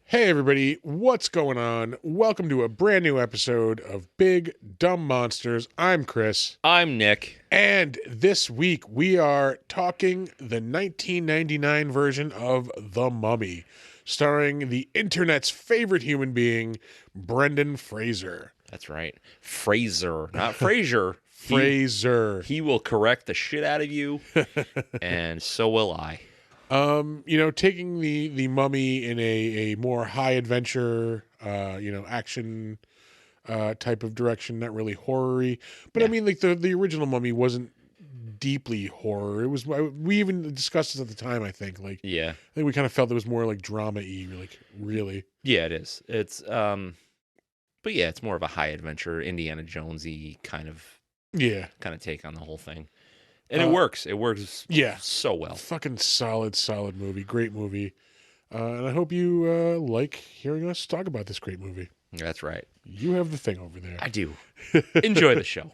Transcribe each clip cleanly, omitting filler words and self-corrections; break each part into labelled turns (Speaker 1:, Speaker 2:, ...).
Speaker 1: Hey everybody, what's going on? Welcome to a brand new episode of Big Dumb Monsters. I'm Chris.
Speaker 2: I'm Nick.
Speaker 1: And this week we are talking the 1999 version of The Mummy, starring the internet's favorite human being, Brendan Fraser.
Speaker 2: That's right. Fraser, not Fraser.
Speaker 1: Fraser.
Speaker 2: He will correct the shit out of you, and so will I.
Speaker 1: Taking the Mummy in a more high adventure, action type of direction, not really horror-y. But
Speaker 2: Yeah.
Speaker 1: I mean, like the original Mummy wasn't deeply horror. It was, we even discussed this at the time, I think.
Speaker 2: Yeah.
Speaker 1: I think we kind of felt it was more like drama-y, like really.
Speaker 2: Yeah, it is. It's but yeah, it's more of a high adventure, Indiana Jonesy kind of take on the whole thing. And it works. It works so well.
Speaker 1: Fucking solid movie. Great movie. And I hope you like hearing us talk about this great movie.
Speaker 2: That's right.
Speaker 1: You have the thing over there.
Speaker 2: I do. Enjoy the show.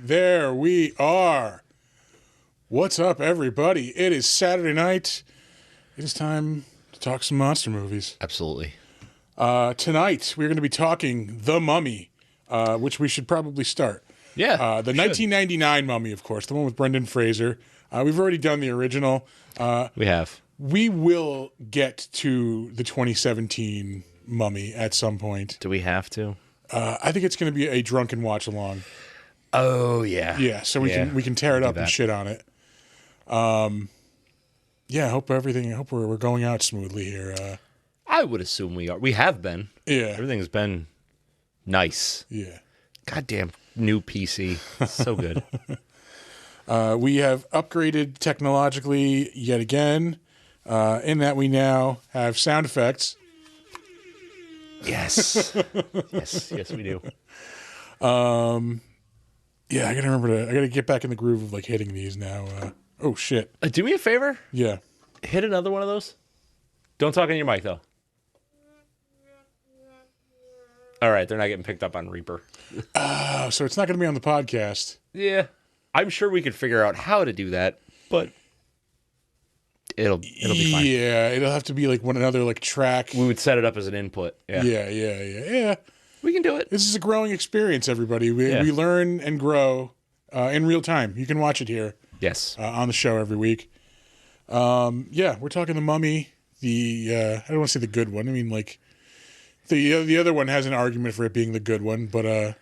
Speaker 1: There we are. What's up, everybody? It is Saturday night. It is time to talk some monster movies.
Speaker 2: Absolutely.
Speaker 1: Tonight, we're going to be talking The Mummy, which we should probably start.
Speaker 2: Yeah.
Speaker 1: The 1999 Mummy, of course, the one with Brendan Fraser. We've already done the original.
Speaker 2: We have.
Speaker 1: We will get to the 2017 Mummy at some point.
Speaker 2: Do we have to?
Speaker 1: I think it's going to be a drunken watch along.
Speaker 2: Oh yeah.
Speaker 1: Yeah, so we can tear it up and shit on it. I hope we're going out smoothly here.
Speaker 2: I would assume we are. We have been.
Speaker 1: Yeah.
Speaker 2: Everything's been nice.
Speaker 1: Yeah.
Speaker 2: Goddamn new PC. So good.
Speaker 1: We have upgraded technologically yet again, in that we now have sound effects.
Speaker 2: Yes. yes, we do.
Speaker 1: Yeah, I gotta get back in the groove of like hitting these now. Oh shit.
Speaker 2: Do me a favor.
Speaker 1: Yeah.
Speaker 2: Hit another one of those. Don't talk in your mic though. All right, they're not getting picked up on Reaper.
Speaker 1: So it's not gonna be on the podcast.
Speaker 2: Yeah. I'm sure we could figure out how to do that, but it'll be fine.
Speaker 1: Yeah, it'll have to be like another like track.
Speaker 2: We would set it up as an input. Yeah.
Speaker 1: Yeah.
Speaker 2: We can do it.
Speaker 1: This is a growing experience, everybody. We learn and grow in real time. You can watch it here.
Speaker 2: Yes.
Speaker 1: On the show every week. We're talking The Mummy. I don't want to say the good one. I mean, like, the other one has an argument for it being the good one, but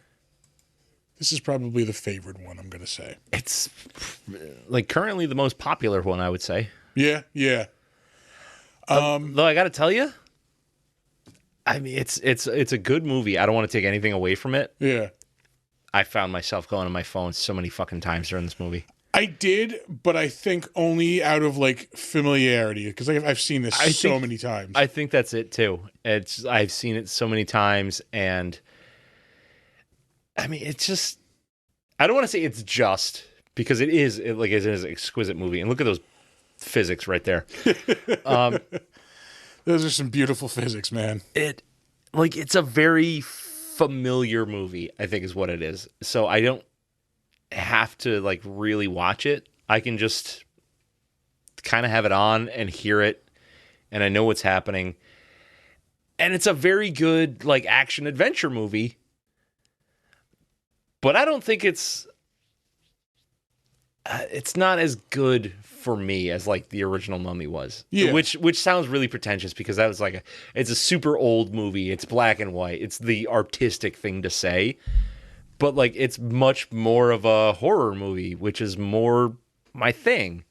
Speaker 1: this is probably the favored one, I'm going to say.
Speaker 2: It's, like, currently the most popular one, I would say.
Speaker 1: Yeah.
Speaker 2: Though I got to tell you, I mean, it's a good movie. I don't want to take anything away from it.
Speaker 1: Yeah.
Speaker 2: I found myself going on my phone so many fucking times during this movie.
Speaker 1: I did, but I think only out of like familiarity, because I've seen this so many times.
Speaker 2: I think that's it too. I've seen it so many times, and I mean, it's just, I don't want to say it's just, because it is an exquisite movie. And look at those physics right there.
Speaker 1: Those are some beautiful physics, man.
Speaker 2: It's a very familiar movie, I think is what it is. So I don't have to like really watch it. I can just kind of have it on and hear it, and I know what's happening. And it's a very good like action adventure movie. But I don't think it's not as good for me as like the original Mummy was.
Speaker 1: Yeah.
Speaker 2: Which sounds really pretentious, because that was like it's a super old movie. It's black and white. It's the artistic thing to say. But like it's much more of a horror movie, which is more my thing.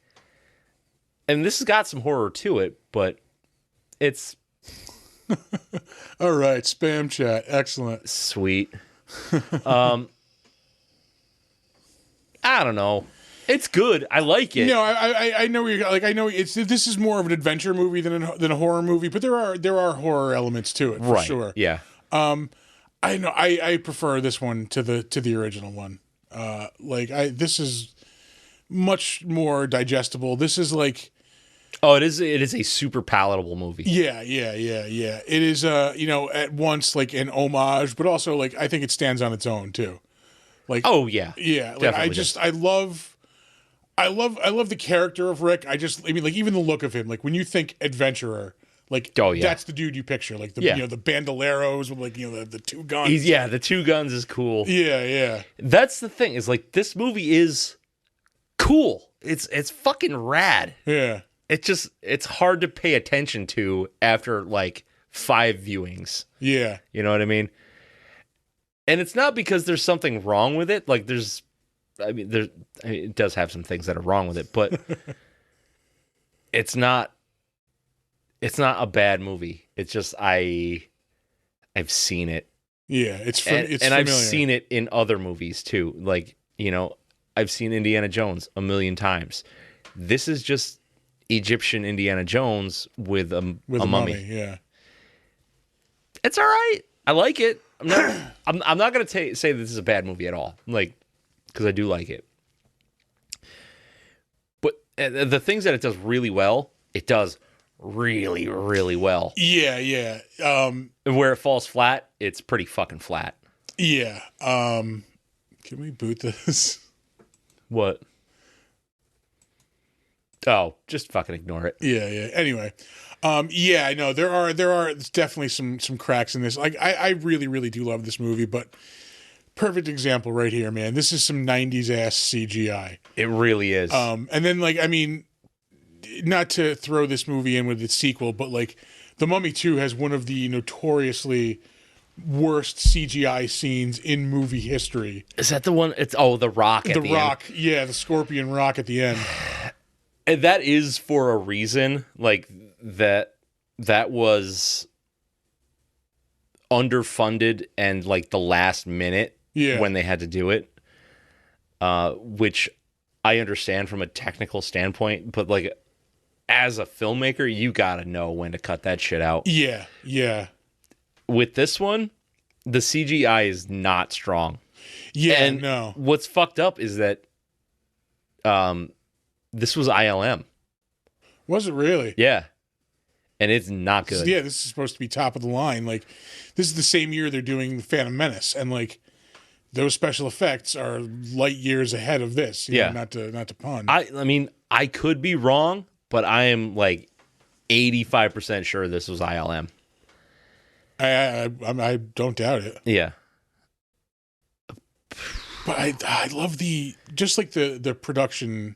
Speaker 2: And this has got some horror to it, but it's
Speaker 1: all right, spam chat. Excellent.
Speaker 2: Sweet. I don't know. It's good. I like it.
Speaker 1: No, I know where you're like. I know this is more of an adventure movie than a horror movie, but there are horror elements to it for
Speaker 2: right.
Speaker 1: sure.
Speaker 2: Yeah.
Speaker 1: I know. I prefer this one to the original one. This is much more digestible. This is like.
Speaker 2: Oh, it is a super palatable movie.
Speaker 1: Yeah. It is at once like an homage, but also like I think it stands on its own too. Like
Speaker 2: Oh yeah.
Speaker 1: Yeah, like
Speaker 2: Definitely
Speaker 1: I love the character of Rick. I mean like even the look of him, like when you think adventurer, like
Speaker 2: Oh, yeah.
Speaker 1: that's the dude you picture. Like the
Speaker 2: Yeah.
Speaker 1: the bandoleros with like the two guns.
Speaker 2: the two guns is cool.
Speaker 1: Yeah.
Speaker 2: That's the thing, is like this movie is cool. It's fucking rad.
Speaker 1: Yeah.
Speaker 2: It's hard to pay attention to after like 5 viewings.
Speaker 1: Yeah.
Speaker 2: You know what I mean? And it's not because there's something wrong with it. Like it does have some things that are wrong with it, but it's not a bad movie. It's just I've seen it.
Speaker 1: Yeah, it's familiar.
Speaker 2: I've seen it in other movies too. Like, I've seen Indiana Jones a million times. This is just Egyptian Indiana Jones with a mummy.
Speaker 1: Yeah.
Speaker 2: It's all right. I like it. I'm not going to say this is a bad movie at all. Like, because I do like it. But the things that it does really well, it does really, really well.
Speaker 1: Yeah.
Speaker 2: Where it falls flat, it's pretty fucking flat.
Speaker 1: Yeah. Can we boot this?
Speaker 2: What? Oh, just fucking ignore it.
Speaker 1: Yeah. Anyway, I know there are definitely some cracks in this. Like I really, really do love this movie, but perfect example right here, man. This is some 90s ass CGI.
Speaker 2: It really is.
Speaker 1: And then like, I mean, not to throw this movie in with its sequel, but like The Mummy 2 has one of the notoriously worst CGI scenes in movie history.
Speaker 2: Is that the one? It's the rock at the
Speaker 1: rock,
Speaker 2: end.
Speaker 1: yeah, the scorpion rock at the end.
Speaker 2: And that is for a reason. Like that was underfunded and like the last minute when they had to do it. Which I understand from a technical standpoint, but like as a filmmaker, you gotta know when to cut that shit out.
Speaker 1: Yeah.
Speaker 2: With this one, the CGI is not strong.
Speaker 1: Yeah,
Speaker 2: and
Speaker 1: no.
Speaker 2: What's fucked up is that this was ILM.
Speaker 1: Was it really?
Speaker 2: Yeah. And it's not good.
Speaker 1: Yeah, this is supposed to be top of the line. Like, this is the same year they're doing The Phantom Menace, and like those special effects are light years ahead of this. You know, not to pun.
Speaker 2: I mean, I could be wrong, but I am like 85% sure this was ILM.
Speaker 1: I don't doubt it.
Speaker 2: Yeah.
Speaker 1: But I love the production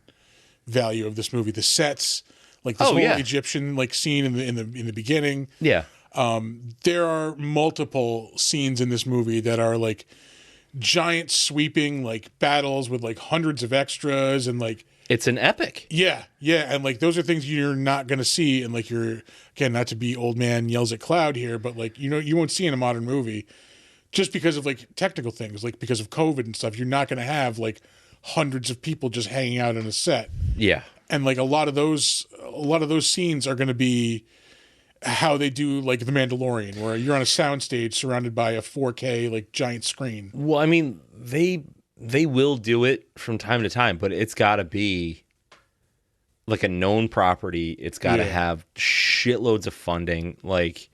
Speaker 1: value of this movie, the sets, like this whole Egyptian like scene in the beginning.
Speaker 2: Yeah.
Speaker 1: There are multiple scenes in this movie that are like giant sweeping like battles with like hundreds of extras, and like
Speaker 2: it's an epic.
Speaker 1: Yeah, and like those are things you're not going to see, and like you're, again, not to be old man yells at cloud here, but like you won't see in a modern movie. Just because of like technical things, like because of COVID and stuff, you're not going to have like hundreds of people just hanging out in a set.
Speaker 2: Yeah.
Speaker 1: And like a lot of those scenes are going to be how they do like The Mandalorian, where you're on a soundstage surrounded by a 4K like giant screen.
Speaker 2: Well, I mean, they will do it from time to time, but it's got to be like a known property. It's got to have shitloads of funding. Like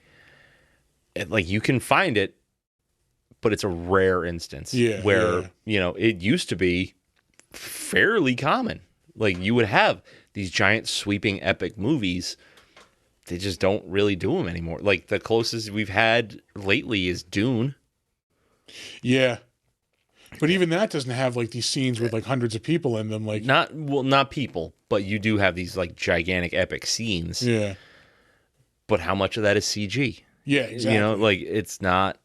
Speaker 2: you can find it, but it's a rare instance where, it used to be fairly common. Like you would have these giant sweeping epic movies. They just don't really do them anymore. Like the closest we've had lately is Dune.
Speaker 1: Yeah. But even that doesn't have like these scenes with like hundreds of people in them. Like
Speaker 2: not people, but you do have these like gigantic epic scenes.
Speaker 1: Yeah.
Speaker 2: But how much of that is CG?
Speaker 1: Yeah, exactly.
Speaker 2: Like it's not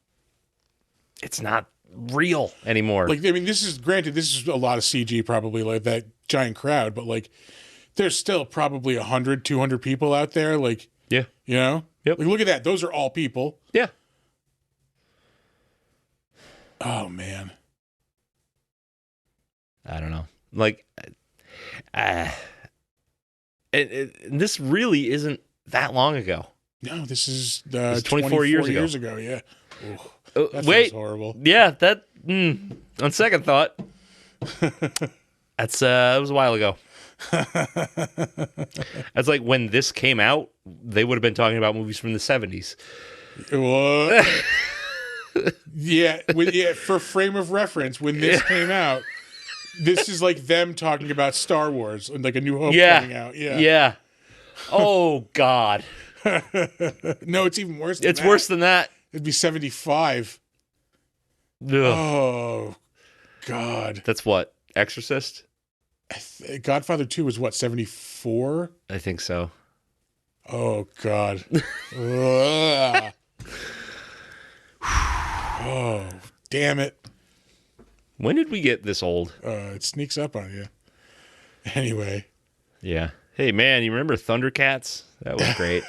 Speaker 2: real anymore.
Speaker 1: Like, I mean, this is a lot of CG, probably, like that giant crowd, but like there's still probably 100, 200 people out there. Like,
Speaker 2: yeah,
Speaker 1: Yep. Like, look at that. Those are all people.
Speaker 2: Yeah.
Speaker 1: Oh man.
Speaker 2: I don't know. Like, This really isn't that long ago.
Speaker 1: No, this is
Speaker 2: It's 24 years ago.
Speaker 1: years ago. Yeah. Ooh, that
Speaker 2: Wait,
Speaker 1: feels horrible.
Speaker 2: Yeah, that. On second thought, that was a while ago. That's like when this came out, they would have been talking about movies from the 70s.
Speaker 1: What? Yeah, for frame of reference, when this came out, this is like them talking about Star Wars and like A New Hope coming out.
Speaker 2: Yeah. Oh God.
Speaker 1: No, it's even worse than
Speaker 2: It's
Speaker 1: that.
Speaker 2: worse than that.
Speaker 1: It'd be 75.
Speaker 2: Ugh.
Speaker 1: Oh God.
Speaker 2: That's what? Exorcist?
Speaker 1: Godfather 2 was what, 74?
Speaker 2: I think so.
Speaker 1: Oh God. Ugh. Oh, damn it.
Speaker 2: When did we get this old?
Speaker 1: It sneaks up on you. Anyway.
Speaker 2: Yeah. Hey man, you remember Thundercats? That was great.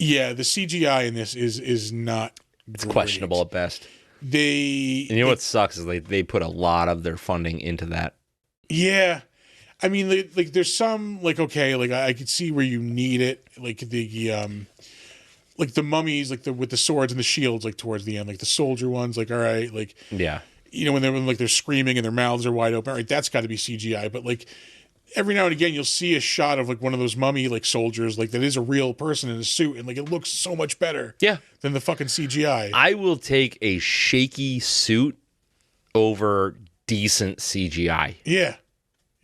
Speaker 1: Yeah, the CGI in this is not
Speaker 2: It's
Speaker 1: great.
Speaker 2: questionable at best. And you know what sucks is they put a lot of their funding into that.
Speaker 1: Yeah. I mean, like there's some, like, okay, like I could see where you need it, like the mummies, like with the swords and the shields, like towards the end, like the soldier ones, like, all right, like,
Speaker 2: Yeah.
Speaker 1: you know, when they're screaming and their mouths are wide open, all right, that's got to be CGI. But like every now and again, you'll see a shot of like one of those mummy like soldiers, like that is a real person in a suit, and like it looks so much better, than the fucking CGI.
Speaker 2: I will take a shaky suit over decent CGI.
Speaker 1: Yeah,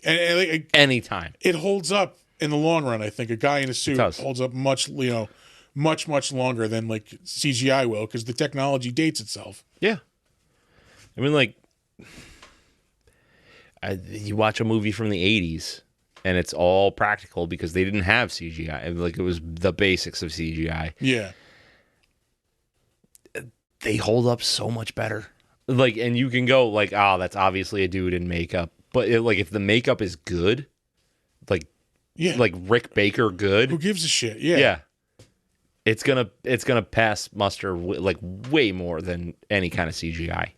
Speaker 1: and like,
Speaker 2: anytime.
Speaker 1: it holds up in the long run. I think a guy in a suit holds up much longer than like CGI will, because the technology dates itself.
Speaker 2: Yeah. I mean, like, you watch a movie from the 80s, and it's all practical because they didn't have CGI. Like, it was the basics of CGI.
Speaker 1: Yeah.
Speaker 2: They hold up so much better. Like, and you can go, like, oh, that's obviously a dude in makeup. But, like, if the makeup is good, like Rick Baker good.
Speaker 1: Who gives a shit? Yeah.
Speaker 2: Yeah. It's gonna pass muster, like, way more than any kind of CGI.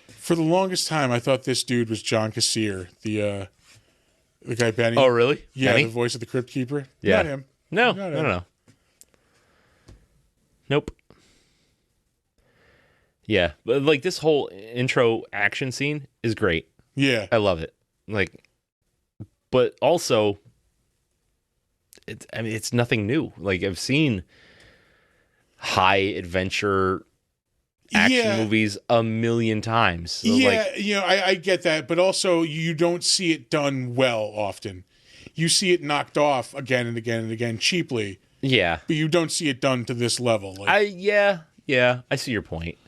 Speaker 1: For the longest time, I thought this dude was John Cassier, the guy Benny.
Speaker 2: Oh, really?
Speaker 1: Yeah,
Speaker 2: Benny?
Speaker 1: the voice of the Crypt Keeper.
Speaker 2: Yeah.
Speaker 1: Not him.
Speaker 2: No. Nope. Yeah, but like this whole intro action scene is great.
Speaker 1: Yeah.
Speaker 2: I love it. Like, but also, it's nothing new. Like, I've seen high adventure action movies a million times. So
Speaker 1: I get that, but also you don't see it done well often. You see it knocked off again and again and again cheaply.
Speaker 2: Yeah,
Speaker 1: but you don't see it done to this level. Like,
Speaker 2: I see your point.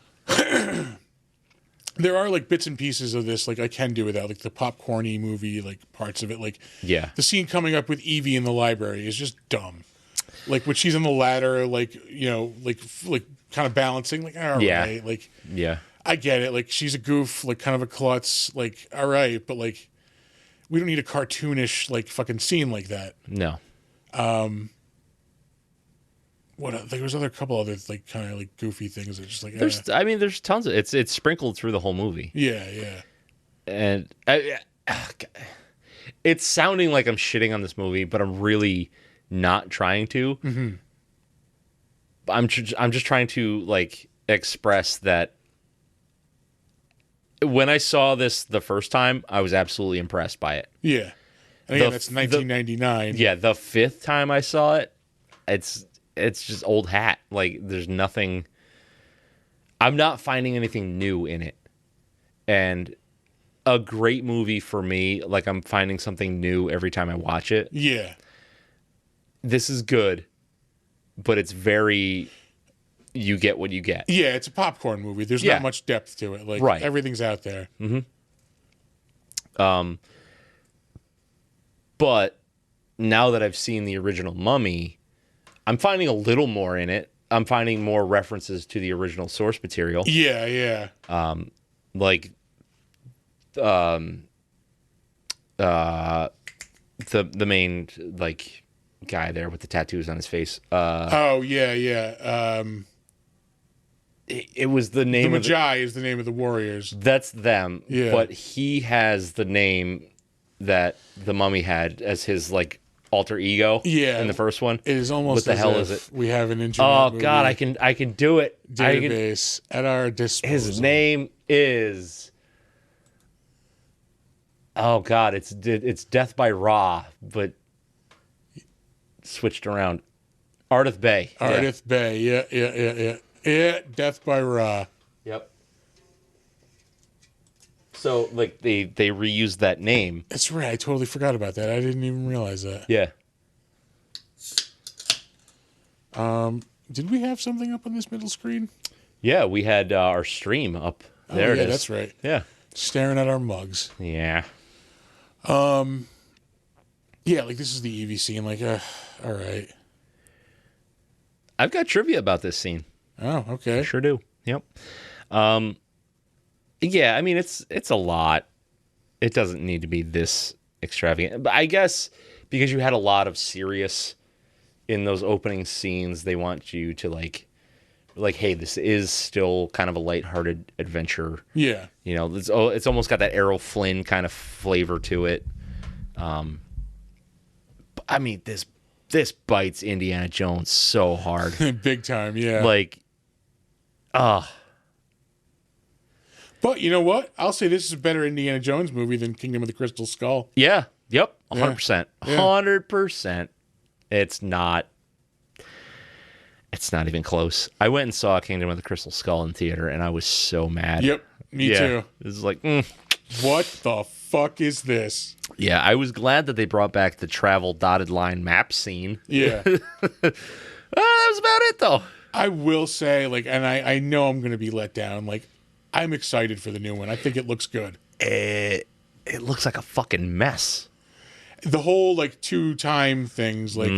Speaker 1: There are like bits and pieces of this, like I can do without, like the popcorny movie, like parts of it. Like, the scene coming up with Evie in the library is just dumb. Like when she's on the ladder, like, you know, like kind of balancing, like, all right, like, I get it. Like, she's a goof, like kind of a klutz, like, all right, but like, we don't need a cartoonish like fucking scene like that.
Speaker 2: No.
Speaker 1: There was a couple other like kind of like goofy things that just like
Speaker 2: there's tons of it's sprinkled through the whole movie.
Speaker 1: Yeah.
Speaker 2: And it's sounding like I'm shitting on this movie, but I'm really not trying to.
Speaker 1: Mm-hmm.
Speaker 2: I'm just trying to like express that when I saw this the first time, I was absolutely impressed by it.
Speaker 1: Yeah. And again, that's 1999.
Speaker 2: Yeah, the fifth time I saw it, it's just old hat. Like, there's nothing. I'm not finding anything new in it. And a great movie for me, like, I'm finding something new every time I watch it.
Speaker 1: Yeah.
Speaker 2: This is good, but it's very. You get what you get.
Speaker 1: Yeah, it's a popcorn movie. There's not much depth to it. Like, everything's out there.
Speaker 2: Mm-hmm. But now that I've seen the original Mummy, I'm finding a little more in it. I'm finding more references to the original source material.
Speaker 1: Yeah.
Speaker 2: Like, the main like guy there with the tattoos on his face.
Speaker 1: Yeah.
Speaker 2: it was the
Speaker 1: The
Speaker 2: name of
Speaker 1: Magi is the name of the warriors.
Speaker 2: that's them.
Speaker 1: Yeah.
Speaker 2: But he has the name that the mummy had as his like alter ego.
Speaker 1: Yeah.
Speaker 2: In the first one.
Speaker 1: It is almost
Speaker 2: What the
Speaker 1: as
Speaker 2: hell
Speaker 1: if
Speaker 2: is it?
Speaker 1: we have an internet
Speaker 2: Oh
Speaker 1: movie
Speaker 2: God, I can do it.
Speaker 1: database at our disposal.
Speaker 2: His name is. Oh God, it's Death by Ra, but switched around. Ardith Bay.
Speaker 1: Ardith Bay. Yeah. Death by Ra.
Speaker 2: Yep. So like they reused that name.
Speaker 1: That's right. I totally forgot about that. I didn't even realize that.
Speaker 2: Yeah.
Speaker 1: Did we have something up on this middle screen?
Speaker 2: Yeah, we had our stream up. There it is.
Speaker 1: That's right.
Speaker 2: Yeah.
Speaker 1: Staring at our mugs.
Speaker 2: Yeah.
Speaker 1: Yeah, like this is the Evie scene. Like, all right.
Speaker 2: I've got trivia about this scene.
Speaker 1: Oh, okay.
Speaker 2: I sure do. Yep. Yeah, I mean it's a lot. It doesn't need to be this extravagant. But I guess because you had a lot of serious in those opening scenes, they want you to like hey, this is still kind of a lighthearted adventure.
Speaker 1: Yeah.
Speaker 2: You know, it's almost got that Errol Flynn kind of flavor to it. I mean, this bites Indiana Jones so hard.
Speaker 1: Big time, yeah.
Speaker 2: Like,
Speaker 1: But you know what? I'll say this is a better Indiana Jones movie than Kingdom of the Crystal Skull.
Speaker 2: yeah, yep, 100%.
Speaker 1: Yeah.
Speaker 2: 100%. It's not even close. I went and saw Kingdom of the Crystal Skull in theater, and I was so mad.
Speaker 1: Yep, me too.
Speaker 2: It was like,
Speaker 1: What the fuck is this?
Speaker 2: Yeah, I was glad that they brought back the travel dotted line map scene.
Speaker 1: Yeah.
Speaker 2: That was about it, though.
Speaker 1: I will say, like, and I know I'm going to be let down. Like, I'm excited for the new one. I think it looks good.
Speaker 2: It looks like a fucking mess.
Speaker 1: The whole like 2-time things, like,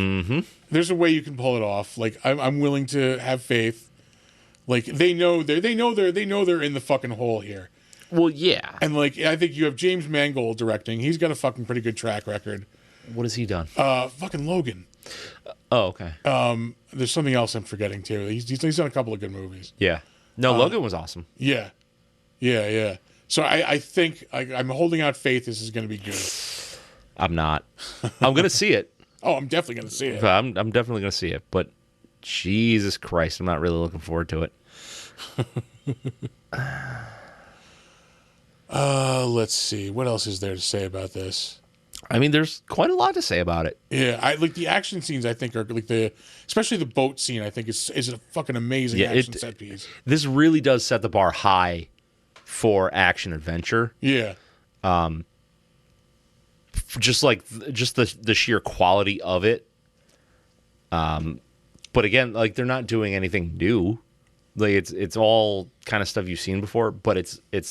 Speaker 1: there's a way you can pull it off. Like, I'm willing to have faith. Like, they know they're in the fucking hole here.
Speaker 2: Well, yeah.
Speaker 1: And like, I think you have James Mangold directing. He's got a fucking pretty good track record.
Speaker 2: What has he done?
Speaker 1: Fucking Logan.
Speaker 2: Oh, okay.
Speaker 1: There's something else I'm forgetting too. He's done a couple of good movies.
Speaker 2: Yeah. No, Logan was awesome.
Speaker 1: Yeah. So I think I'm holding out faith this is going to be good.
Speaker 2: I'm not. I'm going to see it.
Speaker 1: Oh, I'm definitely going to see it.
Speaker 2: I'm definitely going to see it. But Jesus Christ, I'm not really looking forward to it.
Speaker 1: Let's see. What else is there to say about this?
Speaker 2: I mean, there's quite a lot to say about it.
Speaker 1: Yeah, I like the action scenes. I think are like especially the boat scene. I think is a fucking amazing action set piece.
Speaker 2: This really does set the bar high for action adventure.
Speaker 1: Yeah,
Speaker 2: Just the sheer quality of it. But again, like they're not doing anything new. Like it's all kind of stuff you've seen before, but it's a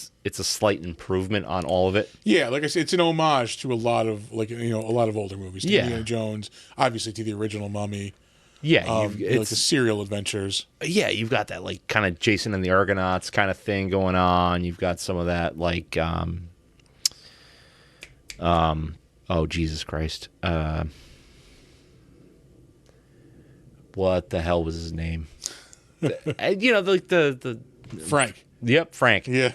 Speaker 2: slight improvement on all of it.
Speaker 1: yeah. Like I said, it's an homage to a lot of a lot of older movies. To
Speaker 2: Yeah.
Speaker 1: Indiana Jones, obviously to the original Mummy.
Speaker 2: Yeah,
Speaker 1: Like the serial adventures.
Speaker 2: yeah, you've got that like kind of Jason and the Argonauts kind of thing going on. You've got some of that like oh Jesus Christ. What the hell was his name? Like the
Speaker 1: Frank.
Speaker 2: Yep, Frank.
Speaker 1: Yeah.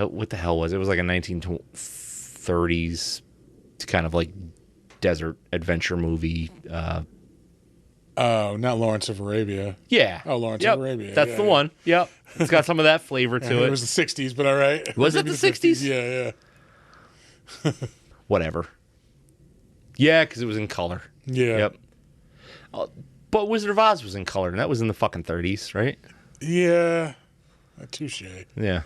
Speaker 2: What the hell was it? It was like a 1930s kind of like desert adventure movie.
Speaker 1: Oh, not Lawrence of Arabia.
Speaker 2: Yeah.
Speaker 1: Oh, Lawrence
Speaker 2: Yep,
Speaker 1: of Arabia.
Speaker 2: That's
Speaker 1: Yeah,
Speaker 2: the
Speaker 1: yeah.
Speaker 2: one. Yep. It's got some of that flavor to
Speaker 1: It
Speaker 2: it.
Speaker 1: was the 60s, but all right.
Speaker 2: Was it the 60s?
Speaker 1: Yeah.
Speaker 2: Whatever. Yeah, because it was in color.
Speaker 1: Yeah.
Speaker 2: Yep. But Wizard of Oz was in color, and that was in the fucking 30s, right?
Speaker 1: Yeah. Touche.
Speaker 2: Yeah.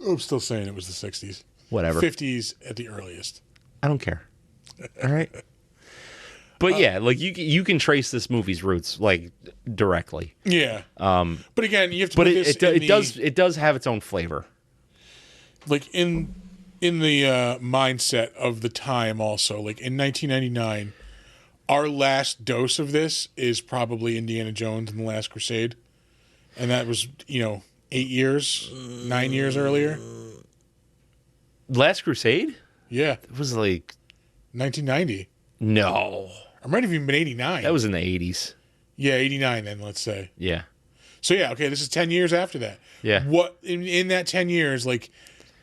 Speaker 1: I'm still saying it was the 60s.
Speaker 2: Whatever.
Speaker 1: 50s at the earliest.
Speaker 2: I don't care. All right. But yeah, like you can trace this movie's roots like directly.
Speaker 1: Yeah. But again, you have to.
Speaker 2: But
Speaker 1: put this in
Speaker 2: it does have its own flavor.
Speaker 1: Like in the mindset of the time. Also, like in 1999, our last dose of this is probably Indiana Jones and the Last Crusade, and that was 9 years earlier.
Speaker 2: Last Crusade?
Speaker 1: Yeah,
Speaker 2: It was like
Speaker 1: 1990.
Speaker 2: no.
Speaker 1: Or might have even been 89.
Speaker 2: That was in the 80s.
Speaker 1: Yeah, 89 then, let's say.
Speaker 2: Yeah.
Speaker 1: So yeah, okay, this is 10 years after that.
Speaker 2: Yeah.
Speaker 1: What in that 10 years, like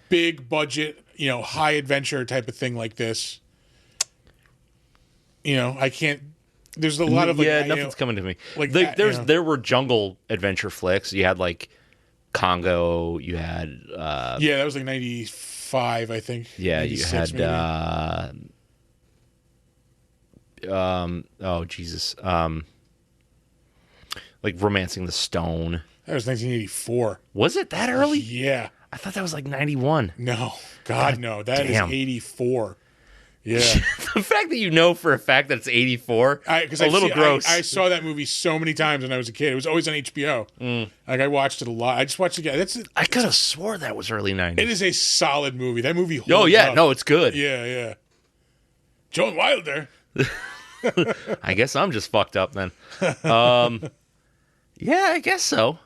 Speaker 1: big budget, high adventure type of thing like this? I can't. There's a lot of
Speaker 2: nothing's coming to me.
Speaker 1: like
Speaker 2: There were jungle adventure flicks. You had like Congo. You had
Speaker 1: yeah, that was like 95, I think.
Speaker 2: yeah, you
Speaker 1: 96
Speaker 2: had
Speaker 1: maybe.
Speaker 2: oh Jesus, like Romancing the Stone.
Speaker 1: That was 1984.
Speaker 2: Was it that early?
Speaker 1: Yeah.
Speaker 2: I thought that was like 91.
Speaker 1: No. God no. That is
Speaker 2: damn.
Speaker 1: 84. Yeah.
Speaker 2: The fact that you know for a fact that it's 84, a little gross.
Speaker 1: I saw that movie so many times when I was a kid. It was always on HBO. Like I watched it a lot. I just watched it again.
Speaker 2: I could have swore that was early 90s.
Speaker 1: It is a solid movie. That movie holds
Speaker 2: Oh yeah,
Speaker 1: up.
Speaker 2: no, it's good.
Speaker 1: Yeah. Joan Wilder.
Speaker 2: I guess I'm just fucked up then. Yeah, I guess so.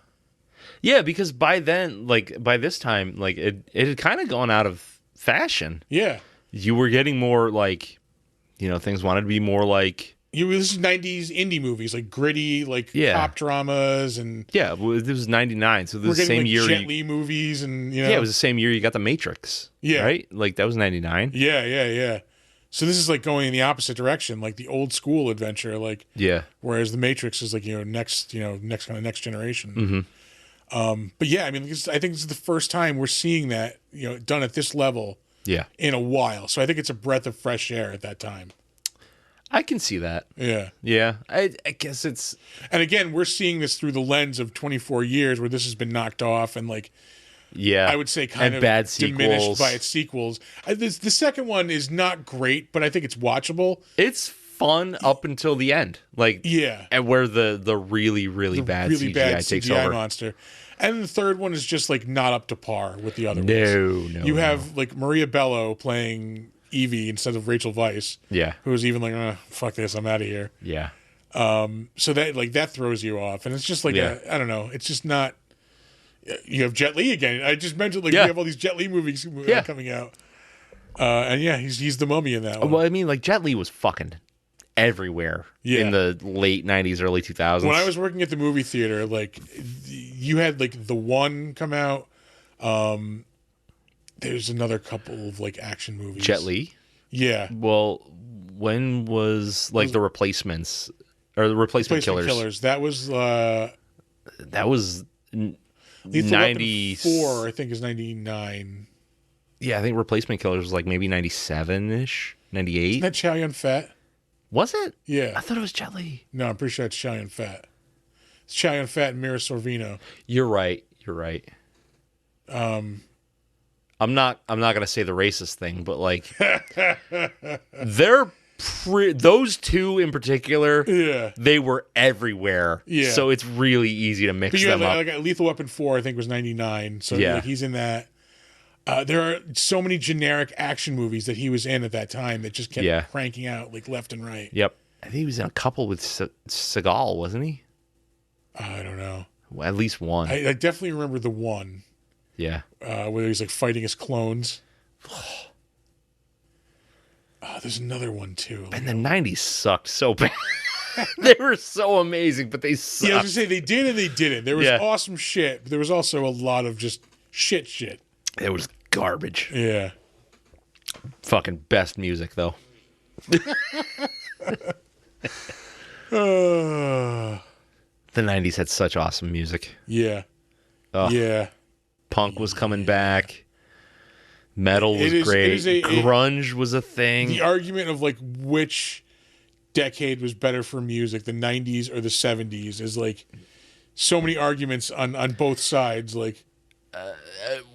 Speaker 2: Yeah, because by then, like by this time, like it had kind of gone out of fashion.
Speaker 1: Yeah.
Speaker 2: You were getting more like, things wanted to be more like.
Speaker 1: This is 90s indie movies, like gritty, like cop dramas, and
Speaker 2: yeah, well, this was 99, so this was the same year.
Speaker 1: Jet Li movies, and
Speaker 2: yeah, it was the same year you got The Matrix.
Speaker 1: Yeah,
Speaker 2: right, like that was 99.
Speaker 1: Yeah. So this is like going in the opposite direction, like the old school adventure, like whereas The Matrix is like next kind of next generation.
Speaker 2: Mm-hmm.
Speaker 1: But yeah, I mean, I think this is the first time we're seeing that done at this level.
Speaker 2: Yeah,
Speaker 1: in a while. So I think it's a breath of fresh air at that time.
Speaker 2: I can see that.
Speaker 1: Yeah.
Speaker 2: I guess it's.
Speaker 1: And again, we're seeing this through the lens of 24 years where this has been knocked off and like.
Speaker 2: Yeah,
Speaker 1: I would say kind of
Speaker 2: bad
Speaker 1: diminished by its sequels. The second one is not great, but I think it's watchable.
Speaker 2: It's fun up until the end, like and where the really bad CGI takes over.
Speaker 1: Monster. And the third one is just like not up to par with the other ones.
Speaker 2: No.
Speaker 1: You have like Maria Bello playing Evie instead of Rachel Weisz.
Speaker 2: Yeah.
Speaker 1: Who was even like, fuck this, I'm out of here.
Speaker 2: Yeah.
Speaker 1: So that throws you off, and it's just like I don't know. It's just not. You have Jet Li again. I just mentioned we have all these Jet Li movies coming out, and he's the mummy in that one.
Speaker 2: Well, I mean, like Jet Li was fucking everywhere in the late 90s, early 2000s.
Speaker 1: When I was working at the movie theater, like you had like The One come out. There's another couple of like action movies.
Speaker 2: Jet Li?
Speaker 1: Yeah.
Speaker 2: Well, when was like The Replacements or The Replacement Killers?
Speaker 1: That was Lethal
Speaker 2: 94,
Speaker 1: I think, is 99.
Speaker 2: Yeah, I think Replacement Killers was like maybe 97-ish, 98.
Speaker 1: Isn't that Chow Yun-Fat?
Speaker 2: Was it?
Speaker 1: Yeah.
Speaker 2: I thought it was Jet Li.
Speaker 1: No, I'm pretty sure it's Chow Yun-Fat. It's Chow Yun-Fat and Mira Sorvino.
Speaker 2: You're right. I'm not gonna say the racist thing, but like those two in particular, they were everywhere. Yeah. So it's really easy to mix them up.
Speaker 1: Like Lethal Weapon 4, I think, was 99. So like, he's in that. There are so many generic action movies that he was in at that time that just kept cranking out like left and right.
Speaker 2: Yep. I think he was in a couple with Seagal, wasn't he?
Speaker 1: I don't know.
Speaker 2: Well, at least one.
Speaker 1: I definitely remember the one.
Speaker 2: Yeah.
Speaker 1: Where he's like fighting his clones. There's another one too.
Speaker 2: And the 90s sucked so bad. They were so amazing, but they sucked.
Speaker 1: Yeah, I was gonna say they did and they didn't. There was awesome shit, but there was also a lot of just shit.
Speaker 2: It was garbage.
Speaker 1: Yeah.
Speaker 2: Fucking best music though. The 90s had such awesome music.
Speaker 1: Yeah.
Speaker 2: Oh.
Speaker 1: Yeah.
Speaker 2: Punk was coming back. Metal was great. Grunge was a thing.
Speaker 1: The argument of like which decade was better for music, the 90s or the 70s, is like so many arguments on both sides. Like,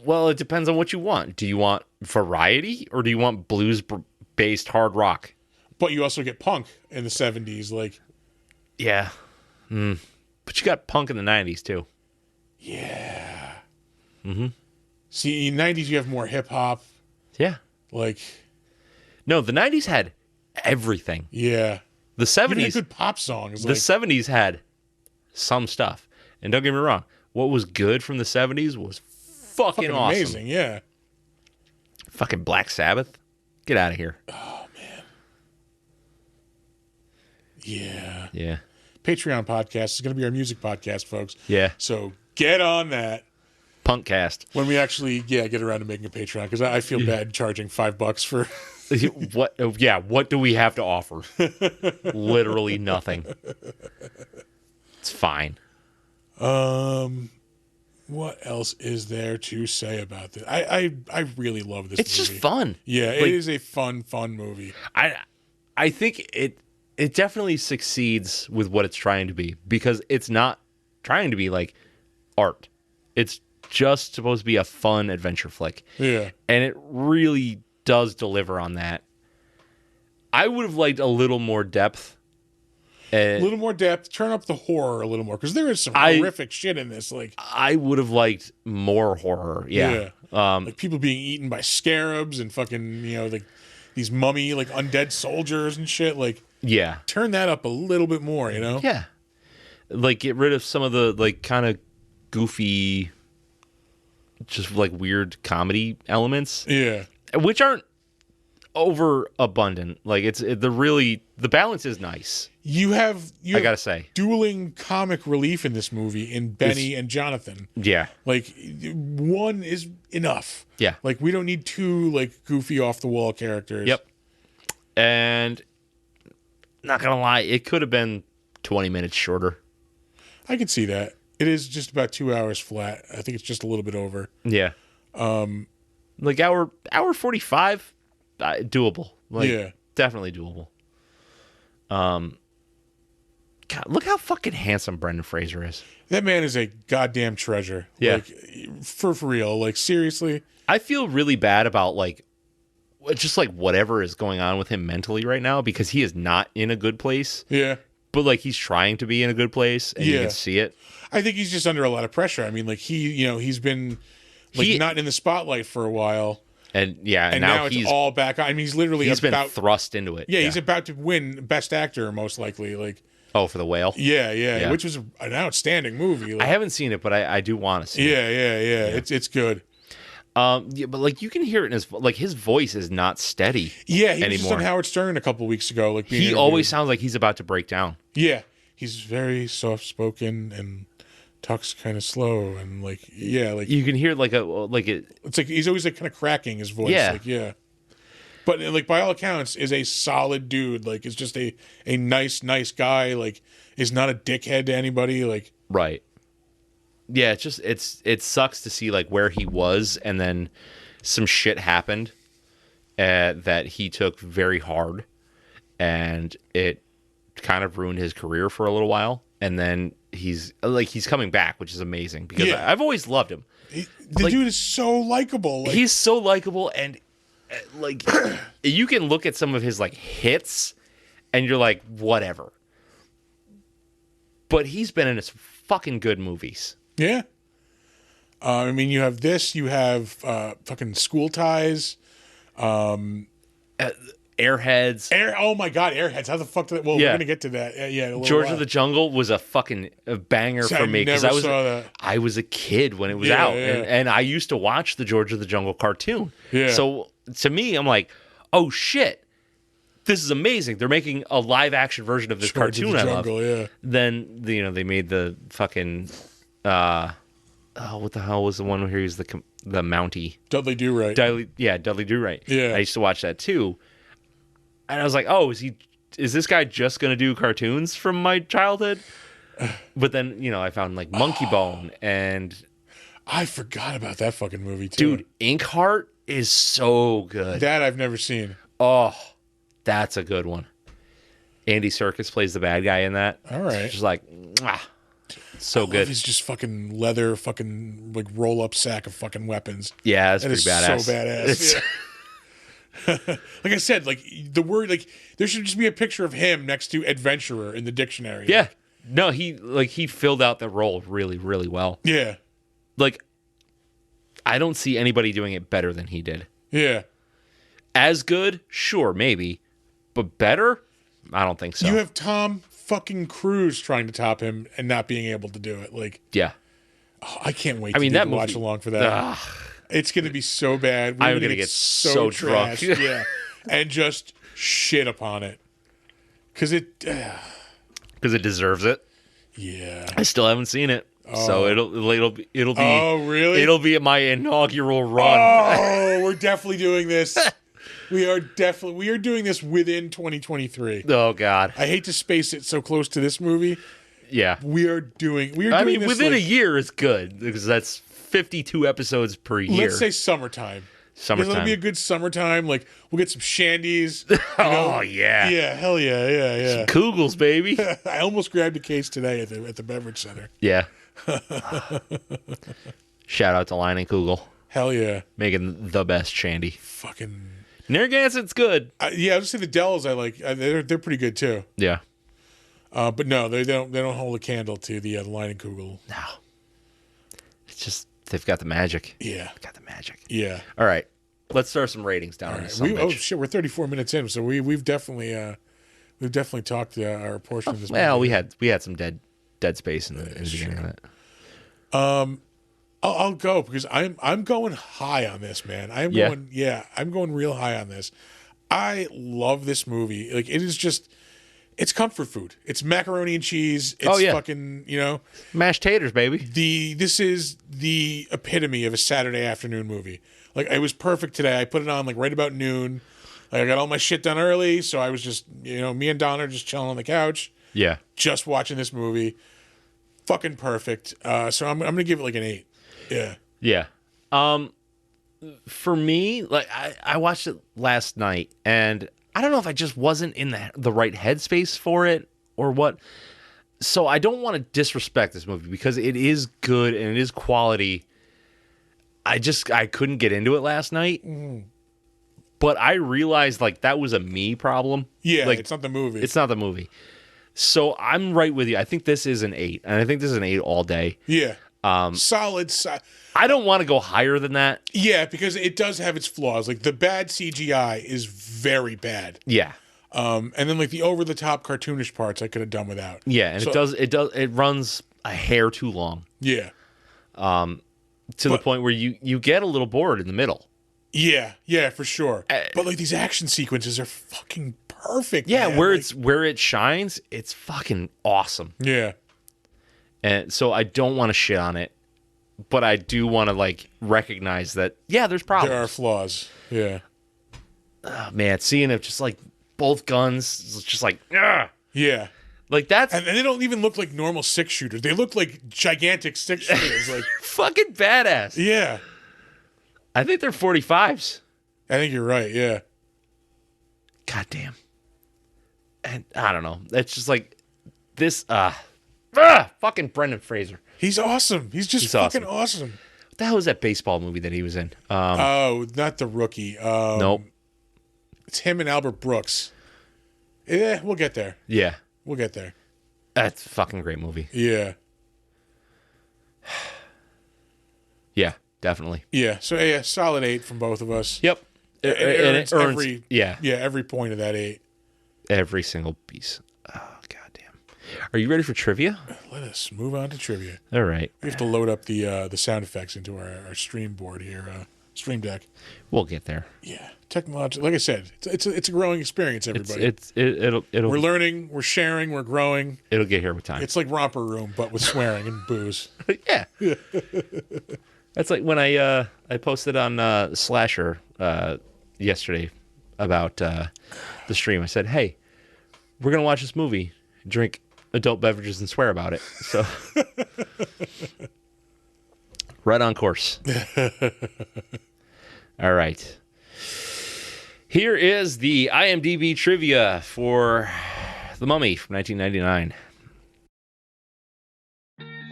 Speaker 2: well, it depends on what you want. Do you want variety or do you want blues-based hard rock?
Speaker 1: But you also get punk in the 70s, like.
Speaker 2: Yeah. But you got punk in the 90s too.
Speaker 1: Yeah.
Speaker 2: Mm-hmm.
Speaker 1: See, in the 90s you have more hip hop.
Speaker 2: Yeah.
Speaker 1: Like.
Speaker 2: No, the 90s had everything.
Speaker 1: Yeah.
Speaker 2: The 70s.
Speaker 1: Even good pop songs.
Speaker 2: The 70s had some stuff. And don't get me wrong, what was good from the 70s was fucking awesome.
Speaker 1: Amazing, yeah.
Speaker 2: Fucking Black Sabbath. Get out of here.
Speaker 1: Oh, man. Yeah.
Speaker 2: Yeah.
Speaker 1: Patreon podcast is going to be our music podcast, folks.
Speaker 2: Yeah.
Speaker 1: So get on that
Speaker 2: Punkcast.
Speaker 1: when we actually get around to making a Patreon, because I feel bad charging $5 for.
Speaker 2: What? Yeah. What do we have to offer? Literally nothing. It's fine.
Speaker 1: What else is there to say about this? I really love this.
Speaker 2: It's
Speaker 1: movie.
Speaker 2: just fun.
Speaker 1: Yeah, it is a fun movie.
Speaker 2: I think it definitely succeeds with what it's trying to be, because it's not trying to be like art. It's just supposed to be a fun adventure flick.
Speaker 1: Yeah.
Speaker 2: And it really does deliver on that. I would have liked a little more depth.
Speaker 1: A little more depth. Turn up the horror a little more, because there is some horrific shit in this. Like,
Speaker 2: I would have liked more horror. Yeah.
Speaker 1: Like people being eaten by scarabs and fucking, like these mummy, like undead soldiers and shit. Like,
Speaker 2: yeah.
Speaker 1: Turn that up a little bit more,
Speaker 2: Yeah. Like, get rid of some of the, like, kind of goofy, just, like, weird comedy elements.
Speaker 1: Yeah.
Speaker 2: Which aren't overabundant. Like, the balance is nice.
Speaker 1: You have
Speaker 2: I gotta say,
Speaker 1: dueling comic relief in this movie in Benny and Jonathan.
Speaker 2: Yeah.
Speaker 1: Like, one is enough.
Speaker 2: Yeah.
Speaker 1: Like, we don't need two, like, goofy off the wall characters.
Speaker 2: Yep. And not gonna lie, it could have been 20 minutes shorter.
Speaker 1: I can see that. It is just about 2 hours flat. I think it's just a little bit over.
Speaker 2: Yeah. Like hour 45, doable. Like,
Speaker 1: yeah.
Speaker 2: Definitely doable. God, look how fucking handsome Brendan Fraser is.
Speaker 1: That man is a goddamn treasure.
Speaker 2: Yeah.
Speaker 1: Like, for real. Like, seriously.
Speaker 2: I feel really bad about, like, just, like, whatever is going on with him mentally right now, because he is not in a good place.
Speaker 1: Yeah.
Speaker 2: But, like, he's trying to be in a good place, and you can see it.
Speaker 1: I think he's just under a lot of pressure. I mean, like, he's been, like, not in the spotlight for a while.
Speaker 2: And, yeah.
Speaker 1: And now it's all back. I mean, he's
Speaker 2: been thrust into it.
Speaker 1: Yeah, he's about to win Best Actor, most likely. Like,
Speaker 2: oh, for The Whale?
Speaker 1: Yeah. Which was an outstanding movie. Like,
Speaker 2: I haven't seen it, but I do want to see it.
Speaker 1: Yeah. It's good.
Speaker 2: Yeah, but, like, you can hear it in his voice is not steady.
Speaker 1: Yeah, he
Speaker 2: anymore.
Speaker 1: was just on Howard Stern a couple weeks ago. Like,
Speaker 2: he always sounds like he's about to break down.
Speaker 1: Yeah, he's very soft spoken and talks kind of slow and like
Speaker 2: you can hear
Speaker 1: it's like he's always like kind of cracking his voice.
Speaker 2: Yeah.
Speaker 1: But like by all accounts is a solid dude. Like, is just a nice guy. Like, is not a dickhead to anybody. Like,
Speaker 2: right. Yeah, it sucks to see like where he was, and then some shit happened that he took very hard, and it kind of ruined his career for a little while. And then he's coming back, which is amazing, because I've always loved him.
Speaker 1: The dude is so likable. Like,
Speaker 2: he's so likable, and like you can look at some of his like hits, and you're like, whatever. But he's been in some fucking good movies.
Speaker 1: Yeah. I mean, you have this. You have fucking School Ties.
Speaker 2: Airheads.
Speaker 1: Oh my God, Airheads. How the fuck did that? Well, we're going to get to that. Yeah.
Speaker 2: George of the Jungle was a fucking banger for me, because I was a kid when it was out.
Speaker 1: Yeah.
Speaker 2: And I used to watch the George of the Jungle cartoon.
Speaker 1: Yeah.
Speaker 2: So to me, I'm like, oh shit, this is amazing. They're making a live action version of this cartoon I love.
Speaker 1: Yeah.
Speaker 2: Then they made the fucking what the hell was the one where he was the Mountie?
Speaker 1: Dudley Do-Right.
Speaker 2: Dudley Do-Right.
Speaker 1: Yeah.
Speaker 2: I used to watch that too. And I was like, oh, is this guy just going to do cartoons from my childhood? But then, I found like Monkey Bone, and
Speaker 1: I forgot about that fucking movie too.
Speaker 2: Dude, Inkheart is so good.
Speaker 1: That I've never seen.
Speaker 2: Oh, that's a good one. Andy Serkis plays the bad guy in that.
Speaker 1: All right.
Speaker 2: It's just like, so good.
Speaker 1: He's just fucking leather, fucking like roll up sack of fucking weapons.
Speaker 2: Yeah, that's pretty badass.
Speaker 1: So badass. Like I said, like the word, like there should just be a picture of him next to adventurer in the dictionary.
Speaker 2: Yeah. No, he filled out the role really, really well.
Speaker 1: Yeah.
Speaker 2: Like, I don't see anybody doing it better than he did.
Speaker 1: Yeah.
Speaker 2: As good, sure, maybe, but better, I don't think so.
Speaker 1: You have Tom fucking Cruise trying to top him and not being able to do it. Like,
Speaker 2: yeah.
Speaker 1: Oh, I can't wait to watch along for that. It's going to be so bad.
Speaker 2: I'm going to get so drunk.
Speaker 1: Yeah. And just shit upon it. Because
Speaker 2: because it deserves it.
Speaker 1: Yeah.
Speaker 2: I still haven't seen it, so it'll be.
Speaker 1: Oh, really?
Speaker 2: It'll be my inaugural run.
Speaker 1: Oh, we're definitely doing this. We are doing this within 2023.
Speaker 2: Oh God,
Speaker 1: I hate to space it so close to this movie.
Speaker 2: yeah.
Speaker 1: We are doing this
Speaker 2: within
Speaker 1: like,
Speaker 2: a year is good because that's 52 episodes per year.
Speaker 1: Let's say summertime.
Speaker 2: Summertime.
Speaker 1: It'll be a good summertime. Like, we'll get some shandies. You know?
Speaker 2: Oh, yeah.
Speaker 1: Yeah, hell yeah.
Speaker 2: Some Kugels, baby.
Speaker 1: I almost grabbed a case today at the beverage center.
Speaker 2: Yeah. Shout out to Line and Kugel.
Speaker 1: Hell yeah.
Speaker 2: Making the best shandy.
Speaker 1: Fucking...
Speaker 2: Narragansett's good.
Speaker 1: Yeah, I was just say the Dells I like. They're pretty good, too.
Speaker 2: Yeah.
Speaker 1: But no, they don't hold a candle to the Line and Kugel.
Speaker 2: No. It's just, they've got the magic.
Speaker 1: Yeah.
Speaker 2: They've got the magic.
Speaker 1: Yeah.
Speaker 2: All right. Let's throw some ratings down.
Speaker 1: Right. Oh shit, we're 34 minutes in, so we've definitely talked our portion of this.
Speaker 2: Well,
Speaker 1: movie.
Speaker 2: we had some dead space in the beginning of it.
Speaker 1: I'll go because I'm going high on this, man. I'm going real high on this. I love this movie. Like, it is just, it's comfort food. It's macaroni and cheese. It's fucking,
Speaker 2: Mashed taters, baby.
Speaker 1: This is the epitome of a Saturday afternoon movie. Like, it was perfect today. I put it on like right about noon. Like, I got all my shit done early, so I was just, me and Donna just chilling on the couch.
Speaker 2: Yeah.
Speaker 1: Just watching this movie. Fucking perfect. So I'm gonna give it like an 8. Yeah.
Speaker 2: Yeah. For me, like I watched it last night, and I don't know if I just wasn't in the right headspace for it or what. So I don't want to disrespect this movie because it is good and it is quality. I couldn't get into it last night. But I realized like that was a me problem.
Speaker 1: Yeah,
Speaker 2: like,
Speaker 1: it's not the movie.
Speaker 2: It's not the movie. So I'm right with you. I think this is an 8, and I think this is an 8 all day.
Speaker 1: Yeah. Solid.
Speaker 2: I don't want to go higher than that.
Speaker 1: Yeah, because it does have its flaws. Like, the bad CGI is very bad.
Speaker 2: Yeah.
Speaker 1: And then like the over the top cartoonish parts I could have done without.
Speaker 2: Yeah, and it runs a hair too long.
Speaker 1: Yeah.
Speaker 2: To the point where you get a little bored in the middle.
Speaker 1: Yeah, for sure. But like these action sequences are fucking perfect.
Speaker 2: Yeah,
Speaker 1: man.
Speaker 2: where it shines, it's fucking awesome.
Speaker 1: Yeah.
Speaker 2: And so I don't want to shit on it, but I do want to like recognize that there's problems.
Speaker 1: There are flaws. Yeah.
Speaker 2: Oh, man, seeing it just like both guns, it's just like
Speaker 1: yeah.
Speaker 2: Like that's
Speaker 1: and they don't even look like normal 6-shooters. They look like gigantic 6-shooters. Like
Speaker 2: fucking badass.
Speaker 1: Yeah.
Speaker 2: I think they're 45s.
Speaker 1: I think you're right, yeah.
Speaker 2: God damn. And I don't know. It's just like this fucking Brendan Fraser.
Speaker 1: He's awesome. He's fucking awesome.
Speaker 2: What the hell was that baseball movie that he was in?
Speaker 1: Not The Rookie.
Speaker 2: Nope.
Speaker 1: It's him and Albert Brooks. Yeah, we'll get there.
Speaker 2: Yeah.
Speaker 1: We'll get there.
Speaker 2: That's a fucking great movie.
Speaker 1: Yeah.
Speaker 2: Yeah, definitely.
Speaker 1: Yeah, so yeah, solid 8 from both of us.
Speaker 2: Yep.
Speaker 1: It earns every
Speaker 2: yeah,
Speaker 1: every point of that 8.
Speaker 2: Every single piece. Oh, goddamn. Are you ready for trivia?
Speaker 1: Let us move on to trivia.
Speaker 2: All right.
Speaker 1: We have to load up the sound effects into our stream board here, Stream Deck.
Speaker 2: We'll get there.
Speaker 1: Yeah, technological. Like I said, it's a growing experience. Everybody,
Speaker 2: it'll.
Speaker 1: We're learning, we're sharing, we're growing.
Speaker 2: It'll get here with time.
Speaker 1: It's like Romper Room, but with swearing and booze.
Speaker 2: Yeah. That's like when I posted on Slasher yesterday about the stream. I said, "Hey, we're gonna watch this movie, drink adult beverages, and swear about it." So, right on course. All right. Here is the IMDb trivia for The Mummy from 1999.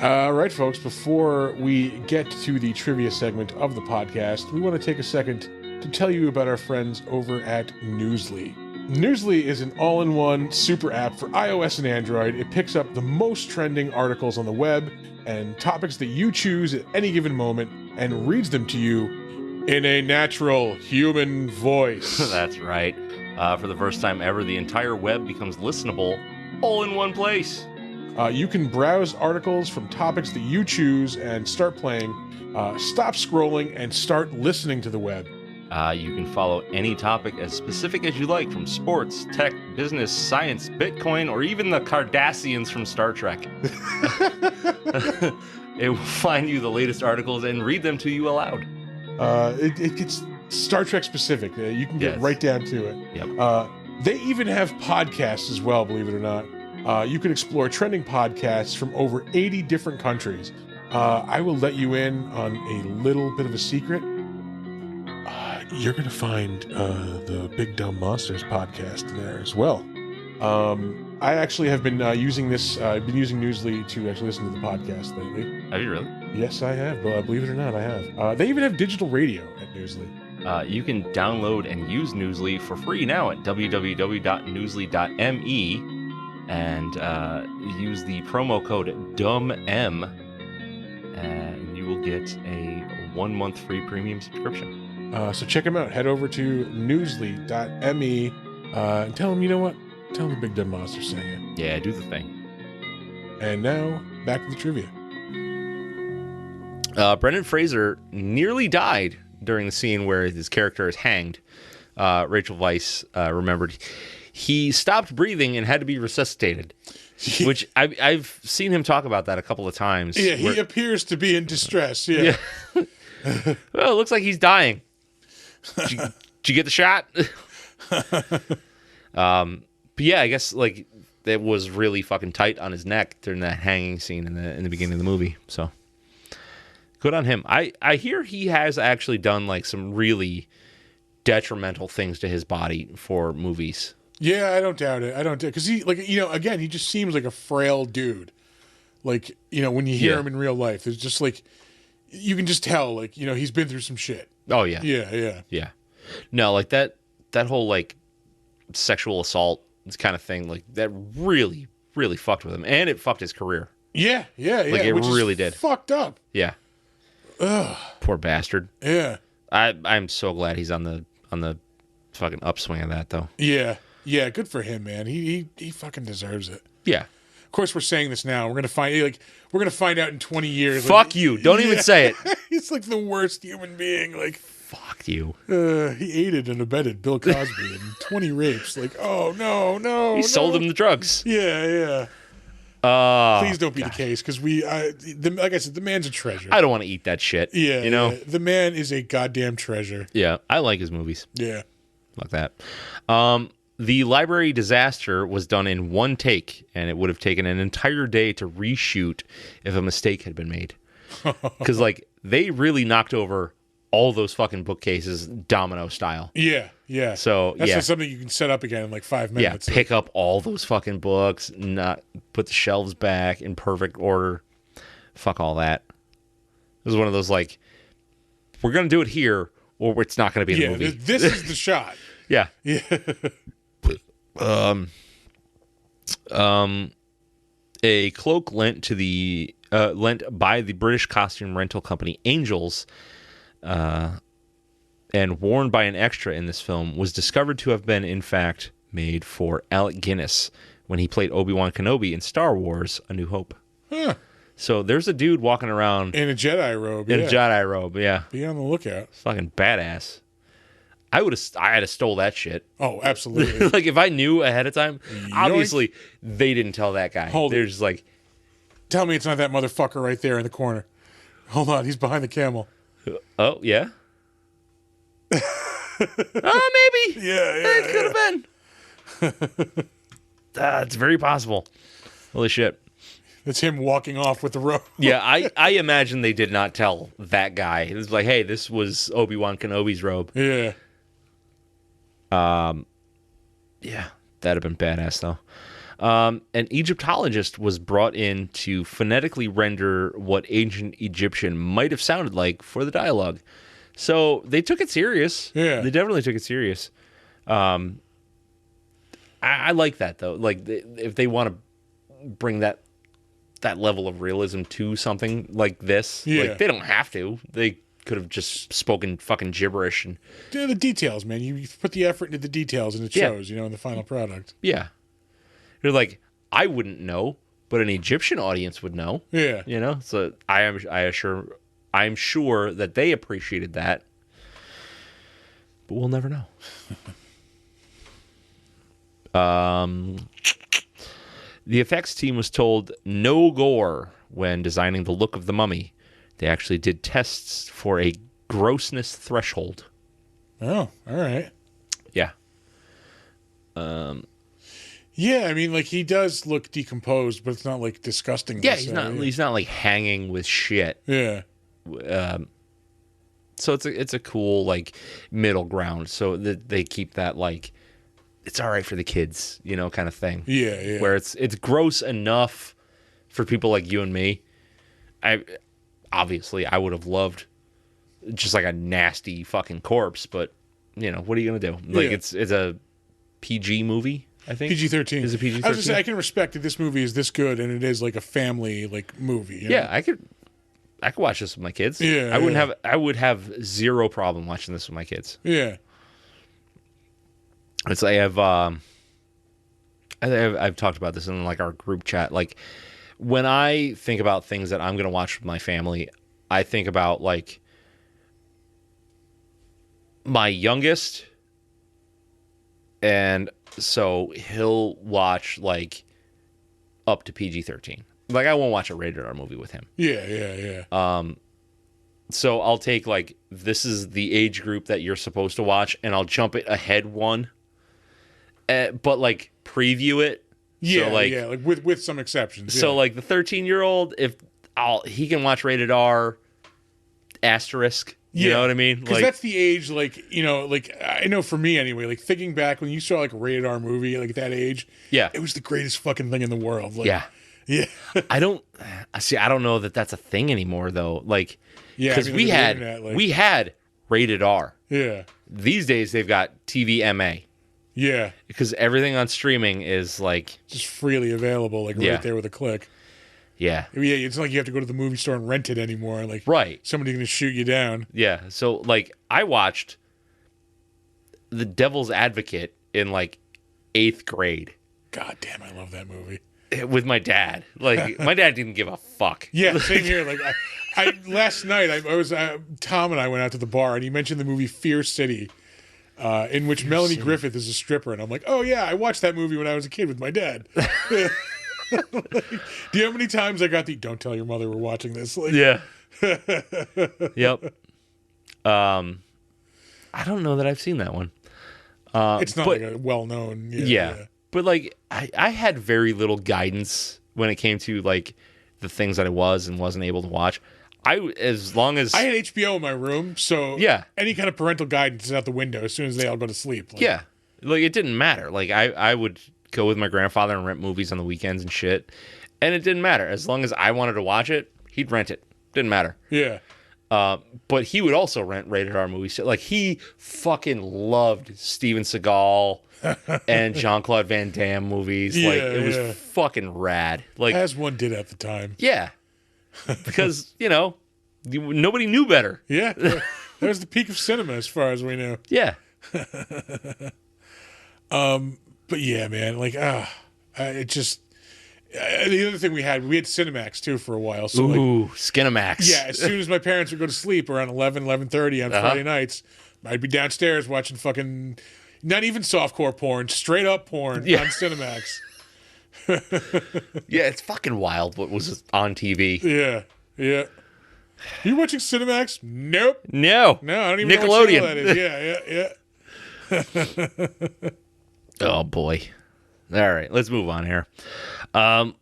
Speaker 1: All right, folks, before we get to the trivia segment of the podcast, we want to take a second to tell you about our friends over at Newsly. Newsly is an all-in-one super app for iOS and Android. It picks up the most trending articles on the web and topics that you choose at any given moment and reads them to you in a natural human voice.
Speaker 2: That's right. For the first time ever, the entire web becomes listenable all in one place.
Speaker 1: You can browse articles from topics that you choose and start playing, stop scrolling, and start listening to the web.
Speaker 2: You can follow any topic as specific as you like, from sports, tech, business, science, Bitcoin, or even the Cardassians from Star Trek. It will find you the latest articles and read them to you aloud.
Speaker 1: It gets Star Trek specific. You can get right down to it.
Speaker 2: Yep.
Speaker 1: They even have podcasts as well, believe it or not. You can explore trending podcasts from over 80 different countries. I will let you in on a little bit of a secret. You're going to find the Big Dumb Monsters podcast there as well. I actually have been using this. I've been using Newsly to actually listen to the podcast lately.
Speaker 2: Have you really?
Speaker 1: Yes, I have. Believe it or not, I have. They even have digital radio at Newsly.
Speaker 2: You can download and use Newsly for free now at www.newsly.me and use the promo code DUMBM, and you will get a 1 month free premium subscription.
Speaker 1: So check them out. Head over to newsly.me and tell them, you know what? Tell them the Big Dumb Monster sent you.
Speaker 2: Yeah, do the thing.
Speaker 1: And now, back to the trivia.
Speaker 2: Brendan Fraser nearly died during the scene where his character is hanged. Rachel Weisz remembered he stopped breathing and had to be resuscitated, which I've seen him talk about that a couple of times.
Speaker 1: Yeah, he appears to be in distress. Yeah.
Speaker 2: Well, it looks like he's dying. Did you get the shot? But yeah, I guess like it was really fucking tight on his neck during that hanging scene in the beginning of the movie. So good on him. I hear he has actually done like some really detrimental things to his body for movies.
Speaker 1: Yeah, I don't doubt it. Because he, like, you know, again, he just seems like a frail dude. Like, you know, when you hear him in real life, there's just like, you can just tell, like, you know, he's been through some shit.
Speaker 2: Oh yeah.
Speaker 1: Yeah.
Speaker 2: No, like that whole like sexual assault kind of thing, like that really, really fucked with him, and it fucked his career.
Speaker 1: Yeah.
Speaker 2: Like it really did.
Speaker 1: Fucked up.
Speaker 2: Yeah.
Speaker 1: Ugh.
Speaker 2: Poor bastard.
Speaker 1: Yeah.
Speaker 2: I'm so glad he's on the fucking upswing of that though.
Speaker 1: Yeah. Good for him, man. He fucking deserves it.
Speaker 2: Yeah.
Speaker 1: Of course, we're saying this now. We're gonna find out in 20 years.
Speaker 2: Fuck
Speaker 1: like,
Speaker 2: you! Don't even say it.
Speaker 1: He's like the worst human being. Like,
Speaker 2: fuck you.
Speaker 1: He aided and abetted Bill Cosby in 20 rapes. Like, oh no.
Speaker 2: He sold him the drugs.
Speaker 1: Yeah. Please don't be the case, because like I said, the man's a treasure.
Speaker 2: I don't want to eat that shit.
Speaker 1: Yeah,
Speaker 2: you know,
Speaker 1: the man is a goddamn treasure.
Speaker 2: Yeah, I like his movies.
Speaker 1: Yeah,
Speaker 2: like that. The library disaster was done in one take, and it would have taken an entire day to reshoot if a mistake had been made. Because, like, they really knocked over all those fucking bookcases domino style.
Speaker 1: Yeah.
Speaker 2: So,
Speaker 1: that's not something you can set up again in like 5 minutes.
Speaker 2: Yeah, pick up all those fucking books, not put the shelves back in perfect order. Fuck all that. It was one of those, like, we're going to do it here, or it's not going to be in the movie.
Speaker 1: This is the shot.
Speaker 2: Yeah. A cloak lent by the British costume rental company Angels, and worn by an extra in this film, was discovered to have been, in fact, made for Alec Guinness when he played Obi-Wan Kenobi in Star Wars: A New Hope.
Speaker 1: Huh.
Speaker 2: So there's a dude walking around
Speaker 1: in a Jedi robe.
Speaker 2: In a Jedi robe, yeah.
Speaker 1: Be on the lookout.
Speaker 2: It's fucking badass. I had to stole that shit.
Speaker 1: Oh, absolutely.
Speaker 2: Like, if I knew ahead of time, obviously they didn't tell that guy. They're just like,
Speaker 1: tell me it's not that motherfucker right there in the corner. Hold on, he's behind the camel.
Speaker 2: Oh, yeah? Maybe.
Speaker 1: Yeah.
Speaker 2: It could have been. It's very possible. Holy shit.
Speaker 1: It's him walking off with the robe.
Speaker 2: Yeah, I imagine they did not tell that guy. It was like, hey, this was Obi-Wan Kenobi's robe.
Speaker 1: Yeah.
Speaker 2: Yeah, that'd have been badass, though. An Egyptologist was brought in to phonetically render what ancient Egyptian might have sounded like for the dialogue. So they took it serious.
Speaker 1: Yeah.
Speaker 2: They definitely took it serious. I like that, though. Like, if they want to bring that level of realism to something like this, like, they don't have to. They could have just spoken fucking gibberish. And
Speaker 1: yeah, the details, man. You put the effort into the details, and it shows, in the final product.
Speaker 2: Yeah. You're like, I wouldn't know, but an Egyptian audience would know.
Speaker 1: Yeah.
Speaker 2: So I'm sure that they appreciated that. but we'll never know. The effects team was told no gore when designing the look of the mummy. They actually did tests for a grossness threshold.
Speaker 1: Oh, all right.
Speaker 2: Yeah.
Speaker 1: Yeah, I mean, like, he does look decomposed, but it's not, like, disgusting.
Speaker 2: Yeah, he's not like hanging with shit.
Speaker 1: Yeah.
Speaker 2: So it's a cool, like, middle ground. So that they keep that, like, it's all right for the kids, you know, kind of thing.
Speaker 1: Yeah, yeah.
Speaker 2: Where it's gross enough for people like you and me. Obviously, I would have loved just like a nasty fucking corpse, but you know, what are you gonna do? Like, it's a PG movie, I think.
Speaker 1: PG-13.
Speaker 2: Is it PG-13?
Speaker 1: I was just saying, I can respect that this movie is this good, and it is like a family like movie. You know?
Speaker 2: Yeah, I could watch this with my kids.
Speaker 1: Yeah,
Speaker 2: I would have zero problem watching this with my kids.
Speaker 1: Yeah.
Speaker 2: It's like I've talked about this in like our group chat. Like, when I think about things that I'm gonna watch with my family, I think about like my youngest, and so he'll watch like up to PG-13. Like, I won't watch a rated R movie with him.
Speaker 1: Yeah.
Speaker 2: So I'll take like, this is the age group that you're supposed to watch, and I'll jump it ahead one. But like preview it.
Speaker 1: Yeah,
Speaker 2: so, like,
Speaker 1: yeah, like with some exceptions.
Speaker 2: So
Speaker 1: yeah.
Speaker 2: like the 13-year-old, he can watch rated R asterisk. You know what I mean?
Speaker 1: Because
Speaker 2: like,
Speaker 1: that's the age, like, you know, like, I know for me anyway, like, thinking back when you saw like a rated R movie, like at that age,
Speaker 2: yeah,
Speaker 1: it was the greatest fucking thing in the world. Like,
Speaker 2: yeah. I don't know that that's a thing anymore though. Like,
Speaker 1: yeah,
Speaker 2: because we had rated R.
Speaker 1: Yeah.
Speaker 2: These days they've got TVMA.
Speaker 1: Yeah.
Speaker 2: Because everything on streaming is like
Speaker 1: just freely available, like right there with a click.
Speaker 2: Yeah.
Speaker 1: Yeah, it's not like you have to go to the movie store and rent it anymore. Like,
Speaker 2: right.
Speaker 1: Somebody's going to shoot you down.
Speaker 2: Yeah. So, like, I watched The Devil's Advocate in, like, 8th grade.
Speaker 1: God damn, I love that movie.
Speaker 2: With my dad. Like, my dad didn't give a fuck.
Speaker 1: Yeah, same here. Like, I last night, I was, Tom and I went out to the bar, and he mentioned the movie Fear City, in which Melanie Griffith is a stripper. And I'm like, oh, yeah, I watched that movie when I was a kid with my dad. Like, do you know how many times I got the "don't tell your mother we're watching this"? Like,
Speaker 2: yeah. Yep. I don't know that I've seen that one.
Speaker 1: It's not like a well-known.
Speaker 2: Yeah. But like, I had very little guidance when it came to like the things that I was and wasn't able to watch. As long as
Speaker 1: I had HBO in my room, so
Speaker 2: yeah,
Speaker 1: any kind of parental guidance is out the window as soon as they all go to sleep. Like,
Speaker 2: yeah, like it didn't matter. Like I would go with my grandfather and rent movies on the weekends and shit, and it didn't matter as long as I wanted to watch it. He'd rent it. Didn't matter.
Speaker 1: Yeah.
Speaker 2: But he would also rent rated R movies. Like, he fucking loved Steven Seagal and Jean-Claude Van Damme movies.
Speaker 1: Yeah,
Speaker 2: like, it was fucking rad. Like,
Speaker 1: as one did at the time.
Speaker 2: Yeah. Because, you know, nobody knew better.
Speaker 1: Yeah. That was the peak of cinema as far as we know.
Speaker 2: Yeah.
Speaker 1: But yeah, man, like, it just, the other thing we had Cinemax too for a while. So
Speaker 2: ooh, Skinemax.
Speaker 1: Yeah, as soon as my parents would go to sleep around 11:30 on Friday nights, I'd be downstairs watching fucking, not even softcore porn, straight up porn on Cinemax.
Speaker 2: Yeah, it's fucking wild what was on TV.
Speaker 1: Yeah, yeah. You watching Cinemax? Nope.
Speaker 2: No.
Speaker 1: I don't even
Speaker 2: Nickelodeon.
Speaker 1: know what channel that is. Yeah.
Speaker 2: Oh, boy. All right, let's move on here. While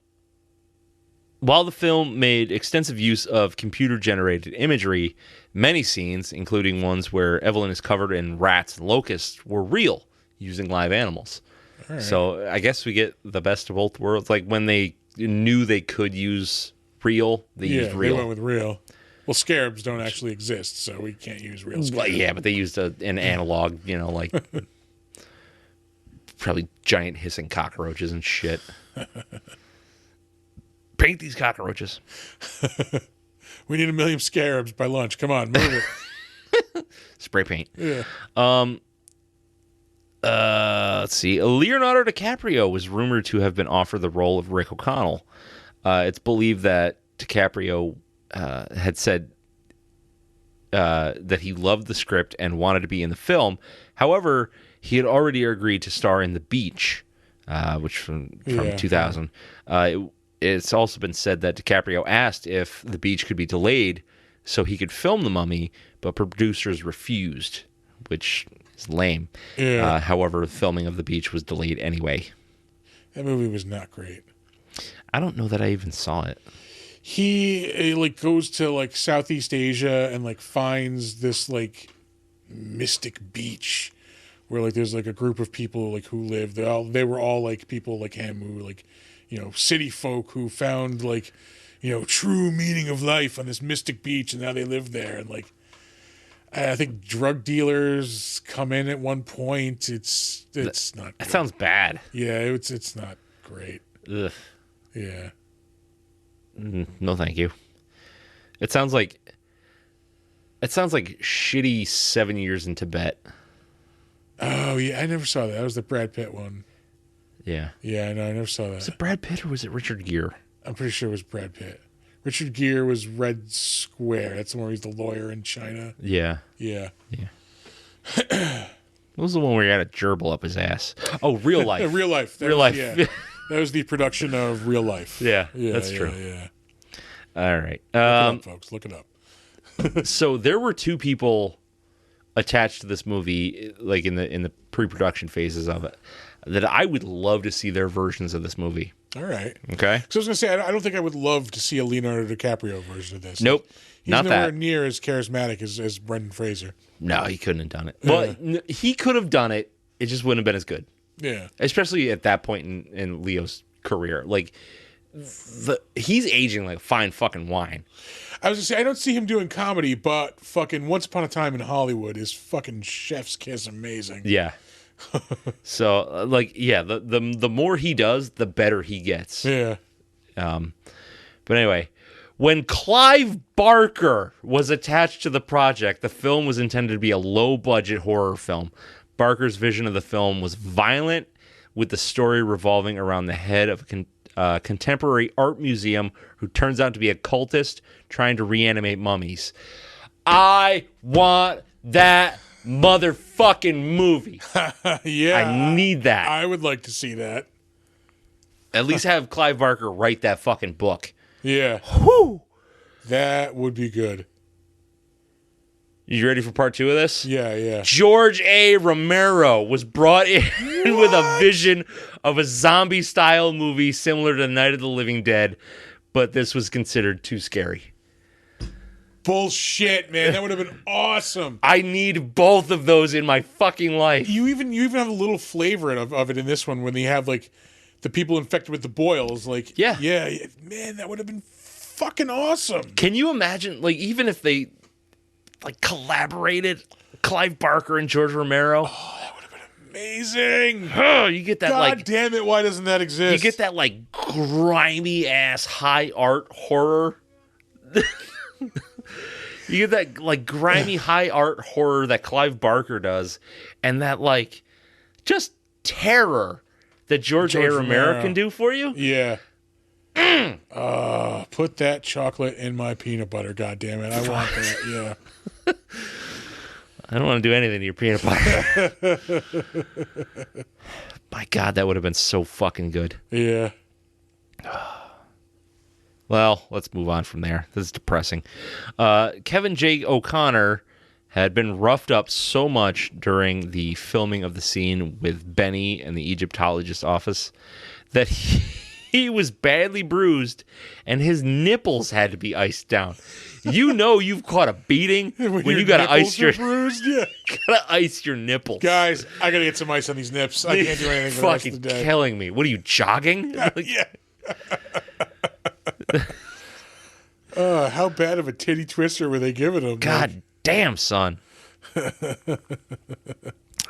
Speaker 2: the film made extensive use of computer-generated imagery, many scenes, including ones where Evelyn is covered in rats and locusts, were real, using live animals. Right. So I guess we get the best of both worlds. Like, when they knew they could use real, they used real.
Speaker 1: They went with real. Well, scarabs don't actually exist, so we can't use real scarabs.
Speaker 2: Well, yeah, but they used an analog, you know, like probably giant hissing cockroaches and shit. Paint these cockroaches.
Speaker 1: We need 1 million scarabs by lunch. Come on, move
Speaker 2: it. Spray paint.
Speaker 1: Yeah.
Speaker 2: Let's see. Leonardo DiCaprio was rumored to have been offered the role of Rick O'Connell. It's believed that DiCaprio had said that he loved the script and wanted to be in the film. However, he had already agreed to star in The Beach, which from 2000. It's also been said that DiCaprio asked if The Beach could be delayed so he could film The Mummy, but producers refused, which is lame.
Speaker 1: Yeah.
Speaker 2: However, filming of The Beach was delayed anyway.
Speaker 1: That movie was not great.
Speaker 2: I don't know that I even saw it.
Speaker 1: He like goes to like Southeast Asia and like finds this like mystic beach where like there's like a group of people like who live. They were all like people like him who like, you know, city folk who found like, you know, true meaning of life on this mystic beach, and now they live there. And like, I think drug dealers come in at one point. It's not good.
Speaker 2: That sounds bad.
Speaker 1: Yeah, it's not great.
Speaker 2: Ugh.
Speaker 1: Yeah.
Speaker 2: No, thank you. It sounds like shitty 7 Years in Tibet.
Speaker 1: Oh yeah, I never saw that. That was the Brad Pitt one.
Speaker 2: Yeah.
Speaker 1: Yeah, no, I never saw that.
Speaker 2: Was it Brad Pitt or was it Richard Gere?
Speaker 1: I'm pretty sure it was Brad Pitt. Richard Gere was Red Square. That's the one where he's the lawyer in China.
Speaker 2: Yeah.
Speaker 1: Yeah.
Speaker 2: What was the one where he had a gerbil up his ass? Oh, Real Life.
Speaker 1: Real Life.
Speaker 2: Real Life.
Speaker 1: Yeah. That was the production of Real Life.
Speaker 2: Yeah, that's true.
Speaker 1: Yeah.
Speaker 2: All right.
Speaker 1: Look it up, folks. Look it up.
Speaker 2: So there were two people attached to this movie, like in the pre-production phases of it, that I would love to see their versions of this movie.
Speaker 1: All right.
Speaker 2: Okay.
Speaker 1: So I was going to say, I don't think I would love to see a Leonardo DiCaprio version of this.
Speaker 2: Nope.
Speaker 1: He's
Speaker 2: not
Speaker 1: nowhere
Speaker 2: that.
Speaker 1: near as charismatic as Brendan Fraser.
Speaker 2: No, he couldn't have done it. Well, he could have done it. It just wouldn't have been as good.
Speaker 1: Yeah.
Speaker 2: Especially at that point in Leo's career. Like, he's aging like fine fucking wine.
Speaker 1: I was going to say, I don't see him doing comedy, but fucking Once Upon a Time in Hollywood is fucking chef's kiss amazing.
Speaker 2: Yeah. So, like, yeah, the more he does, the better he gets.
Speaker 1: Yeah.
Speaker 2: But anyway, when Clive Barker was attached to the project, the film was intended to be a low-budget horror film. Barker's vision of the film was violent, with the story revolving around the head of a contemporary art museum who turns out to be a cultist trying to reanimate mummies. I want that motherfucking movie.
Speaker 1: Yeah.
Speaker 2: I need that.
Speaker 1: I would like to see that.
Speaker 2: At least have Clive Barker write that fucking book.
Speaker 1: Yeah.
Speaker 2: Whew.
Speaker 1: That would be good.
Speaker 2: You ready for part 2 of this?
Speaker 1: Yeah.
Speaker 2: George A. Romero was brought in with a vision of a zombie-style movie similar to Night of the Living Dead, but this was considered too scary.
Speaker 1: Bullshit, man. That would have been awesome.
Speaker 2: I need both of those in my fucking life.
Speaker 1: You even have a little flavor of it in this one when they have like the people infected with the boils. Like,
Speaker 2: yeah,
Speaker 1: man, that would have been fucking awesome.
Speaker 2: Can you imagine, like, even if they like collaborated, Clive Barker and George Romero?
Speaker 1: Oh, that would have been amazing.
Speaker 2: Oh, you get that.
Speaker 1: God damn it! Why doesn't that exist?
Speaker 2: You get that like grimy ass high art horror. You get that like grimy high art horror that Clive Barker does, and that like just terror that George A. Romero can do for you.
Speaker 1: Yeah. Put that chocolate in my peanut butter. God damn it! I want that. Yeah.
Speaker 2: I don't want to do anything to your peanut butter. My God, that would have been so fucking good.
Speaker 1: Yeah.
Speaker 2: Well, let's move on from there. This is depressing. Kevin J. O'Connor had been roughed up so much during the filming of the scene with Benny and the Egyptologist's office that he was badly bruised and his nipples had to be iced down. You know you've caught a beating when you gotta ice your
Speaker 1: bruised. Yeah.
Speaker 2: gotta ice your nipples.
Speaker 1: Guys, I gotta get some ice on these nips. I can't do anything for the rest of the
Speaker 2: Fucking
Speaker 1: day.
Speaker 2: killing me. What are you, jogging?
Speaker 1: Yeah. How bad of a titty twister were they giving him?
Speaker 2: God damn, son. All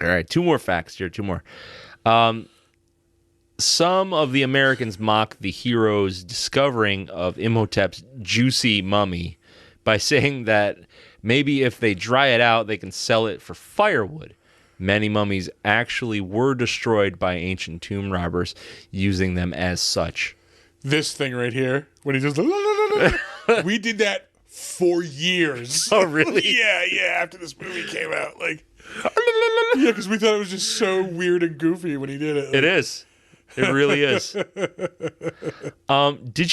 Speaker 2: right, 2 more facts here. 2 more. Some of the Americans mock the hero's discovering of Imhotep's juicy mummy by saying that maybe if they dry it out, they can sell it for firewood. Many mummies actually were destroyed by ancient tomb robbers using them as such.
Speaker 1: This thing right here, when he just we did that for years.
Speaker 2: Oh, really?
Speaker 1: Yeah. After this movie came out, like, yeah, because we thought it was just so weird and goofy when he did it. Like,
Speaker 2: It is. It really is. Did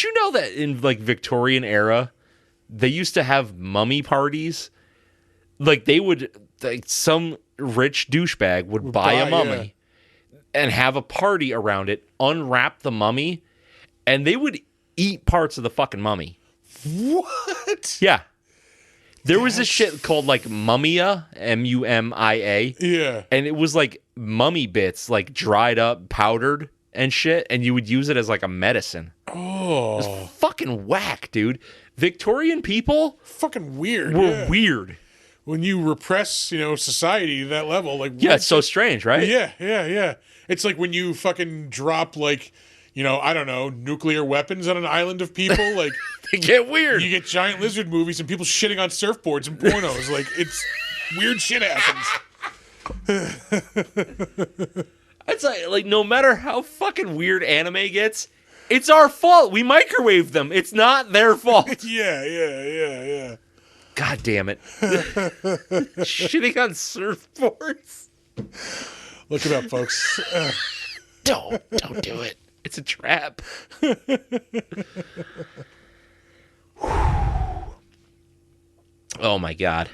Speaker 2: you know that in like Victorian era, they used to have mummy parties? Like they would, like some rich douchebag would buy a mummy and have a party around it, unwrap the mummy, and they would eat parts of the fucking mummy.
Speaker 1: What?
Speaker 2: Yeah. There was this shit called like Mummia, Mumia.
Speaker 1: Yeah.
Speaker 2: And it was like mummy bits, like dried up, powdered and shit. And you would use it as like a medicine.
Speaker 1: Oh.
Speaker 2: It was fucking whack, dude. Victorian people
Speaker 1: Fucking weird.
Speaker 2: were weird.
Speaker 1: When you repress, society to that level, like,
Speaker 2: Yeah, it's so strange, right?
Speaker 1: Yeah. It's like when you fucking drop, like, I don't know, nuclear weapons on an island of people. Like,
Speaker 2: They get weird.
Speaker 1: you get giant lizard movies and people shitting on surfboards and pornos. Like, it's weird shit happens.
Speaker 2: It's like no matter how fucking weird anime gets, it's our fault. We microwave them. It's not their fault.
Speaker 1: Yeah.
Speaker 2: God damn it. Shitting on surfboards.
Speaker 1: Look it up, folks.
Speaker 2: Don't do it. It's a trap. Oh my god.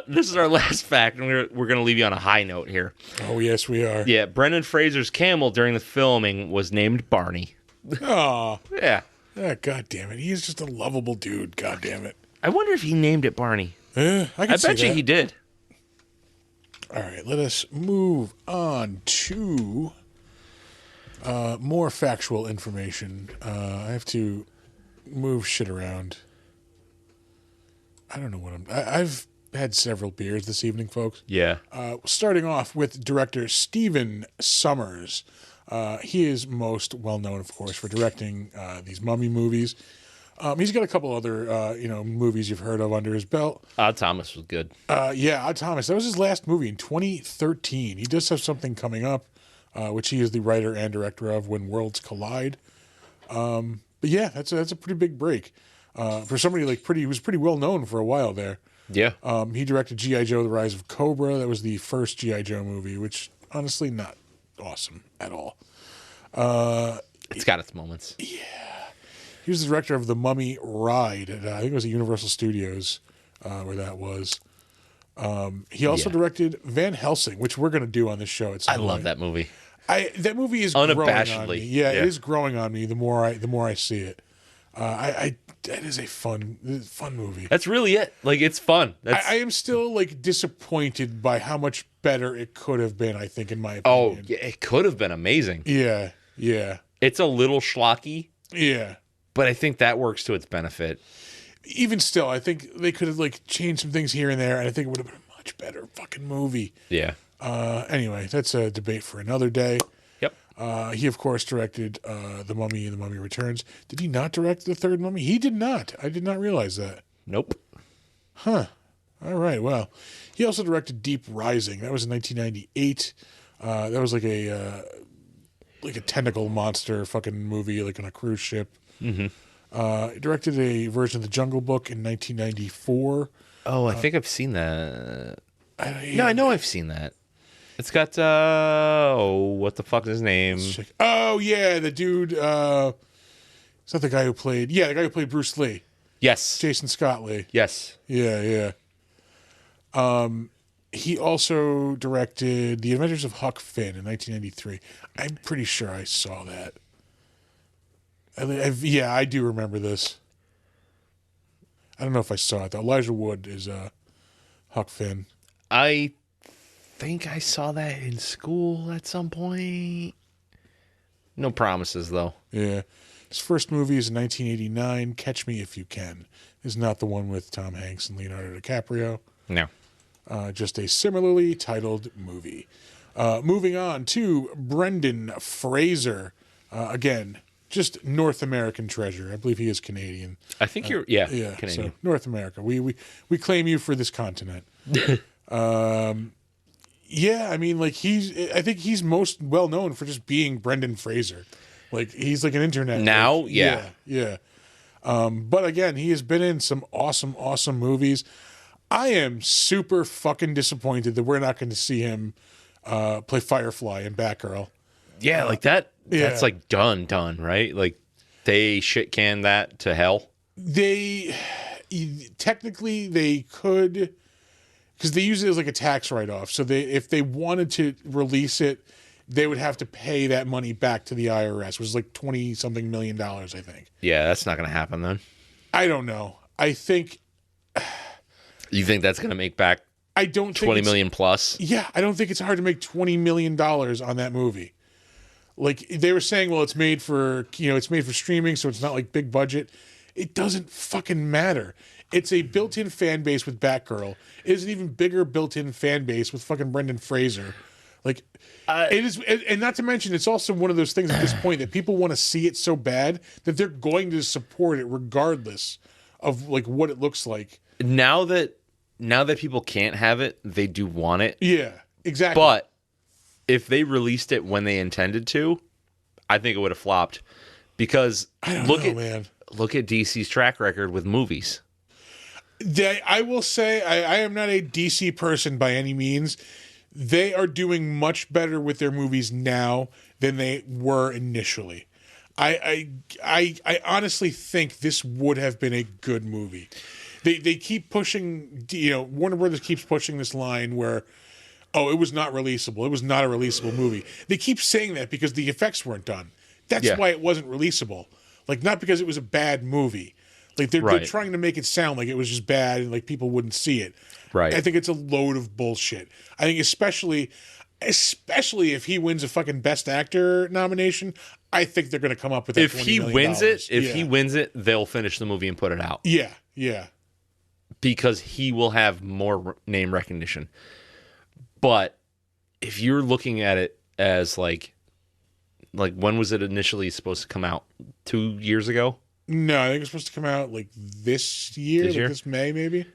Speaker 2: This is our last fact, and we're going to leave you on a high note here.
Speaker 1: Oh, yes, we are.
Speaker 2: Yeah, Brendan Fraser's camel during the filming was named Barney.
Speaker 1: Oh,
Speaker 2: Yeah.
Speaker 1: God damn it. He is just a lovable dude. God damn it.
Speaker 2: I wonder if he named it Barney.
Speaker 1: I
Speaker 2: bet you he did.
Speaker 1: All right, let us move on to more factual information. I have to move shit around. I don't know what I've had several beers this evening, folks.
Speaker 2: Yeah.
Speaker 1: Starting off with director Stephen Sommers. He is most well known, of course, for directing these mummy movies. He's got a couple other, movies you've heard of under his belt.
Speaker 2: Odd Thomas was good.
Speaker 1: Odd Thomas. That was his last movie in 2013. He does have something coming up, which he is the writer and director of, When Worlds Collide. But yeah, that's a pretty big break for somebody he was pretty well known for a while there.
Speaker 2: Yeah.
Speaker 1: He directed G.I. Joe: The Rise of Cobra. That was the first G.I. Joe movie, which honestly not awesome at all.
Speaker 2: It's got its moments.
Speaker 1: He was the director of The Mummy Ride at, I think it was at Universal Studios, where that was. He also directed Van Helsing, which we're going to do on this show.
Speaker 2: I love that movie.
Speaker 1: That movie is growing on
Speaker 2: Unabashedly.
Speaker 1: me. Yeah, it is growing on me the more I see it. That is a fun movie.
Speaker 2: That's really it. Like, it's fun.
Speaker 1: I am still disappointed by how much better it could have been, I think, in my
Speaker 2: Oh,
Speaker 1: opinion.
Speaker 2: yeah, it could have been amazing.
Speaker 1: Yeah.
Speaker 2: It's a little schlocky,
Speaker 1: Yeah.
Speaker 2: but I think that works to its benefit.
Speaker 1: Even still, I think they could have changed some things here and there, and I think it would have been a much better fucking movie.
Speaker 2: Yeah.
Speaker 1: Anyway, that's a debate for another day.
Speaker 2: Yep.
Speaker 1: He, of course, directed The Mummy and The Mummy Returns. Did he not direct the third Mummy? He did not. I did not realize that.
Speaker 2: Nope.
Speaker 1: Huh. All right. Well, he also directed Deep Rising. That was in 1998. That was like a tentacle monster fucking movie, like on a cruise ship.
Speaker 2: Mm-hmm.
Speaker 1: He directed a version of The Jungle Book in 1994.
Speaker 2: Oh, I think I've seen that.
Speaker 1: I
Speaker 2: know I've seen that. It's got, what the fuck is his name?
Speaker 1: Oh, yeah, the dude, is that the guy who played, the guy who played Bruce Lee.
Speaker 2: Yes.
Speaker 1: Jason Scott Lee.
Speaker 2: Yes.
Speaker 1: Yeah. He also directed The Adventures of Huck Finn in 1993. I'm pretty sure I saw that. I do remember this. I don't know if I saw it, though. Elijah Wood is Huck Finn.
Speaker 2: I think I saw that in school at some point. No promises, though.
Speaker 1: Yeah. His first movie is in 1989, Catch Me If You Can. Is not the one with Tom Hanks and Leonardo DiCaprio.
Speaker 2: No.
Speaker 1: Just a similarly titled movie. Moving on to Brendan Fraser. Again, just North American treasure. I believe he is Canadian.
Speaker 2: I think you're, Canadian.
Speaker 1: So North America. We claim you for this continent. Yeah, I mean, I think he's most well known for just being Brendan Fraser. He's like an internet.
Speaker 2: Now,
Speaker 1: Yeah. But again, he has been in some awesome movies. I am super fucking disappointed that we're not going to see him play Firefly in Batgirl.
Speaker 2: Yeah, like that.
Speaker 1: yeah.
Speaker 2: That's like done, right? Like they shit can that to hell.
Speaker 1: They technically they could, because they use it as like a tax write-off. So if they wanted to release it, they would have to pay that money back to the IRS, which is like $20-something million, I think.
Speaker 2: Yeah, that's not going to happen then.
Speaker 1: I don't know. I think.
Speaker 2: You think that's going to make back?
Speaker 1: I don't think
Speaker 2: 20 million plus.
Speaker 1: Yeah, I don't think it's hard to make $20 million on that movie. Like they were saying, well, it's made for streaming, so it's not like big budget. It doesn't fucking matter. It's a built-in fan base with Batgirl. It is an even bigger built-in fan base with fucking Brendan Fraser. Like it is, and not to mention, it's also one of those things at this point that people want to see it so bad that they're going to support it regardless of like what it looks like.
Speaker 2: Now that people can't have it, they do want it.
Speaker 1: Yeah, exactly.
Speaker 2: But if they released it when they intended to, I think it would have flopped. Because look at DC's track record with movies.
Speaker 1: I will say I am not a DC person by any means. They are doing much better with their movies now than they were initially. I honestly think this would have been a good movie. They keep pushing, Warner Brothers keeps pushing this line where, oh, it was not releasable. It was not a releasable movie. They keep saying that because the effects weren't done. That's why it wasn't releasable. Like, not because it was a bad movie. Like, they're trying to make it sound like it was just bad and, like, people wouldn't see it.
Speaker 2: Right.
Speaker 1: I think it's a load of bullshit. I think especially if he wins a fucking Best Actor nomination, I think they're going to come up with that
Speaker 2: If he wins it, they'll finish the movie and put it out.
Speaker 1: Yeah, yeah.
Speaker 2: Because he will have more name recognition. But if you're looking at it as like when was it initially supposed to come out? 2 years ago?
Speaker 1: No, I think it's supposed to come out like this year, this May maybe.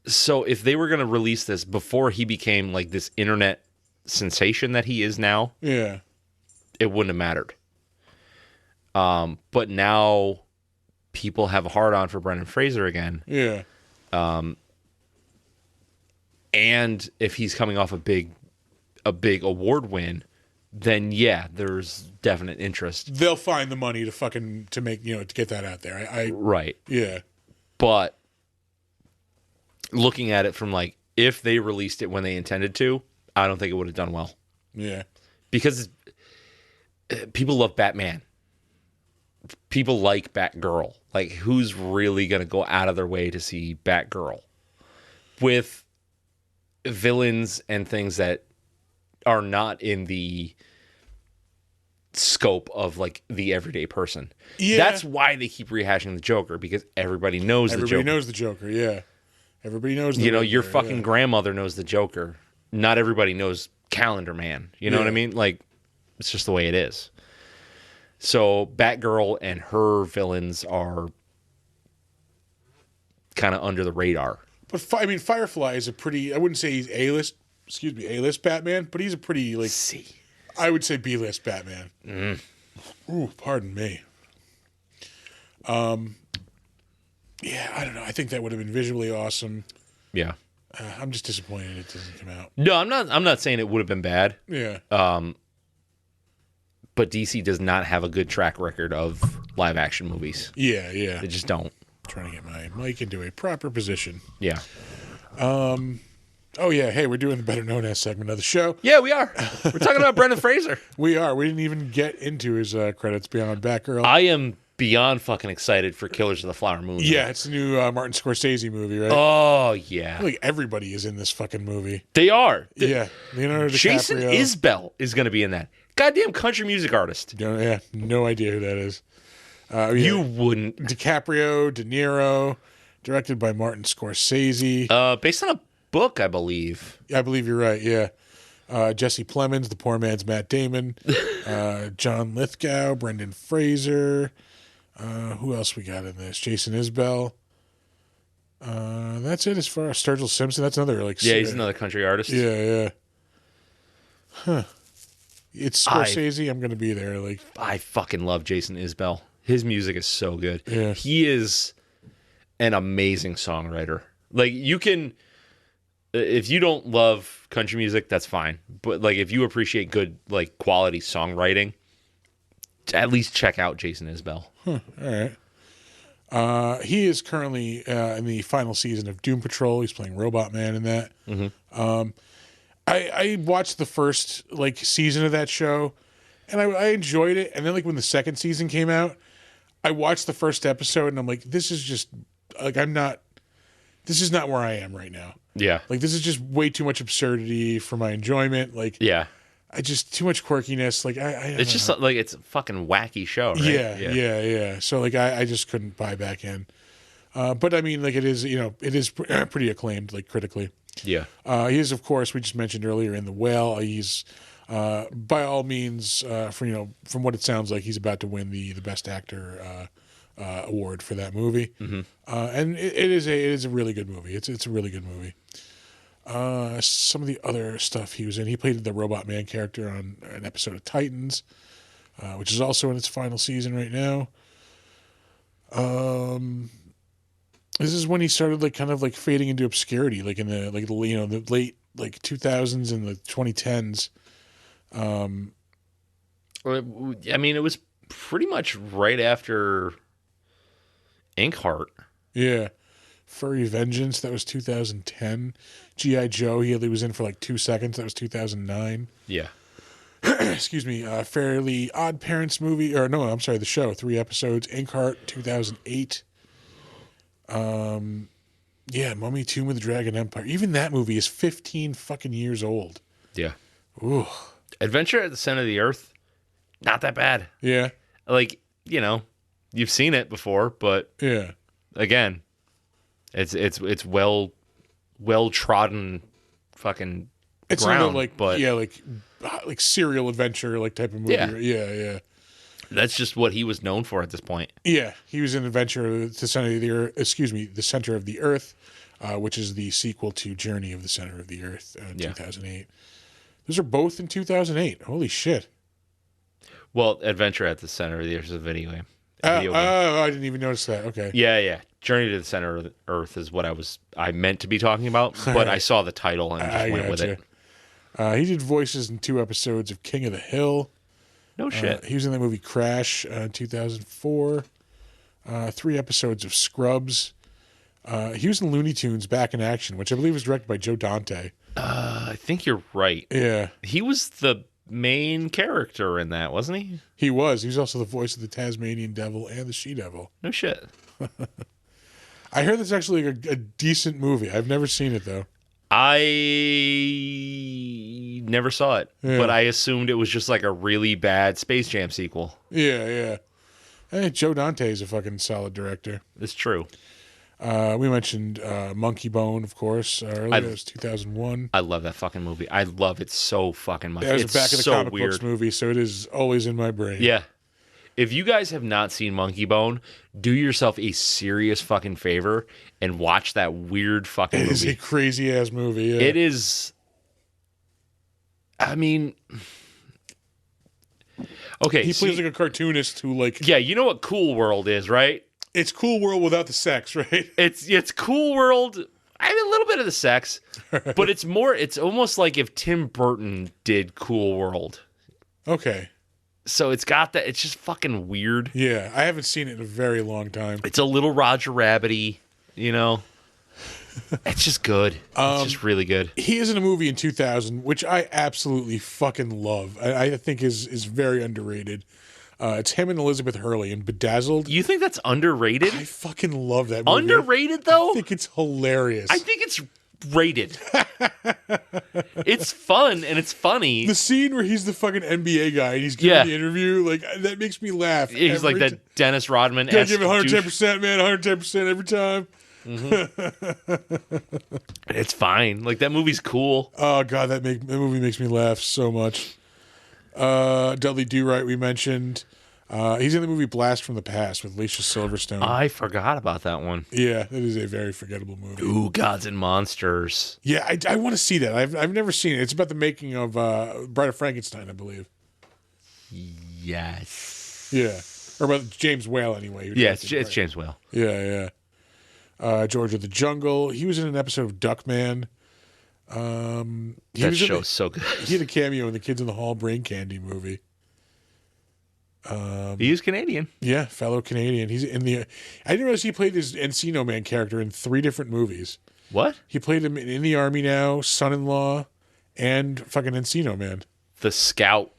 Speaker 2: So if they were going to release this before he became like this internet sensation that he is now,
Speaker 1: yeah,
Speaker 2: it wouldn't have mattered. But now people have a hard on for Brendan Fraser again.
Speaker 1: Yeah.
Speaker 2: And if he's coming off a big award win, then yeah, there's definite interest.
Speaker 1: They'll find the money to make, to get that out there.
Speaker 2: Right.
Speaker 1: Yeah.
Speaker 2: But looking at it from like, if they released it when they intended to, I don't think it would have done well.
Speaker 1: Yeah.
Speaker 2: Because people love Batman. People like Batgirl. Like, who's really going to go out of their way to see Batgirl? With villains and things that are not in the scope of like the everyday person.
Speaker 1: Yeah.
Speaker 2: That's why they keep rehashing the Joker, because everybody knows the Joker.
Speaker 1: Everybody knows the Joker, yeah. Everybody knows the
Speaker 2: Joker. Your fucking grandmother knows the Joker. Not everybody knows Calendar Man. You know what I mean? Like, it's just the way it is. So Batgirl and her villains are kind of under the radar.
Speaker 1: But Firefly is a pretty, I wouldn't say he's A-list Batman, but he's a pretty, like,
Speaker 2: C.
Speaker 1: I would say B-list Batman.
Speaker 2: Mm.
Speaker 1: Ooh, pardon me. Yeah, I don't know. I think that would have been visually awesome.
Speaker 2: Yeah.
Speaker 1: I'm just disappointed it doesn't come out.
Speaker 2: No, I'm not saying it would have been bad.
Speaker 1: Yeah.
Speaker 2: But DC does not have a good track record of live action movies.
Speaker 1: Yeah, yeah.
Speaker 2: They just don't.
Speaker 1: Trying to get my mic into a proper position.
Speaker 2: Yeah.
Speaker 1: Oh, yeah. Hey, we're doing the Better Known As segment of the show.
Speaker 2: Yeah, we are. We're talking about Brendan Fraser.
Speaker 1: We are. We didn't even get into his credits beyond Batgirl.
Speaker 2: I am beyond fucking excited for Killers of the Flower Moon.
Speaker 1: Yeah, it's a new Martin Scorsese movie, right?
Speaker 2: Oh, yeah.
Speaker 1: Like everybody is in this fucking movie.
Speaker 2: They are.
Speaker 1: Yeah. Leonardo DiCaprio.
Speaker 2: Jason Isbell is going to be in that. Goddamn country music artist.
Speaker 1: Yeah, no idea who that is.
Speaker 2: You wouldn't.
Speaker 1: DiCaprio, De Niro, directed by Martin Scorsese.
Speaker 2: Based on a book, I believe.
Speaker 1: I believe you're right, yeah. Jesse Plemons, the poor man's Matt Damon. John Lithgow, Brendan Fraser. Who else we got in this? Jason Isbell. That's it as far as Sturgill Simpson. That's another, like...
Speaker 2: Yeah, he's another country artist.
Speaker 1: Yeah, yeah. Huh. it's
Speaker 2: I
Speaker 1: Scorsese, I'm gonna be there. Like,
Speaker 2: I fucking love Jason Isbell. His music is so good.
Speaker 1: Yeah.
Speaker 2: He is an amazing songwriter. Like, you can, if you don't love country music, that's fine. But like, if you appreciate good, like, quality songwriting, at least check out Jason Isbell.
Speaker 1: all right. He is currently in the final season of Doom Patrol. He's playing Robot Man in that. I watched the first like season of that show, and I enjoyed it. And then like when the second season came out, I watched the first episode, and I'm like, this is just like this is not where I am right now.
Speaker 2: Yeah.
Speaker 1: Like, this is just way too much absurdity for my enjoyment. Like,
Speaker 2: Yeah.
Speaker 1: I just too much quirkiness. Like,
Speaker 2: It's just like, it's a fucking wacky show, right?
Speaker 1: Yeah. So like, I just couldn't buy back in. But I mean, like, it is pretty acclaimed, like critically.
Speaker 2: Yeah.
Speaker 1: He is, of course, we just mentioned earlier in The Whale. He's by all means, from what it sounds like, he's about to win the Best Actor award for that movie. And it is a really good movie. It's a really good movie. Some of the other stuff he was in, he played the Robot Man character on an episode of Titans, which is also in its final season right now. This is when he started like kind of like fading into obscurity, like in the late like 2000s and the 2010s.
Speaker 2: I mean, it was pretty much right after Inkheart.
Speaker 1: Yeah. Furry Vengeance, that was 2010. G.I. Joe, he was in for like 2 seconds. That was 2009.
Speaker 2: Yeah.
Speaker 1: Excuse me. Fairly Odd Parents movie, or no, I'm sorry, the show, 3 episodes. Inkheart, 2008. Yeah, Mummy, Tomb of the Dragon Empire. Even that movie is 15 fucking years old.
Speaker 2: Yeah.
Speaker 1: Ooh.
Speaker 2: Adventure at the Center of the Earth, not that bad.
Speaker 1: Yeah.
Speaker 2: Like, you've seen it before, but
Speaker 1: Yeah.
Speaker 2: again, it's well trodden fucking
Speaker 1: It's
Speaker 2: ground.
Speaker 1: another like
Speaker 2: but
Speaker 1: like serial adventure like type of movie.
Speaker 2: Yeah.
Speaker 1: Yeah.
Speaker 2: that's just what he was known for at this point.
Speaker 1: Yeah, he was in Adventure to Center of the Earth. Excuse me, The Center of the Earth, which is the sequel to Journey of the Center of the Earth in 2008. Those are both in 2008. Holy shit!
Speaker 2: Well, Adventure at the Center of the Earth is a video game.
Speaker 1: Oh, I didn't even notice that. Okay.
Speaker 2: Yeah. Journey to the Center of the Earth is what I meant to be talking about, but I saw the title and just went with it.
Speaker 1: He did voices in 2 episodes of King of the Hill.
Speaker 2: No shit.
Speaker 1: He was in the movie Crash in 2004. 3 episodes of Scrubs. He was in Looney Tunes Back in Action, which I believe was directed by Joe Dante.
Speaker 2: I think you're right.
Speaker 1: Yeah.
Speaker 2: He was the main character in that, wasn't he?
Speaker 1: He was. He was also the voice of the Tasmanian Devil and the She-Devil.
Speaker 2: No shit.
Speaker 1: I heard that's actually a decent movie. I've never seen it, though.
Speaker 2: I never saw it, but I assumed it was just like a really bad Space Jam sequel.
Speaker 1: Yeah. Hey, Joe Dante is a fucking solid director.
Speaker 2: It's true.
Speaker 1: We mentioned Monkey Bone, of course. Earlier, it was 2001.
Speaker 2: I love that fucking movie. I love it so fucking much.
Speaker 1: That was
Speaker 2: It's
Speaker 1: back of the
Speaker 2: so
Speaker 1: comic
Speaker 2: weird.
Speaker 1: books movie, so it is always in my brain.
Speaker 2: Yeah. If you guys have not seen Monkey Bone, do yourself a serious fucking favor and watch that weird fucking movie.
Speaker 1: It is a crazy ass movie. Yeah.
Speaker 2: It is. I mean, okay.
Speaker 1: He plays like a cartoonist who, like,
Speaker 2: yeah, you know what Cool World is, right?
Speaker 1: it's Cool World without the sex, right?
Speaker 2: It's Cool World. I mean, a little bit of the sex, but it's more. It's almost like if Tim Burton did Cool World.
Speaker 1: Okay.
Speaker 2: So it's got that. It's just fucking weird.
Speaker 1: Yeah, I haven't seen it in a very long time.
Speaker 2: It's a little Roger Rabbit-y, It's just good. It's just really good.
Speaker 1: He is in a movie in 2000, which I absolutely fucking love. I think is very underrated. It's him and Elizabeth Hurley in Bedazzled.
Speaker 2: You think that's underrated?
Speaker 1: I fucking love that movie.
Speaker 2: Underrated, though?
Speaker 1: I think it's hilarious.
Speaker 2: I think it's rated. It's fun and it's funny.
Speaker 1: The scene where he's the fucking NBA guy and he's giving the interview, like, that makes me laugh.
Speaker 2: He's like that Dennis Rodman.
Speaker 1: Gotta give it 110%, man. 110% every time.
Speaker 2: It's fine. Like, that movie's cool.
Speaker 1: Oh, God, that movie makes me laugh so much. Dudley Do-Right, we mentioned. He's in the movie Blast from the Past with Alicia Silverstone.
Speaker 2: I forgot about that one.
Speaker 1: Yeah, that is a very forgettable movie.
Speaker 2: Ooh, Gods and Monsters.
Speaker 1: Yeah, I want to see that. I've never seen it. It's about the making of Bride of Frankenstein, I believe.
Speaker 2: Yes.
Speaker 1: Yeah. Or about James Whale, anyway.
Speaker 2: Yeah, it's James Whale.
Speaker 1: Yeah, yeah. George of the Jungle. He was in an episode of Duckman. He
Speaker 2: That
Speaker 1: was
Speaker 2: show's so good.
Speaker 1: He had a cameo in the Kids in the Hall Brain Candy movie.
Speaker 2: He's Canadian.
Speaker 1: Yeah, fellow Canadian. He's in the. I didn't realize he played this Encino Man character in 3 different movies.
Speaker 2: What?
Speaker 1: He played him in The Army Now, Son-in-Law, and fucking Encino Man.
Speaker 2: The Scout.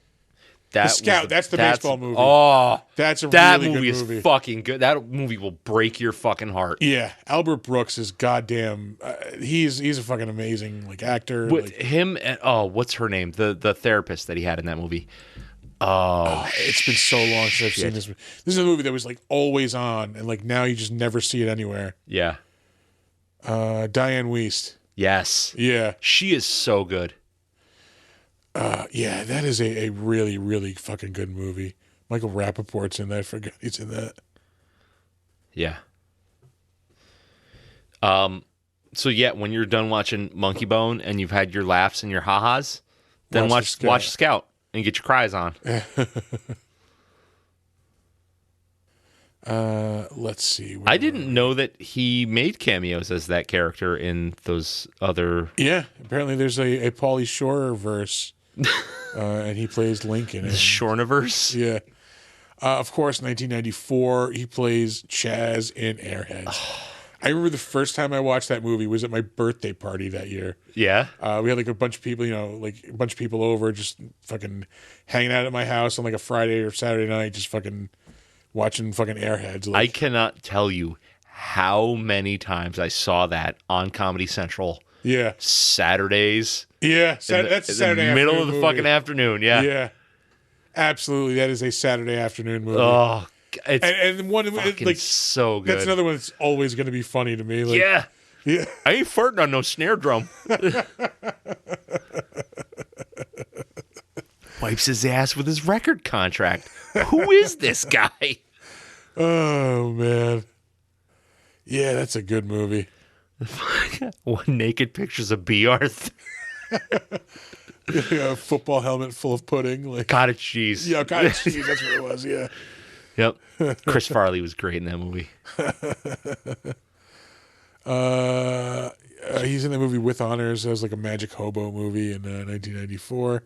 Speaker 1: That's the baseball movie.
Speaker 2: Oh,
Speaker 1: that's a
Speaker 2: that
Speaker 1: really
Speaker 2: movie
Speaker 1: good movie.
Speaker 2: is fucking good. That movie will break your fucking heart.
Speaker 1: Yeah, Albert Brooks is goddamn. He's a fucking amazing actor.
Speaker 2: With him and what's her name? The therapist that he had in that movie. Oh,
Speaker 1: it's been so long since I've seen this. This is a movie that was always on, and now you just never see it anywhere.
Speaker 2: Yeah.
Speaker 1: Diane Wiest.
Speaker 2: Yes.
Speaker 1: Yeah.
Speaker 2: She is so good.
Speaker 1: Yeah, that is a really, really fucking good movie. Michael Rappaport's in that. I forgot he's in that.
Speaker 2: Yeah. So yeah, when you're done watching Monkey Bone and you've had your laughs and your ha-has, then watch Scout and get your cries on.
Speaker 1: Let's see.
Speaker 2: I didn't know that he made cameos as that character in those other.
Speaker 1: Yeah, apparently there's a Pauly Shore verse, and he plays Lincoln.
Speaker 2: The Shorniverse.
Speaker 1: Yeah. Of course, 1994, he plays Chaz in Airheads. I remember the first time I watched that movie was at my birthday party that year.
Speaker 2: Yeah.
Speaker 1: We had a bunch of people, a bunch of people over, just fucking hanging out at my house on a Friday or Saturday night, just fucking watching fucking Airheads.
Speaker 2: I cannot tell you how many times I saw that on Comedy Central.
Speaker 1: Yeah.
Speaker 2: Saturdays.
Speaker 1: Yeah. That's a Saturday afternoon.
Speaker 2: Middle of the fucking afternoon. Yeah.
Speaker 1: Yeah. Absolutely. That is a Saturday afternoon movie.
Speaker 2: Oh, it's
Speaker 1: and one
Speaker 2: so good.
Speaker 1: That's another one that's always going to be funny to me.
Speaker 2: Yeah.
Speaker 1: Yeah.
Speaker 2: I ain't farting on no snare drum. Wipes his ass with his record contract. Who is this guy?
Speaker 1: Oh, man. Yeah, that's a good movie.
Speaker 2: One naked pictures of Be-Gauze.
Speaker 1: A football helmet full of pudding.
Speaker 2: Cottage cheese.
Speaker 1: Yeah, cottage cheese. That's what it was, yeah.
Speaker 2: Yep. Chris Farley was great in that movie.
Speaker 1: He's in the movie With Honors. That was a magic hobo movie in 1994.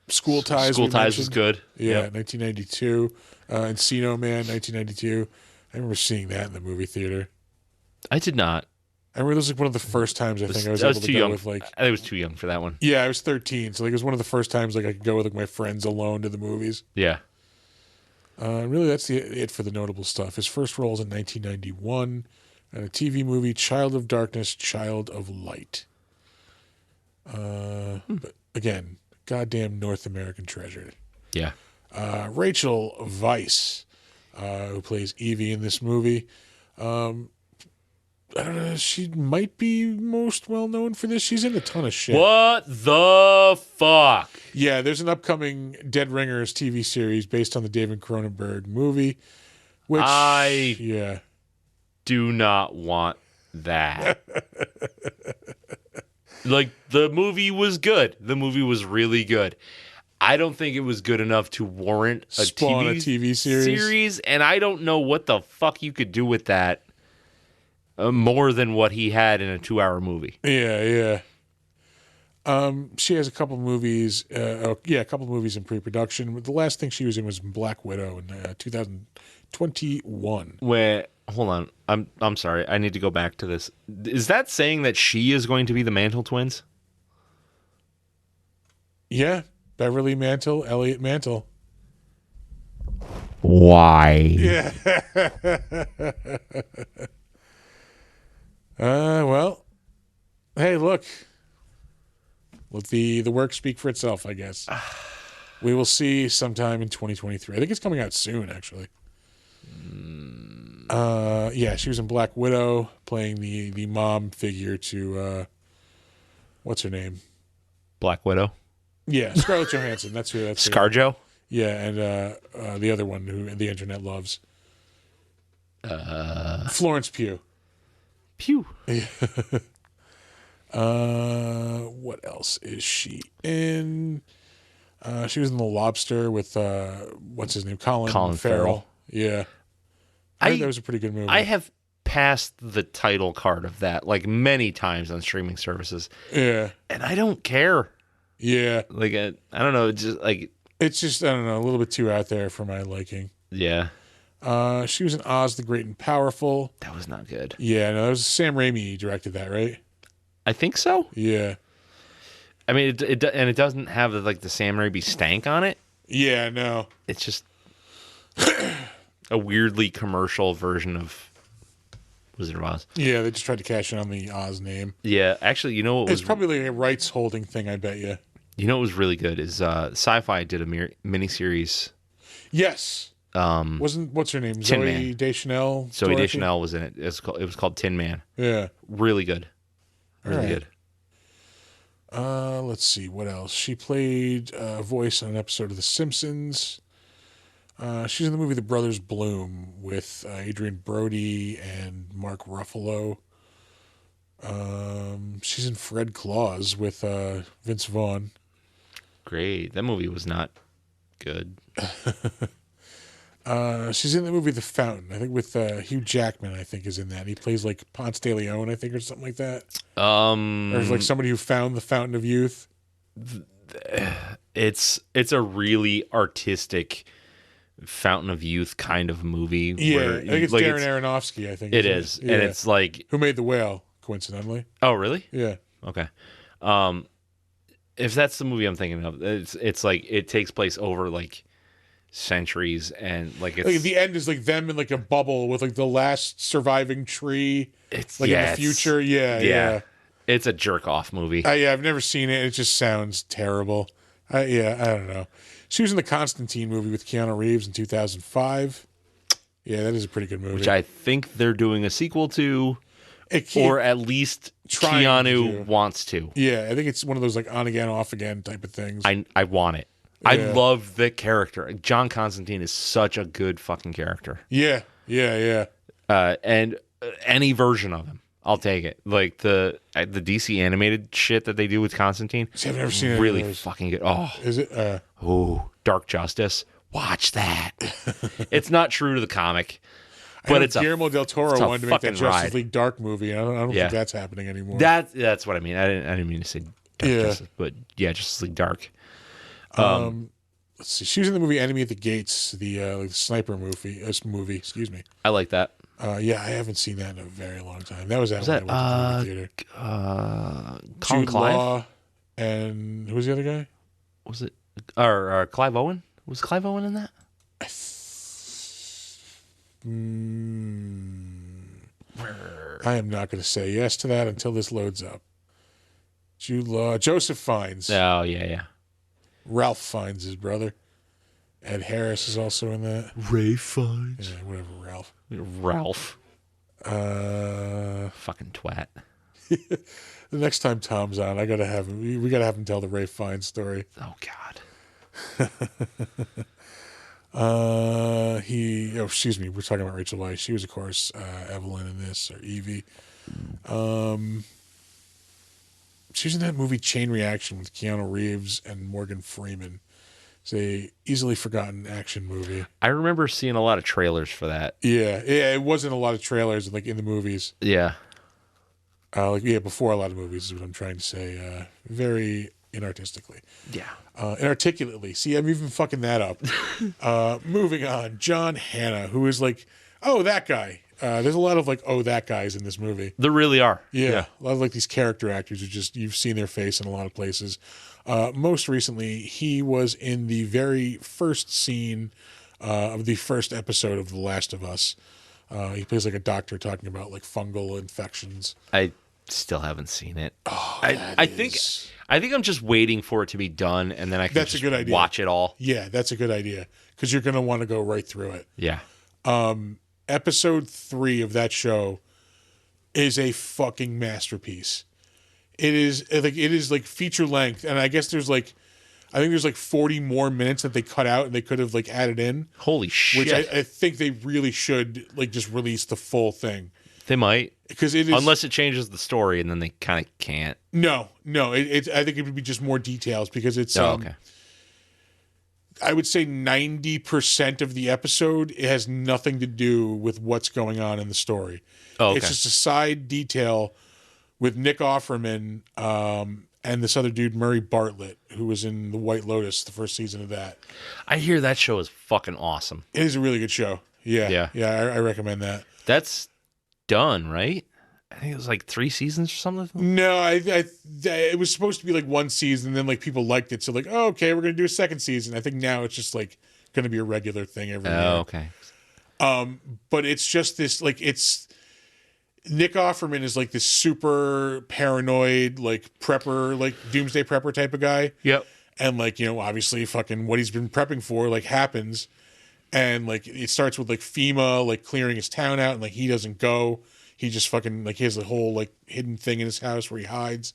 Speaker 1: School Ties.
Speaker 2: School Ties was good.
Speaker 1: Yeah,
Speaker 2: yep.
Speaker 1: 1992. Encino Man, 1992. I remember seeing that in the movie theater.
Speaker 2: I did not.
Speaker 1: I remember this was one of the first times I think I was able to go with
Speaker 2: I was too young for that one.
Speaker 1: Yeah, I was 13, so it was one of the first times I could go with my friends alone to the movies.
Speaker 2: Yeah.
Speaker 1: Really, that's it for the notable stuff. His first role is in 1991 in a TV movie, Child of Darkness, Child of Light. But again, goddamn North American treasure.
Speaker 2: Yeah.
Speaker 1: Rachel Weisz, who plays Evie in this movie. I don't know. She might be most well known for this. She's in a ton of shit.
Speaker 2: What the fuck?
Speaker 1: Yeah, there's an upcoming Dead Ringers TV series based on the David Cronenberg movie. Which I
Speaker 2: do not want that. The movie was good. The movie was really good. I don't think it was good enough to warrant a
Speaker 1: TV series.
Speaker 2: And I don't know what the fuck you could do with that. More than what he had in a 2-hour movie.
Speaker 1: Yeah. She has a couple movies. A couple movies in pre-production. The last thing she was in was Black Widow in 2021.
Speaker 2: Hold on. I'm sorry. I need to go back to this. Is that saying that she is going to be the Mantle twins?
Speaker 1: Yeah, Beverly Mantle, Elliot Mantle.
Speaker 2: Why?
Speaker 1: Yeah. Well, hey, look. Let the work speak for itself, I guess. We will see sometime in 2023. I think it's coming out soon, actually. She was in Black Widow, playing the mom figure to what's her name?
Speaker 2: Black Widow.
Speaker 1: Yeah, Scarlett Johansson. That's who. That's
Speaker 2: ScarJo.
Speaker 1: Who. Yeah, and the other one who the internet loves. Florence Pugh.
Speaker 2: Pew.
Speaker 1: What else is she in? She was in The Lobster with what's his name,
Speaker 2: Colin Farrell.
Speaker 1: Yeah, I think that was a pretty good movie.
Speaker 2: I have passed the title card of that like many times on streaming services.
Speaker 1: Yeah,
Speaker 2: and I don't care.
Speaker 1: Yeah,
Speaker 2: Like I don't know,
Speaker 1: it's just I don't know, a little bit too out there for my liking.
Speaker 2: Yeah.
Speaker 1: She was in Oz the Great and Powerful.
Speaker 2: That was not good.
Speaker 1: Yeah, no, that was Sam Raimi directed that, right?
Speaker 2: I think so.
Speaker 1: Yeah.
Speaker 2: I mean, it doesn't have the Sam Raimi stank on it.
Speaker 1: Yeah, no.
Speaker 2: It's just a weirdly commercial version of Wizard of Oz.
Speaker 1: Yeah, they just tried to cash in on the Oz name.
Speaker 2: Yeah, actually, you know what was...
Speaker 1: It's probably like a rights holding thing, I bet you.
Speaker 2: You know what was really good is Sci-Fi did a miniseries.
Speaker 1: Yes. What's her name?
Speaker 2: Tin
Speaker 1: Zooey
Speaker 2: Man.
Speaker 1: Deschanel?
Speaker 2: Zooey
Speaker 1: Dorothy?
Speaker 2: Deschanel was in it. It was called Tin Man.
Speaker 1: Yeah.
Speaker 2: Really good. Really good.
Speaker 1: Let's see, what else? She played a voice on an episode of The Simpsons. She's in the movie The Brothers Bloom with Adrian Brody and Mark Ruffalo. She's in Fred Claus with Vince Vaughn.
Speaker 2: Great. That movie was not good.
Speaker 1: She's in the movie The Fountain, I think with Hugh Jackman, I think is in that. He plays like Ponce de Leon, I think, or something like that. Or like somebody who found the Fountain of Youth.
Speaker 2: It's a really artistic Fountain of Youth kind of movie.
Speaker 1: Yeah,
Speaker 2: where,
Speaker 1: I think it's Darren Aronofsky, I think.
Speaker 2: It is.
Speaker 1: Yeah.
Speaker 2: And it's like...
Speaker 1: Who made The Whale, coincidentally.
Speaker 2: Oh, really?
Speaker 1: Yeah.
Speaker 2: Okay. If that's the movie I'm thinking of, it's like it takes place over like centuries, and like it's...
Speaker 1: Like the end is like them in like a bubble with like the last surviving tree.
Speaker 2: It's
Speaker 1: like in the future. Yeah.
Speaker 2: It's a jerk off movie.
Speaker 1: Yeah, I've never seen it. It just sounds terrible. I don't know. She was in the Constantine movie with Keanu Reeves in 2005. Yeah, that is a pretty good movie.
Speaker 2: Which I think they're doing a sequel to, or at least Keanu wants to.
Speaker 1: Yeah, I think it's one of those like on again, off again type of things.
Speaker 2: I want it. Yeah. I love the character. John Constantine is such a good fucking character.
Speaker 1: Yeah.
Speaker 2: And any version of him, I'll take it. Like the DC animated shit that they do with Constantine.
Speaker 1: See, I've never seen it.
Speaker 2: Really fucking good. Oh,
Speaker 1: is it?
Speaker 2: Dark Justice. Watch that. It's not true to the comic, but it's
Speaker 1: Guillermo del Toro wanted to make that Justice
Speaker 2: ride.
Speaker 1: League Dark movie. I don't think that's happening anymore.
Speaker 2: That's what I mean. I didn't mean to say Dark Justice, but yeah, Justice League Dark.
Speaker 1: Let's see. She was in the movie Enemy at the Gates, the sniper movie. Excuse me.
Speaker 2: I like that.
Speaker 1: Yeah, I haven't seen that in a very long time. That was when I went to the movie theater.
Speaker 2: Colin Clive?
Speaker 1: Law and who was the other guy?
Speaker 2: Was it or Clive Owen? Was Clive Owen in that?
Speaker 1: I am not going to say yes to that until this loads up. Jude Law, Joseph Fiennes.
Speaker 2: Oh yeah.
Speaker 1: Ralph Fiennes, his brother. Ed Harris is also in that.
Speaker 2: Ray Fiennes.
Speaker 1: Yeah, whatever,
Speaker 2: Ralph. Fucking twat.
Speaker 1: The next time Tom's on, I gotta have him. We gotta have him tell the Ray Fiennes story.
Speaker 2: Oh God.
Speaker 1: Excuse me. We're talking about Rachel Weisz. She was, of course, Evelyn in this, or Evie. She was in that movie Chain Reaction with Keanu Reeves and Morgan Freeman. It's a easily forgotten action movie.
Speaker 2: I remember seeing a lot of trailers for that.
Speaker 1: Yeah. It wasn't a lot of trailers like in the movies.
Speaker 2: Yeah.
Speaker 1: Before a lot of movies is what I'm trying to say. Very inartistically.
Speaker 2: Yeah.
Speaker 1: Inarticulately. See, I'm even fucking that up. Moving on. John Hannah, who is like, oh, that guy. There's a lot of like, oh, that guys in this movie.
Speaker 2: There really are.
Speaker 1: Yeah. A lot of like these character actors who you've seen their face in a lot of places. Most recently, he was in the very first scene of the first episode of The Last of Us. He plays like a doctor talking about like fungal infections.
Speaker 2: I still haven't seen it.
Speaker 1: Oh,
Speaker 2: I think I'm just waiting for it to be done, and then I can just watch it all.
Speaker 1: Yeah, that's a good idea because you're going to want to go right through it.
Speaker 2: Yeah.
Speaker 1: Episode 3 of that show is a fucking masterpiece. It is like feature length, and I guess there's 40 more minutes that they cut out and they could have like added in.
Speaker 2: Holy shit!
Speaker 1: Which I think they really should like just release the full thing.
Speaker 2: They might,
Speaker 1: because it is,
Speaker 2: unless it changes the story, and then they kind of can't.
Speaker 1: No. I think it would be just more details because it's
Speaker 2: okay.
Speaker 1: I would say 90% of the episode, it has nothing to do with what's going on in the story.
Speaker 2: Oh, okay.
Speaker 1: It's just a side detail with Nick Offerman and this other dude, Murray Bartlett, who was in The White Lotus, the first season of that.
Speaker 2: I hear that show is fucking awesome.
Speaker 1: It is a really good show. Yeah. I recommend that.
Speaker 2: That's done, right? I think it was like 3 seasons or something.
Speaker 1: No, it was supposed to be like one season, and then like people liked it, so like, oh, okay, we're gonna do a second season. I think now it's just like gonna be a regular thing every year.
Speaker 2: Oh, okay.
Speaker 1: But it's just this like it's Nick Offerman is like this super paranoid like prepper, like doomsday prepper type of guy.
Speaker 2: Yep.
Speaker 1: And like, you know, obviously fucking what he's been prepping for like happens. And like it starts with like FEMA like clearing his town out, and like he doesn't go. He just fucking like he has a whole like hidden thing in his house where he hides.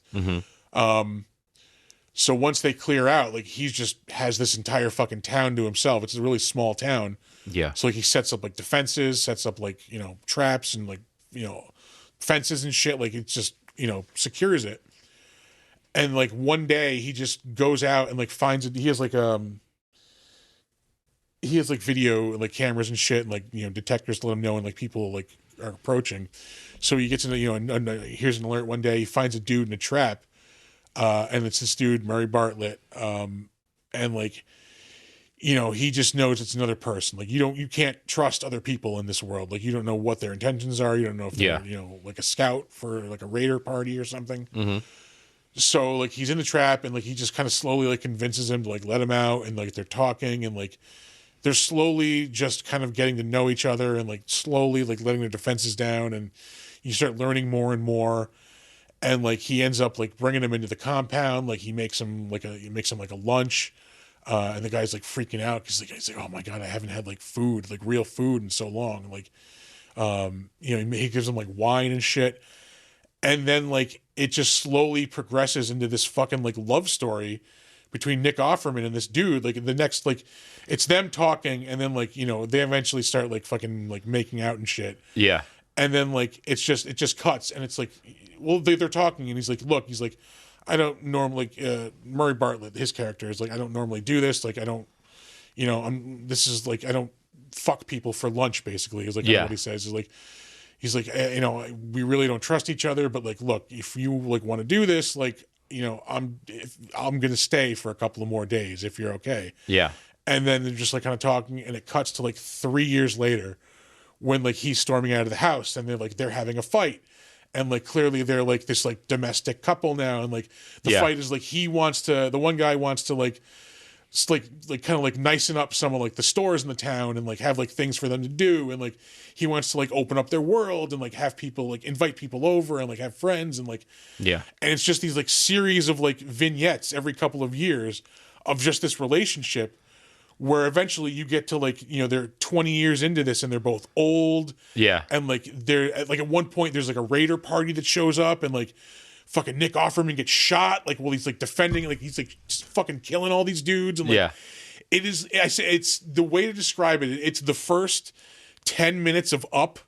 Speaker 1: So once they clear out, like he just has this entire fucking town to himself. It's a really small town.
Speaker 2: Yeah.
Speaker 1: So like he sets up like defenses, sets up like, you know, traps and like, you know, fences and shit. Like it's just, you know, secures it. And like one day he just goes out and like finds it. He has like video like cameras and shit, and like, you know, detectors to let him know, and like people like are approaching. So he gets in, you know, and here's an alert one day. He finds a dude in a trap, and it's this dude Murray Bartlett, and like, you know, he just knows it's another person. Like you can't trust other people in this world. Like you don't know what their intentions are. You don't know if they're you know, like a scout for like a raider party or something. So like he's in the trap, and like he just kind of slowly like convinces him to like let him out, and like they're talking, and like they're slowly just kind of getting to know each other, and like slowly like letting their defenses down, and you start learning more and more. And like he ends up like bringing him into the compound. Like he makes him like a lunch, and the guy's like freaking out because he's like, oh my god, I haven't had like food, like real food in so long. Like, you know, he gives him like wine and shit. And then like it just slowly progresses into this fucking like love story between Nick Offerman and this dude. Like the next, like it's them talking, and then like, you know, they eventually start like fucking like making out and shit.
Speaker 2: Yeah.
Speaker 1: And then like it just cuts, and it's like, well, they're talking, and he's like, look, he's like, I don't normally Murray Bartlett, his character is like, I don't normally do this. Like I don't, you know, this is like, I don't fuck people for lunch, basically, is like what he says. Is like, he's like, you know, we really don't trust each other, but like, look, if you like want to do this, like, you know, I'm gonna stay for a couple of more days if you're okay.
Speaker 2: Yeah.
Speaker 1: And then they're just like kind of talking, and it cuts to like 3 years later when like he's storming out of the house, and they're having a fight, and like clearly they're like this like domestic couple now, and like the fight is like the one guy wants to like kind of like nicen up some of like the stores in the town, and like have like things for them to do, and like he wants to like open up their world, and like have people like invite people over, and like have friends, and like and it's just these like series of like vignettes every couple of years of just this relationship, where eventually you get to like, you know, they're 20 years into this, and they're both old, and like they're like at one point there's like a raider party that shows up, and like fucking Nick Offerman gets shot, like while he's like defending, like he's like just fucking killing all these dudes, and like it is, I say, it's the way to describe it, it's the first 10 minutes of Up,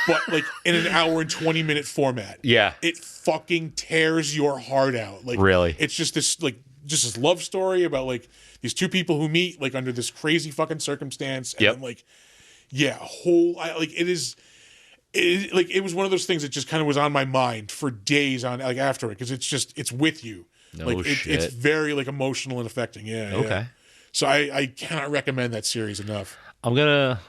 Speaker 1: but like in an hour and 20-minute format. It fucking tears your heart out. Like
Speaker 2: really,
Speaker 1: it's just this love story about like these two people who meet like under this crazy fucking circumstance, and then, like, it was one of those things that just kind of was on my mind for days on like after it, because it's with you. It's very like emotional and affecting. Yeah. So I cannot recommend that series enough.
Speaker 2: I'm gonna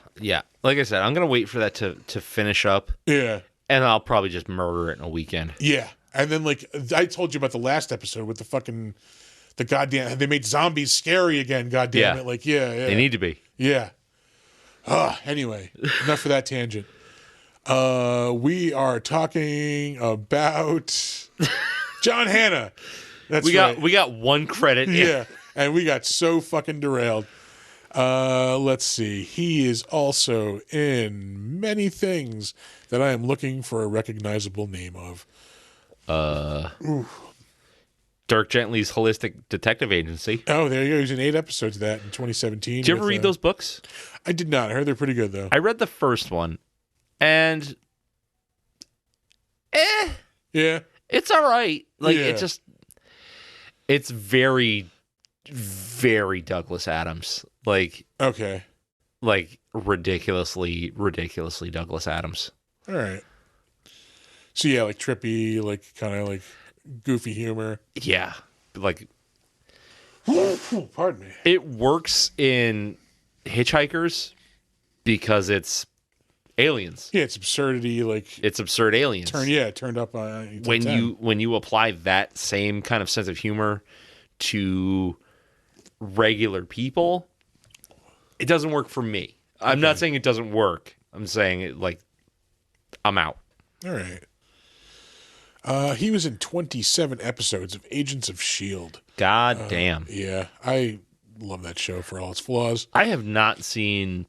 Speaker 2: like I said, I'm gonna wait for that to finish up. And I'll probably just murder it in a weekend.
Speaker 1: And then like I told you about the last episode with the goddamn, they made zombies scary again. Goddamn it! Like
Speaker 2: they need to be.
Speaker 1: Anyway, enough for that tangent. We are talking about John Hannah. That's right.
Speaker 2: We got one credit.
Speaker 1: And we got so fucking derailed. Let's see. He is also in many things that I am looking for a recognizable name of.
Speaker 2: Dirk Gently's Holistic Detective Agency.
Speaker 1: Oh, there you go. He was in 8 episodes of that in 2017.
Speaker 2: Did you ever read those books?
Speaker 1: I did not. I heard they're pretty good, though.
Speaker 2: I read the first one, and it's all right. Like, it's very very Douglas Adams. Like ridiculously Douglas Adams.
Speaker 1: All right. So yeah, like trippy, like kind of like goofy humor.
Speaker 2: Yeah. Like,
Speaker 1: pardon me.
Speaker 2: it works in Hitchhikers because it's aliens.
Speaker 1: Yeah, it's absurdity, like
Speaker 2: It's absurd aliens.
Speaker 1: Turned up on
Speaker 2: when you apply that same kind of sense of humor to regular people, it doesn't work for me. I'm not saying it doesn't work. I'm saying it, like, I'm out.
Speaker 1: All right. He was in 27 episodes of Agents of S.H.I.E.L.D.
Speaker 2: God damn.
Speaker 1: Yeah, I love that show for all its flaws.
Speaker 2: I have not seen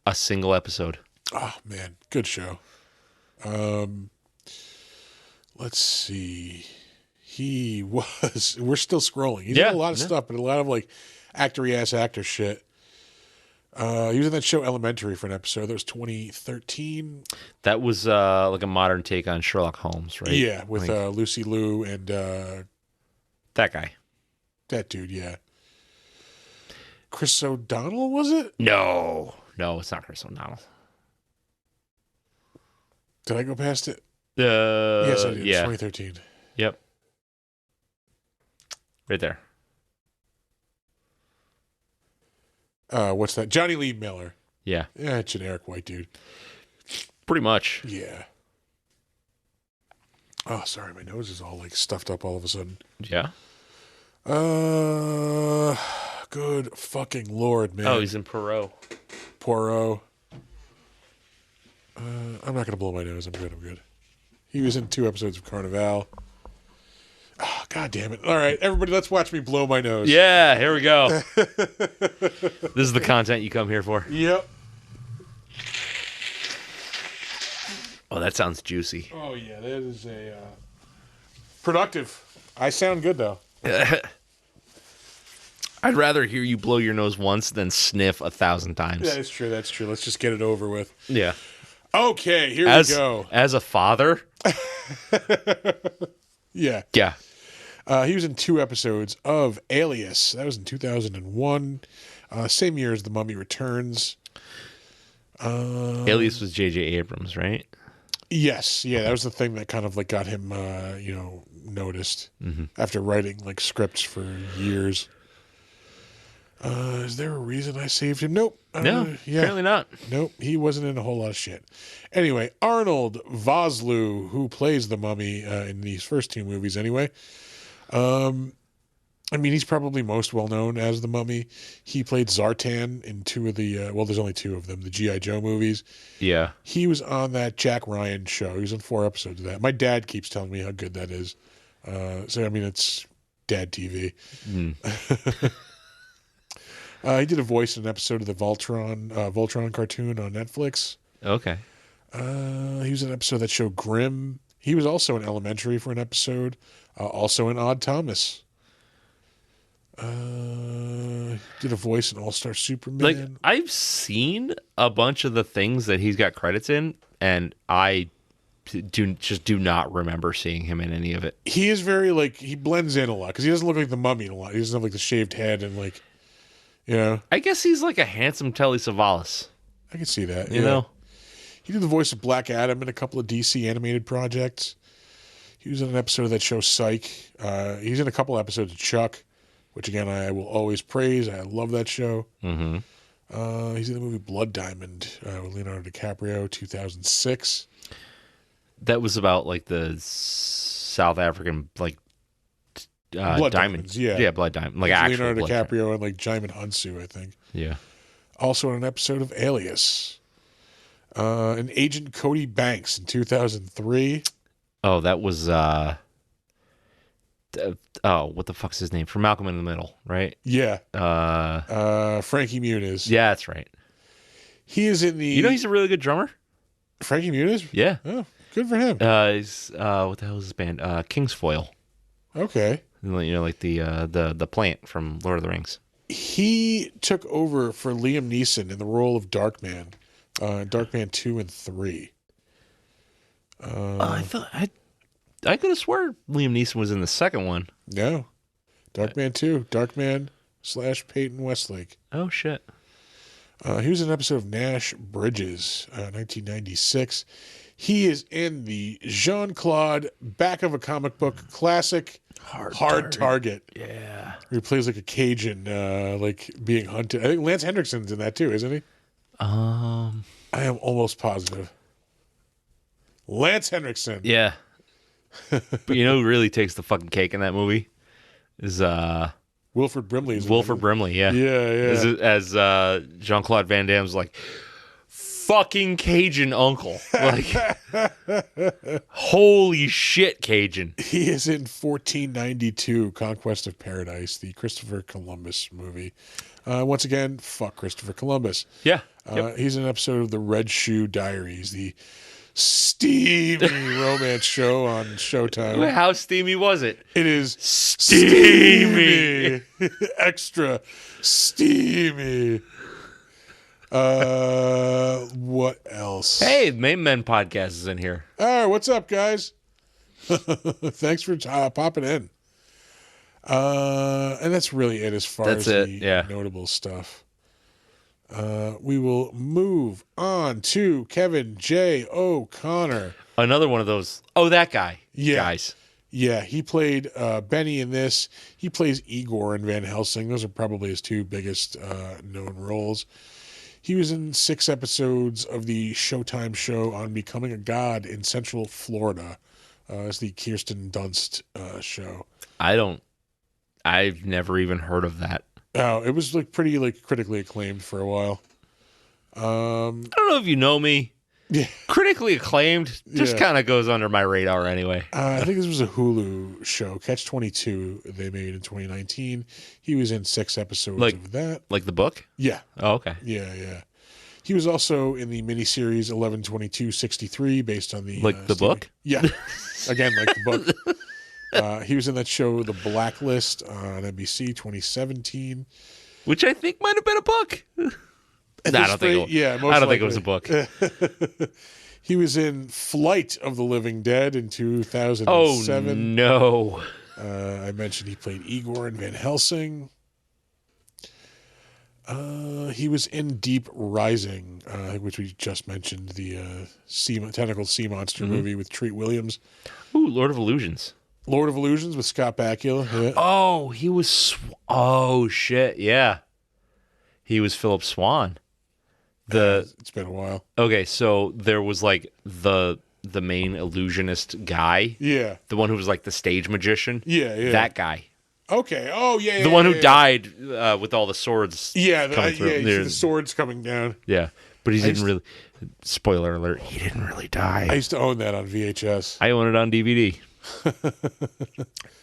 Speaker 2: a single episode.
Speaker 1: Oh, man, good show. Let's see. We're still scrolling. He's in a lot of stuff, but a lot of, like, actor-y-ass actor shit. He was in that show Elementary for an episode. That was 2013.
Speaker 2: That was like a modern take on Sherlock Holmes, right?
Speaker 1: Yeah, with Lucy Liu and
Speaker 2: that guy.
Speaker 1: That dude, yeah. Chris O'Donnell, was it?
Speaker 2: No, it's not Chris O'Donnell.
Speaker 1: Did I go past it? Yes, I did.
Speaker 2: Yeah.
Speaker 1: It's 2013.
Speaker 2: Yep. Right there.
Speaker 1: What's that? Johnny Lee Miller.
Speaker 2: Yeah.
Speaker 1: Yeah, generic white dude.
Speaker 2: Pretty much.
Speaker 1: Yeah. Oh, sorry, my nose is all like stuffed up all of a sudden.
Speaker 2: Yeah.
Speaker 1: Good fucking Lord, man.
Speaker 2: Oh, he's in Poirot.
Speaker 1: I'm not gonna blow my nose. I'm good. He was in 2 episodes of Carnival. Oh, God damn it. All right, everybody, let's watch me blow my nose.
Speaker 2: Yeah, here we go. This is the content you come here for.
Speaker 1: Yep.
Speaker 2: Oh, that sounds juicy.
Speaker 1: Oh, yeah, that is a productive. I sound good, though.
Speaker 2: I'd rather hear you blow your nose once than sniff 1,000 times.
Speaker 1: That's true. Let's just get it over with.
Speaker 2: Yeah.
Speaker 1: Okay, here we go.
Speaker 2: As a father?
Speaker 1: Yeah.
Speaker 2: Yeah.
Speaker 1: He was in 2 episodes of Alias. That was in 2001. Same year as The Mummy Returns.
Speaker 2: Alias was J.J. Abrams, right?
Speaker 1: Yes. Yeah, that was the thing that kind of like got him, noticed after writing like scripts for years. Is there a reason I saved him? Nope.
Speaker 2: No, apparently not.
Speaker 1: Nope, he wasn't in a whole lot of shit. Anyway, Arnold Vosloo, who plays the Mummy in these first 2 movies anyway. I mean, he's probably most well-known as the Mummy. He played Zartan in 2 of the, there's only 2 of them, the G.I. Joe movies.
Speaker 2: Yeah.
Speaker 1: He was on that Jack Ryan show. He was in 4 episodes of that. My dad keeps telling me how good that is. So, I mean, it's dad TV. He did a voice in an episode of the Voltron cartoon on Netflix.
Speaker 2: Okay.
Speaker 1: He was in an episode of that show Grimm. He was also in Elementary for an episode. Also in Odd Thomas. Did a voice in All-Star Superman.
Speaker 2: Like, I've seen a bunch of the things that he's got credits in, and I do not remember seeing him in any of it.
Speaker 1: He is very, like, he blends in a lot, because he doesn't look like the Mummy a lot. He doesn't have, like, the shaved head and, like, you know.
Speaker 2: I guess he's like a handsome Telly Savalas.
Speaker 1: I can see that.
Speaker 2: You know?
Speaker 1: He did the voice of Black Adam in a couple of DC animated projects. He was in an episode of that show Psych. He's in a couple episodes of Chuck, which, again, I will always praise. I love that show.
Speaker 2: Mm-hmm.
Speaker 1: He's in the movie Blood Diamond with Leonardo DiCaprio, 2006.
Speaker 2: That was about, like, the South African, like,
Speaker 1: Blood
Speaker 2: diamonds.
Speaker 1: Yeah.
Speaker 2: Yeah, Blood Diamond. Like, actual
Speaker 1: Leonardo
Speaker 2: blood
Speaker 1: DiCaprio and, like, Jaimin Hunsu, I think.
Speaker 2: Yeah.
Speaker 1: Also in an episode of Alias. And Agent Cody Banks in 2003.
Speaker 2: Oh, that was what the fuck's his name? From Malcolm in the Middle, right?
Speaker 1: Yeah. Frankie Muniz.
Speaker 2: Yeah, that's right.
Speaker 1: He is in the...
Speaker 2: You know he's a really good drummer?
Speaker 1: Frankie Muniz?
Speaker 2: Yeah.
Speaker 1: Oh, good for him.
Speaker 2: He's what the hell is his band? Kingsfoil.
Speaker 1: Okay.
Speaker 2: You know, like the plant from Lord of the Rings.
Speaker 1: He took over for Liam Neeson in the role of Darkman. Darkman 2 and 3.
Speaker 2: I thought I could have swore Liam Neeson was in the second one.
Speaker 1: No. Darkman 2. Darkman / Peyton Westlake.
Speaker 2: Oh, shit.
Speaker 1: He was in an episode of Nash Bridges, 1996. He is in the Jean-Claude back of a comic book classic, Hard Target.
Speaker 2: Yeah.
Speaker 1: Where he plays like a Cajun, like being hunted. I think Lance Hendrickson's in that too, isn't he? I am almost positive. Lance Hendrickson.
Speaker 2: Yeah. But you know who really takes the fucking cake in that movie? Is
Speaker 1: Wilford Brimley.
Speaker 2: Wilford Brimley, yeah.
Speaker 1: Yeah.
Speaker 2: As Jean-Claude Van Damme's like, fucking Cajun uncle. Like, holy shit, Cajun.
Speaker 1: He is in 1492, Conquest of Paradise, the Christopher Columbus movie. Once again, fuck Christopher Columbus.
Speaker 2: Yeah. Yep.
Speaker 1: He's in an episode of the Red Shoe Diaries, the steamy romance show on Showtime.
Speaker 2: How steamy was it?
Speaker 1: It is
Speaker 2: Steamy.
Speaker 1: Extra steamy. What else?
Speaker 2: Hey, Main Men Podcast is in here.
Speaker 1: All right, what's up, guys? Thanks for popping in. And that's really it as far as the notable stuff. We will move on to Kevin J. O'Connor.
Speaker 2: Another one of those. Oh, that guy.
Speaker 1: Yeah.
Speaker 2: Guys.
Speaker 1: Yeah, he played Benny in this. He plays Igor in Van Helsing. Those are probably his two biggest known roles. He was in 6 episodes of the Showtime show on becoming a god in Central Florida. It's the Kirsten Dunst show.
Speaker 2: I've never even heard of that.
Speaker 1: Oh, it was like pretty like critically acclaimed for a while.
Speaker 2: I don't know if you know me.
Speaker 1: Yeah.
Speaker 2: Critically acclaimed just kind of goes under my radar anyway.
Speaker 1: I think this was a Hulu show, Catch 22. They made in 2019. He was in 6 episodes of that.
Speaker 2: Like the book?
Speaker 1: Yeah.
Speaker 2: Oh, okay.
Speaker 1: Yeah. He was also in the miniseries 11/22/63, based on the
Speaker 2: the book.
Speaker 1: Yeah, again like the book. He was in that show, The Blacklist, on NBC 2017,
Speaker 2: which I think might have been a book. I don't think it was a book.
Speaker 1: He was in Flight of the Living Dead in 2007.
Speaker 2: Oh no!
Speaker 1: I mentioned he played Igor in Van Helsing. He was in Deep Rising, which we just mentioned, the tentacle sea monster movie with Treat Williams.
Speaker 2: Ooh, Lord of Illusions.
Speaker 1: Lord of Illusions with Scott Bakula. Yeah.
Speaker 2: Oh, he was. Oh shit! Yeah, he was Philip Swan.
Speaker 1: It's been a while.
Speaker 2: Okay, so there was like the main illusionist guy.
Speaker 1: Yeah.
Speaker 2: The one who was like the stage magician.
Speaker 1: Yeah.
Speaker 2: That guy.
Speaker 1: Okay. Oh, yeah.
Speaker 2: The one who died with all the swords.
Speaker 1: Yeah,
Speaker 2: coming through.
Speaker 1: the swords coming down.
Speaker 2: Yeah, but he didn't really. Spoiler alert: he didn't really die.
Speaker 1: I used to own that on VHS.
Speaker 2: I own it on DVD.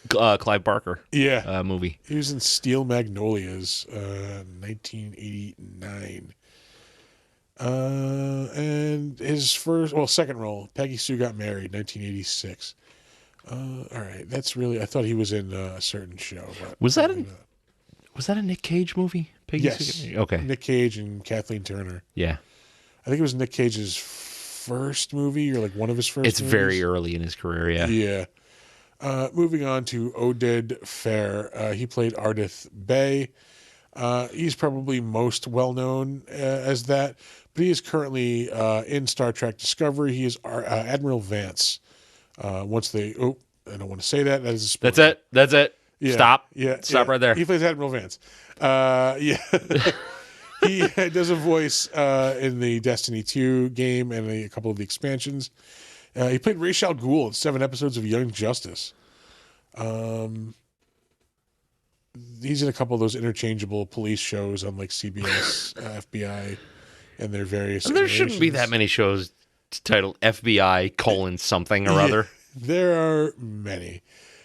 Speaker 2: Clive Barker.
Speaker 1: Yeah.
Speaker 2: Movie.
Speaker 1: He was in Steel Magnolias, 1989. And his second role, Peggy Sue Got Married, 1986. All right, that's really. I thought he was in a certain show. But
Speaker 2: was that a Nick Cage movie? Peggy
Speaker 1: yes.
Speaker 2: Okay.
Speaker 1: Nick Cage and Kathleen Turner.
Speaker 2: Yeah.
Speaker 1: I think it was Nick Cage's first movie, or like one of his first.
Speaker 2: It's
Speaker 1: movies.
Speaker 2: very early in his career. Yeah.
Speaker 1: Yeah. Moving on to Oded Fair. He played Ardith Bay. He's probably most well known as that, but he is currently in Star Trek Discovery. He is Admiral Vance. I don't want to say that. That is a spoiler.
Speaker 2: That's it.
Speaker 1: Yeah.
Speaker 2: Stop.
Speaker 1: Yeah.
Speaker 2: Stop right there.
Speaker 1: He plays Admiral Vance. Yeah. He does a voice in the Destiny 2 game and a couple of the expansions. He played Ra's al Ghul in 7 episodes of Young Justice. He's in a couple of those interchangeable police shows on like CBS, FBI, and their various.
Speaker 2: There shouldn't be that many shows titled FBI : something or other.
Speaker 1: There are many.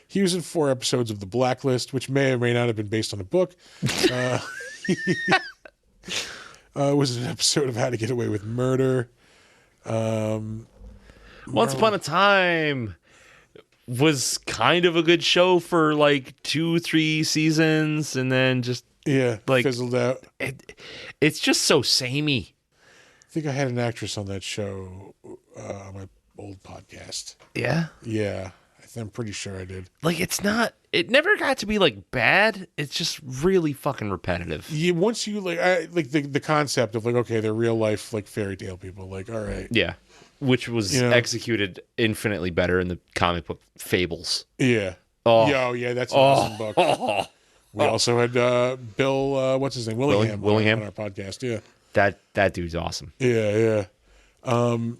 Speaker 1: He was in 4 episodes of The Blacklist, which may or may not have been based on a book. Was an episode of How to Get Away with Murder.
Speaker 2: Once Upon a Time was kind of a good show for like 2-3 seasons, and then just
Speaker 1: fizzled out.
Speaker 2: It's just so samey.
Speaker 1: I think I had an actress on that show on my old podcast.
Speaker 2: Yeah?
Speaker 1: Yeah. I'm pretty sure I did.
Speaker 2: Like, it never got to be like bad. It's just really fucking repetitive.
Speaker 1: Once you like the concept of like, okay, they're real life like fairy tale people. Like, all right,
Speaker 2: Yeah. Which was executed infinitely better in the comic book Fables.
Speaker 1: yeah, yeah, that's an awesome book. We also had Bill, what's his name, Willingham on our podcast. Yeah,
Speaker 2: that dude's awesome.
Speaker 1: Yeah.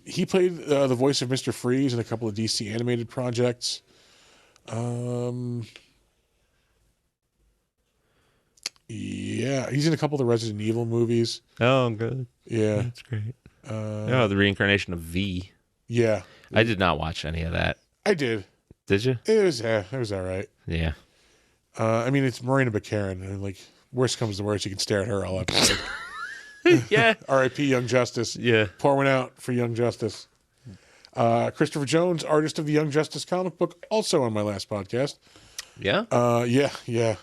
Speaker 1: He played the voice of Mr. Freeze in a couple of DC animated projects. Yeah, he's in a couple of the Resident Evil movies.
Speaker 2: Oh, good.
Speaker 1: Yeah,
Speaker 2: that's great. The reincarnation of V.
Speaker 1: Yeah,
Speaker 2: I did not watch any of that.
Speaker 1: I did.
Speaker 2: Did you?
Speaker 1: It was all right.
Speaker 2: Yeah.
Speaker 1: I mean, it's Marina Baccarin, and like worst comes to worst, you can stare at her all episode.
Speaker 2: Yeah.
Speaker 1: R.I.P. Young Justice.
Speaker 2: Yeah.
Speaker 1: Pour one out for Young Justice. Christopher Jones, artist of the Young Justice comic book, also on my last podcast.
Speaker 2: Yeah.
Speaker 1: Yeah.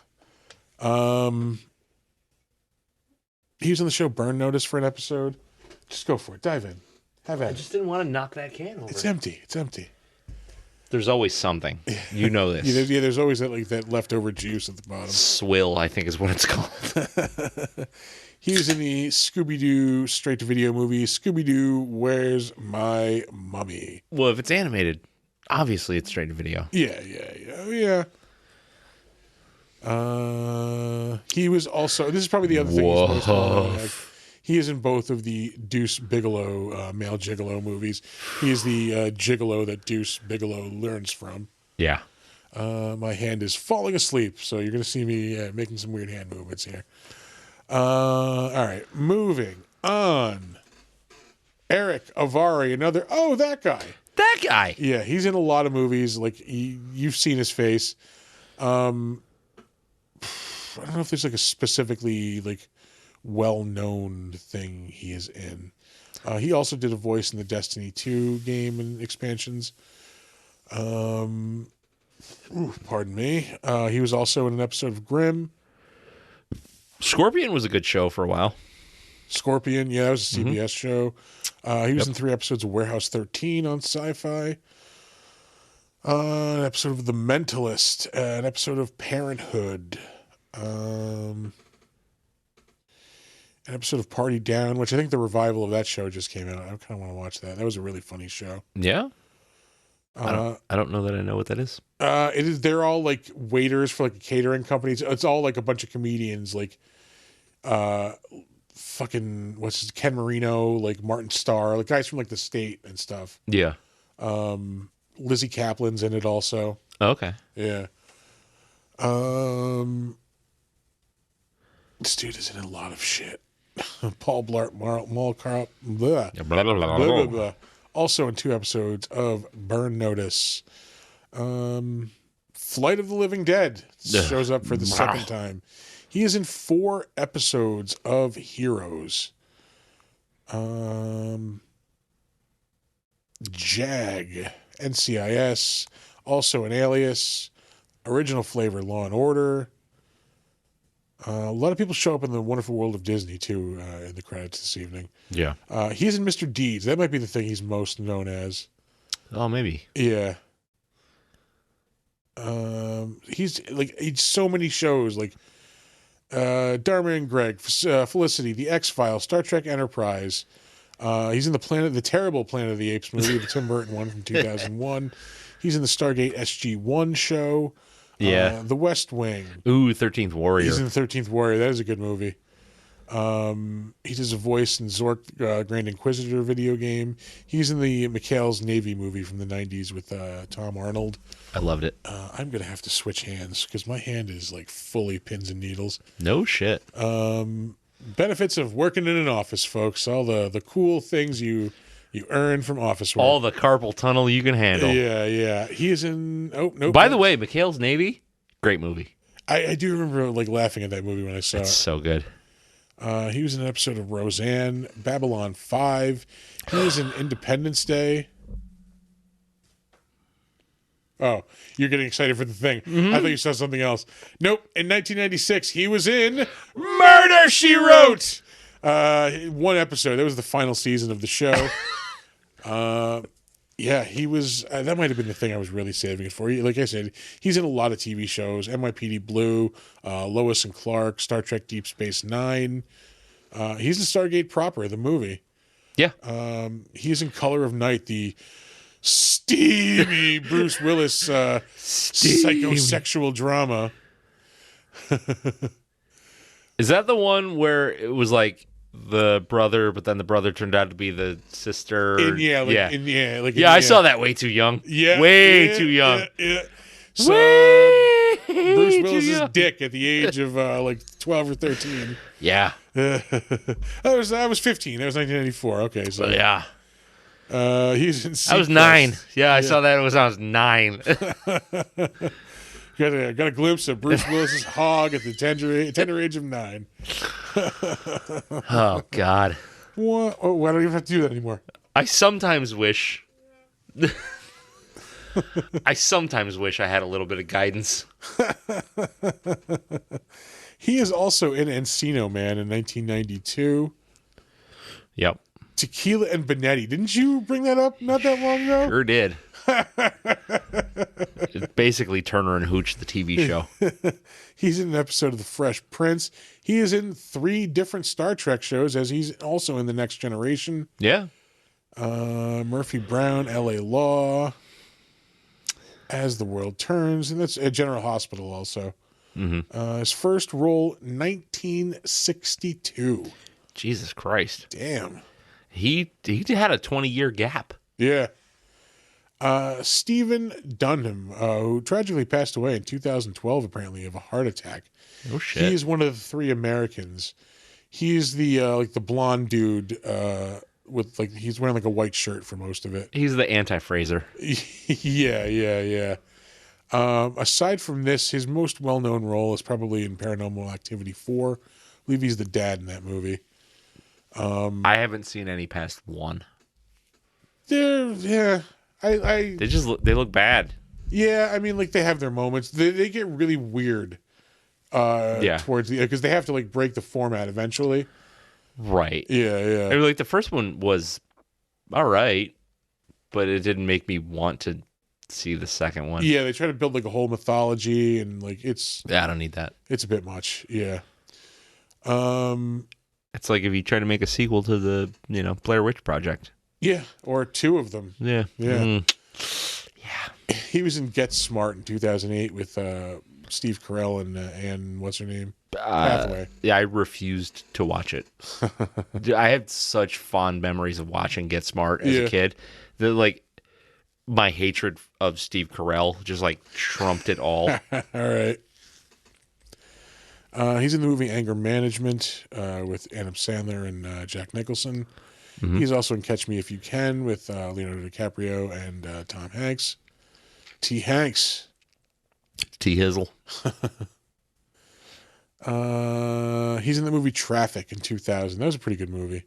Speaker 1: He was on the show Burn Notice for an episode. Just go for it. Dive in. Have at it.
Speaker 2: I just didn't want to knock that can over.
Speaker 1: It's empty.
Speaker 2: There's always something. You know this.
Speaker 1: There's always that leftover juice at the bottom.
Speaker 2: Swill, I think is what it's called.
Speaker 1: He was in the Scooby-Doo straight-to-video movie, Scooby-Doo, Where's My Mummy?
Speaker 2: Well, if it's animated, obviously it's straight to video.
Speaker 1: Yeah. He was also, this is probably the other thing he's most known as. He is in both of the Deuce Bigelow male gigolo movies. He is the gigolo that Deuce Bigelow learns from.
Speaker 2: Yeah.
Speaker 1: My hand is falling asleep, so you're going to see me making some weird hand movements here. All right, moving on. Eric Avari, that guy.
Speaker 2: That guy.
Speaker 1: Yeah, he's in a lot of movies. Like, you've seen his face. I don't know if there's like a specifically like well-known thing he is in. He also did a voice in the Destiny 2 game and expansions. Pardon me. He was also in an episode of Grimm.
Speaker 2: Scorpion was a good show for a while.
Speaker 1: Scorpion, yeah, that was a CBS show. He was in 3 episodes of Warehouse 13 on Sci-Fi. An episode of The Mentalist. An episode of Parenthood. An episode of Party Down, which I think the revival of that show just came out. I kind of want to watch that. That was a really funny show.
Speaker 2: Yeah? I don't know that I know what that is.
Speaker 1: It is. They're all like waiters for like a catering company. It's all like a bunch of comedians, like fucking Ken Marino, like Martin Starr, like guys from like The State and stuff.
Speaker 2: Yeah.
Speaker 1: Lizzie Kaplan's in it also.
Speaker 2: Oh, okay.
Speaker 1: Yeah. This dude is in a lot of shit. Paul Blart Mallcrop. Blah.
Speaker 2: Blah, blah, blah, blah, blah.
Speaker 1: Also in 2 episodes of Burn Notice. Flight of the Living Dead shows up for the second time. He is in 4 episodes of Heroes. Jag, NCIS, also an Alias, original flavor Law and Order. A lot of people show up in the Wonderful World of Disney too in the credits this evening.
Speaker 2: Yeah.
Speaker 1: He's in Mr. Deeds. That might be the thing he's most known as.
Speaker 2: Oh, maybe.
Speaker 1: Yeah. He's so many shows like Dharma and Greg, Felicity, The X-Files, Star Trek Enterprise. He's in the terrible Planet of the Apes movie, the Tim Burton one from 2001. He's in the Stargate SG-1 show.
Speaker 2: Yeah.
Speaker 1: The West Wing.
Speaker 2: Ooh, 13th Warrior.
Speaker 1: He's in the 13th Warrior. That is a good movie. He does a voice in Zork Grand Inquisitor video game. He's in the McHale's Navy movie from the 90s with Tom Arnold.
Speaker 2: I loved it.
Speaker 1: I'm going to have to switch hands because my hand is like fully pins and needles.
Speaker 2: No shit.
Speaker 1: Benefits of working in an office, folks. All the cool things you earn from office work.
Speaker 2: All the carpal tunnel you can handle.
Speaker 1: Yeah. He is in... Oh, no.
Speaker 2: By the way, McHale's Navy, great movie.
Speaker 1: I do remember like laughing at that movie when I saw it.
Speaker 2: It's so good.
Speaker 1: He was in an episode of Roseanne, Babylon 5. He was in Independence Day. Oh, you're getting excited for the thing. I thought you saw something else. Nope. In 1996, he was in Murder, She Wrote. 1 episode. That was the final season of the show. Yeah, he was. That might have been the thing I was really saving it for. Like I said, he's in a lot of TV shows: NYPD Blue, Lois and Clark, Star Trek: Deep Space Nine. He's in Stargate proper, the movie.
Speaker 2: Yeah.
Speaker 1: He's in Color of Night, the steamy Bruce Willis psychosexual drama.
Speaker 2: Is that the one where it was like the brother, but then the brother turned out to be the sister? I saw that way too young.
Speaker 1: Yeah,
Speaker 2: way too young.
Speaker 1: Yeah. So
Speaker 2: Way
Speaker 1: Bruce Willis's
Speaker 2: too young.
Speaker 1: dick at the age of like 12 or 13.
Speaker 2: Yeah.
Speaker 1: I was 15. That was 1994. Okay, so
Speaker 2: Yeah.
Speaker 1: He's in.
Speaker 2: I was 9. Yeah, I saw that. I was 9.
Speaker 1: Got a glimpse of Bruce Willis's hog at the tender age of 9.
Speaker 2: Oh God.
Speaker 1: What? Oh, I don't even have to do that anymore.
Speaker 2: I sometimes wish. I had a little bit of guidance.
Speaker 1: He is also in Encino Man in 1992.
Speaker 2: Yep.
Speaker 1: Tequila and Benetti. Didn't you bring that up not that long ago?
Speaker 2: Sure did. It's basically Turner and Hooch, the TV show.
Speaker 1: He's in an episode of The Fresh Prince. He is in 3 different Star Trek shows, as he's also in The Next Generation.
Speaker 2: Yeah.
Speaker 1: Murphy Brown, L.A. Law, As the World Turns, and that's a General Hospital also.
Speaker 2: Mm-hmm.
Speaker 1: His first role, 1962.
Speaker 2: Jesus Christ.
Speaker 1: Damn.
Speaker 2: He had a 20-year gap.
Speaker 1: Yeah. Stephen Dunham, who tragically passed away in 2012, apparently, of a heart attack.
Speaker 2: Oh, shit.
Speaker 1: He is one of the 3 Americans. He's the like the blonde dude with like he's wearing like a white shirt for most of it.
Speaker 2: He's the anti-Fraser.
Speaker 1: Yeah. Aside from this, his most well-known role is probably in Paranormal Activity 4. I believe he's the dad in that movie.
Speaker 2: I haven't seen any past 1.
Speaker 1: They
Speaker 2: look bad.
Speaker 1: Yeah, I mean, like they have their moments. They get really weird. Towards the because they have to like break the format eventually.
Speaker 2: Right.
Speaker 1: Yeah.
Speaker 2: I mean, like the first one was all right, but it didn't make me want to see the second one.
Speaker 1: Yeah, they try to build like a whole mythology and like it's.
Speaker 2: Yeah, I don't need that.
Speaker 1: It's a bit much. Yeah.
Speaker 2: It's like if you try to make a sequel to the Blair Witch Project.
Speaker 1: Yeah, or 2 of them.
Speaker 2: Yeah.
Speaker 1: Yeah. He was in Get Smart in 2008 with Steve Carell and what's her name? Hathaway.
Speaker 2: Yeah, I refused to watch it. Dude, I have such fond memories of watching Get Smart as a kid. That like my hatred of Steve Carell just like trumped it all.
Speaker 1: All right. He's in the movie Anger Management with Adam Sandler and Jack Nicholson. Mm-hmm. He's also in Catch Me If You Can with Leonardo DiCaprio and Tom Hanks. T. Hanks.
Speaker 2: T. Hizzle.
Speaker 1: He's in the movie Traffic in 2000. That was a pretty good movie.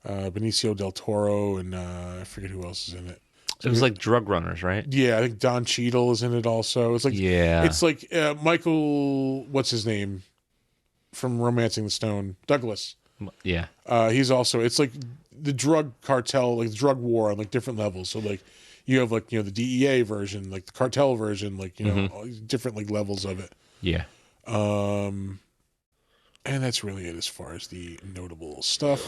Speaker 1: Benicio del Toro and I forget who else is in it.
Speaker 2: It was like Drug Runners, right?
Speaker 1: Yeah, I think Don Cheadle is in it also. It's like it's like Michael, what's his name, from Romancing the Stone, Douglas.
Speaker 2: Yeah.
Speaker 1: He's also. It's like the drug cartel, like the drug war on like different levels. So like you have like the DEA version, like the cartel version, like all these different like levels of it.
Speaker 2: Yeah.
Speaker 1: And that's really it as far as the notable stuff.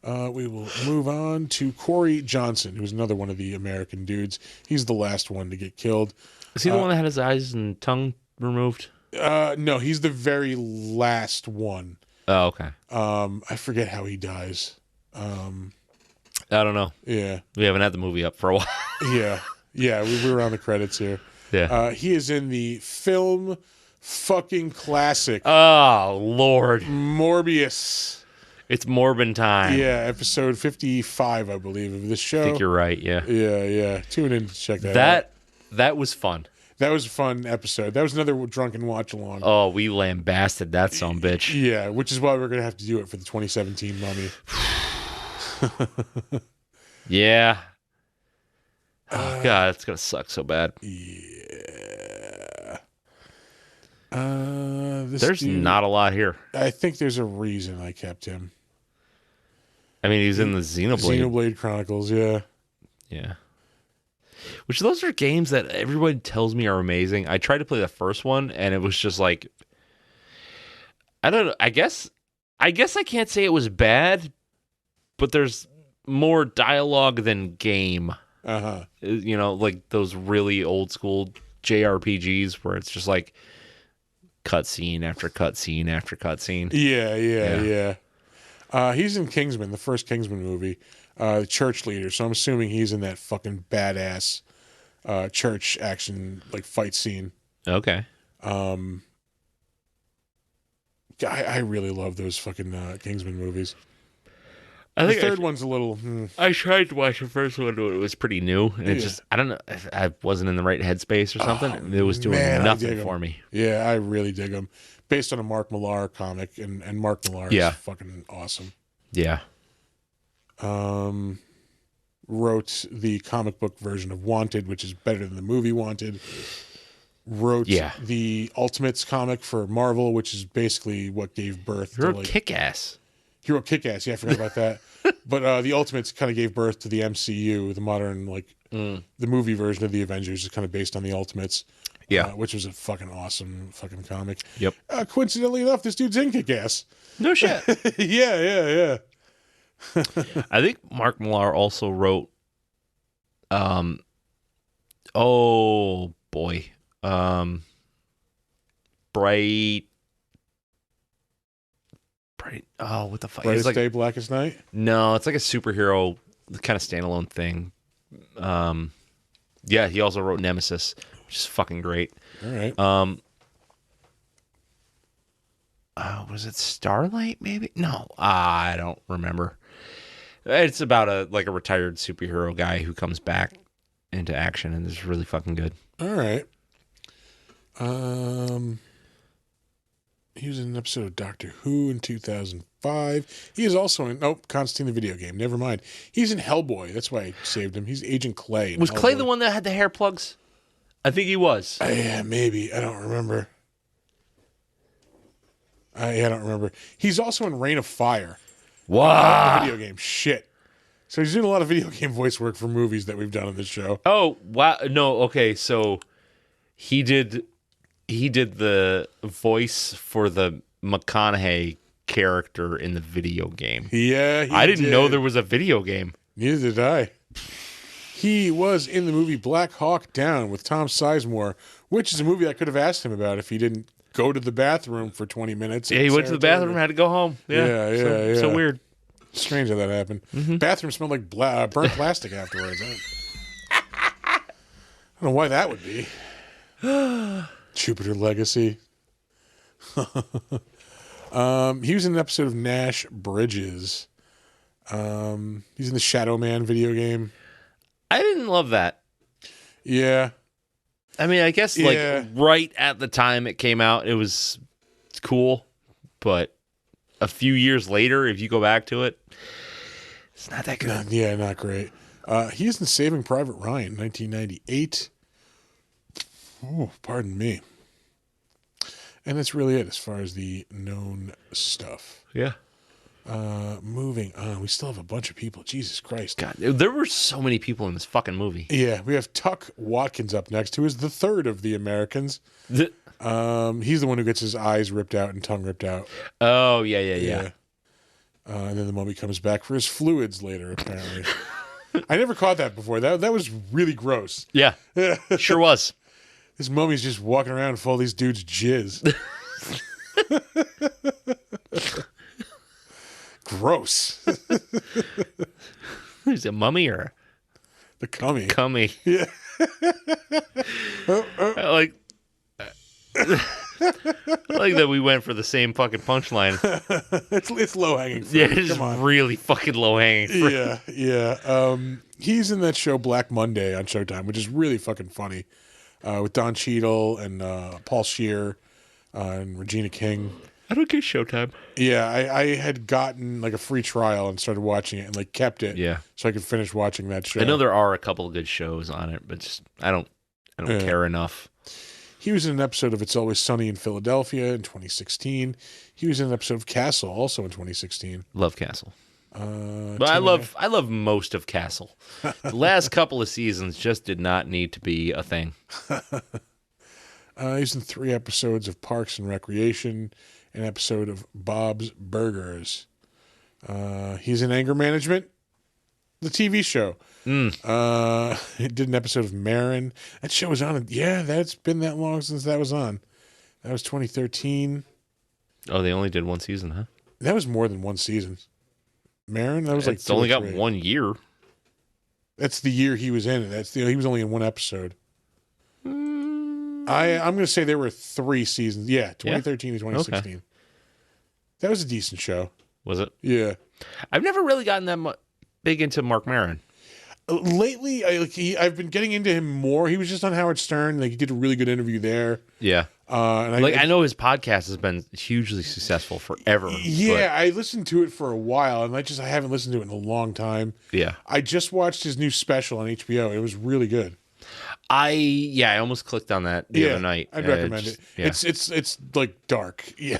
Speaker 1: We will move on to Corey Johnson, who's another one of the American dudes. He's the last one to get killed.
Speaker 2: Is he the one that had his eyes and tongue removed?
Speaker 1: No, he's the very last one.
Speaker 2: Oh, okay.
Speaker 1: I forget how he dies.
Speaker 2: I don't know.
Speaker 1: Yeah.
Speaker 2: We haven't had the movie up for a while.
Speaker 1: Yeah. We were on the credits here.
Speaker 2: Yeah.
Speaker 1: He is in the film fucking classic.
Speaker 2: Oh, Lord.
Speaker 1: Morbius.
Speaker 2: It's Morbin time.
Speaker 1: Yeah, episode 55, I believe, of this show.
Speaker 2: I think you're right, yeah.
Speaker 1: Yeah. Tune in to check that out.
Speaker 2: That was fun.
Speaker 1: That was a fun episode. That was another drunken watch along.
Speaker 2: Oh, we lambasted that son bitch.
Speaker 1: Yeah, which is why we're going to have to do it for the 2017 Mummy.
Speaker 2: Yeah. Oh, God, it's going to suck so bad.
Speaker 1: Yeah.
Speaker 2: There's dude, not a lot here.
Speaker 1: I think there's a reason I kept him.
Speaker 2: I mean, he's in the Xenoblade.
Speaker 1: Xenoblade Chronicles, yeah.
Speaker 2: Yeah. Which those are games that everyone tells me are amazing. I tried to play the first one, and it was just like, I don't know. I guess I can't say it was bad, but there's more dialogue than game. You know, like those really old school JRPGs where it's just like cutscene after cutscene after cutscene.
Speaker 1: Yeah. He's in Kingsman, the first Kingsman movie, the church leader. So I'm assuming he's in that fucking badass church action like fight scene.
Speaker 2: Okay.
Speaker 1: I really love those fucking Kingsman movies.
Speaker 2: I think
Speaker 1: the third one's a little.
Speaker 2: I tried to watch the first one when it was pretty new, and it just, I don't know, if I wasn't in the right headspace or something. It was doing nothing for me.
Speaker 1: Yeah, I really dig them. Based on a Mark Millar comic, and Mark Millar is fucking awesome.
Speaker 2: Yeah.
Speaker 1: Wrote the comic book version of Wanted, which is better than the movie Wanted. Wrote the Ultimates comic for Marvel, which is basically what gave birth to like
Speaker 2: Kick-Ass.
Speaker 1: He wrote Kick-Ass. Yeah, I forgot about that. But the Ultimates kind of gave birth to the MCU, the modern, like, the movie version of the Avengers is kind of based on the Ultimates.
Speaker 2: Yeah.
Speaker 1: Which was a fucking awesome fucking comic.
Speaker 2: Yep.
Speaker 1: Coincidentally enough, this dude's in Kick-Ass.
Speaker 2: No shit.
Speaker 1: Yeah.
Speaker 2: I think Mark Millar also wrote, oh boy, Bright. Oh, what the fuck?
Speaker 1: Brightest Day, Blackest Night?
Speaker 2: No, it's like a superhero kind of standalone thing. Yeah, he also wrote Nemesis, which is fucking great.
Speaker 1: All right.
Speaker 2: Was it Starlight? Maybe no. I don't remember. It's about a retired superhero guy who comes back into action, and it's really fucking good.
Speaker 1: All right. He was in an episode of Doctor Who in 2005. He is also in Constantine the video game. Never mind. He's in Hellboy. That's why I saved him. He's Agent Clay.
Speaker 2: Was
Speaker 1: Hellboy.
Speaker 2: Clay the one that had the hair plugs? I think he was.
Speaker 1: Yeah, maybe. I don't remember. I don't remember. He's also in Reign of Fire.
Speaker 2: Wow.
Speaker 1: Video game. Shit. So he's doing a lot of video game voice work for movies that we've done on this show.
Speaker 2: Oh, wow. No, okay. So he did the voice for the McConaughey character in the video game.
Speaker 1: Yeah,
Speaker 2: I didn't know there was a video game.
Speaker 1: Neither did I. He was in the movie Black Hawk Down with Tom Sizemore, which is a movie I could have asked him about if he didn't go to the bathroom for 20 minutes.
Speaker 2: Yeah, he went to the bathroom, had to go home. Yeah. So weird.
Speaker 1: Strange how that happened. Mm-hmm. Bathroom smelled like burnt plastic afterwards. I don't know why that would be. Jupiter Legacy. He was in an episode of Nash Bridges. He's in the Shadow Man video game.
Speaker 2: I didn't love that.
Speaker 1: Yeah.
Speaker 2: I mean, I guess right at the time it came out, it's cool. But a few years later, if you go back to it, it's not that good.
Speaker 1: Not great. He is in Saving Private Ryan, 1998. Oh, pardon me. And that's really it as far as the known stuff.
Speaker 2: Yeah.
Speaker 1: Moving on. We still have a bunch of people. Jesus Christ.
Speaker 2: God, there were so many people in this fucking movie.
Speaker 1: Yeah, we have Tuck Watkins up next, who is the third of the Americans. He's the one who gets his eyes ripped out and tongue ripped out.
Speaker 2: Oh, yeah.
Speaker 1: And then the mummy comes back for his fluids later, apparently. I never caught that before. That was really gross.
Speaker 2: Yeah, sure was.
Speaker 1: This mummy's just walking around full of these dudes' jizz. Gross.
Speaker 2: Is it mummy or
Speaker 1: the cummy?
Speaker 2: Cummy.
Speaker 1: Yeah.
Speaker 2: I like that we went for the same fucking punchline.
Speaker 1: It's low hanging fruit.
Speaker 2: Yeah, it's really fucking low hanging fruit.
Speaker 1: Yeah. He's in that show Black Monday on Showtime, which is really fucking funny, with Don Cheadle and Paul Scheer and Regina King.
Speaker 2: I don't get Showtime.
Speaker 1: Yeah, I had gotten like a free trial and started watching it and like kept it.
Speaker 2: Yeah,
Speaker 1: so I could finish watching that show.
Speaker 2: I know there are a couple of good shows on it, but just I don't care enough.
Speaker 1: He was in an episode of It's Always Sunny in Philadelphia in 2016. He was in an episode of Castle also in 2016.
Speaker 2: Love Castle. But I love most of Castle. The last couple of seasons just did not need to be a thing.
Speaker 1: He's in 3 episodes of Parks and Recreation, an episode of Bob's Burgers. He's in Anger Management, the TV show. He did an episode of Marin. That show was on. Yeah, that's been that long since that was on. That was 2013.
Speaker 2: Oh, they only did 1 season, huh?
Speaker 1: That was more than 1 season. Marin, that was like
Speaker 2: it's only got 1 year.
Speaker 1: That's the year he was in it. He was only in 1 episode. I'm going to say there were 3 seasons. Yeah, 2013 to 2016. Okay. That was a decent show.
Speaker 2: Was it?
Speaker 1: Yeah.
Speaker 2: I've never really gotten that big into Mark Maron.
Speaker 1: Lately, I've been getting into him more. He was just on Howard Stern. Like, he did a really good interview there.
Speaker 2: Yeah. And I know his podcast has been hugely successful forever.
Speaker 1: Yeah, I listened to it for a while, and I haven't listened to it in a long time.
Speaker 2: Yeah.
Speaker 1: I just watched his new special on HBO. It was really good.
Speaker 2: I almost clicked on that the other night.
Speaker 1: I'd recommend it. Yeah. It's like dark. Yeah.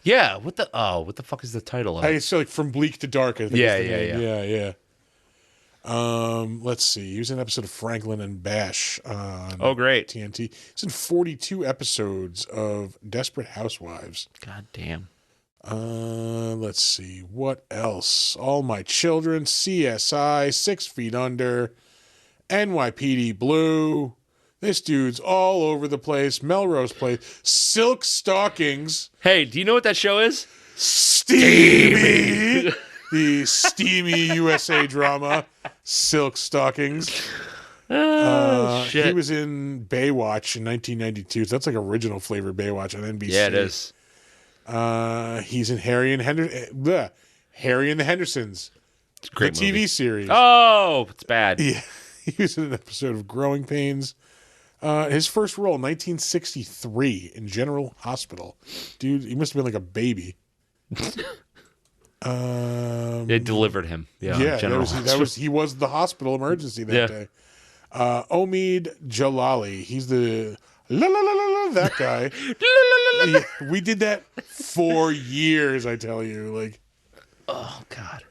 Speaker 2: Yeah. What the fuck is the title of it?
Speaker 1: It's like From Bleak to Dark, I think. Yeah. Let's see. He was in an episode of Franklin and Bash on
Speaker 2: great.
Speaker 1: TNT. He's in 42 episodes of Desperate Housewives.
Speaker 2: God damn.
Speaker 1: Let's see. What else? All My Children, CSI, 6 Feet Under, NYPD Blue. This dude's all over the place. Melrose Place. Silk Stockings.
Speaker 2: Hey, do you know what that show is?
Speaker 1: Steamy. The steamy USA drama, Silk Stockings. Shit. He was in Baywatch in 1992. So that's like original flavor Baywatch on NBC.
Speaker 2: Yeah, it is.
Speaker 1: He's in Harry and the Hendersons.
Speaker 2: It's a great
Speaker 1: the TV series.
Speaker 2: Oh, it's bad.
Speaker 1: Yeah, he was in an episode of Growing Pains. His first role, 1963, in General Hospital. Dude, he must have been like a baby.
Speaker 2: It delivered him. Yeah,
Speaker 1: he was the hospital emergency that day. Omid Jalali, he's the that guy. We did that for years, I tell you. Like,
Speaker 2: oh god.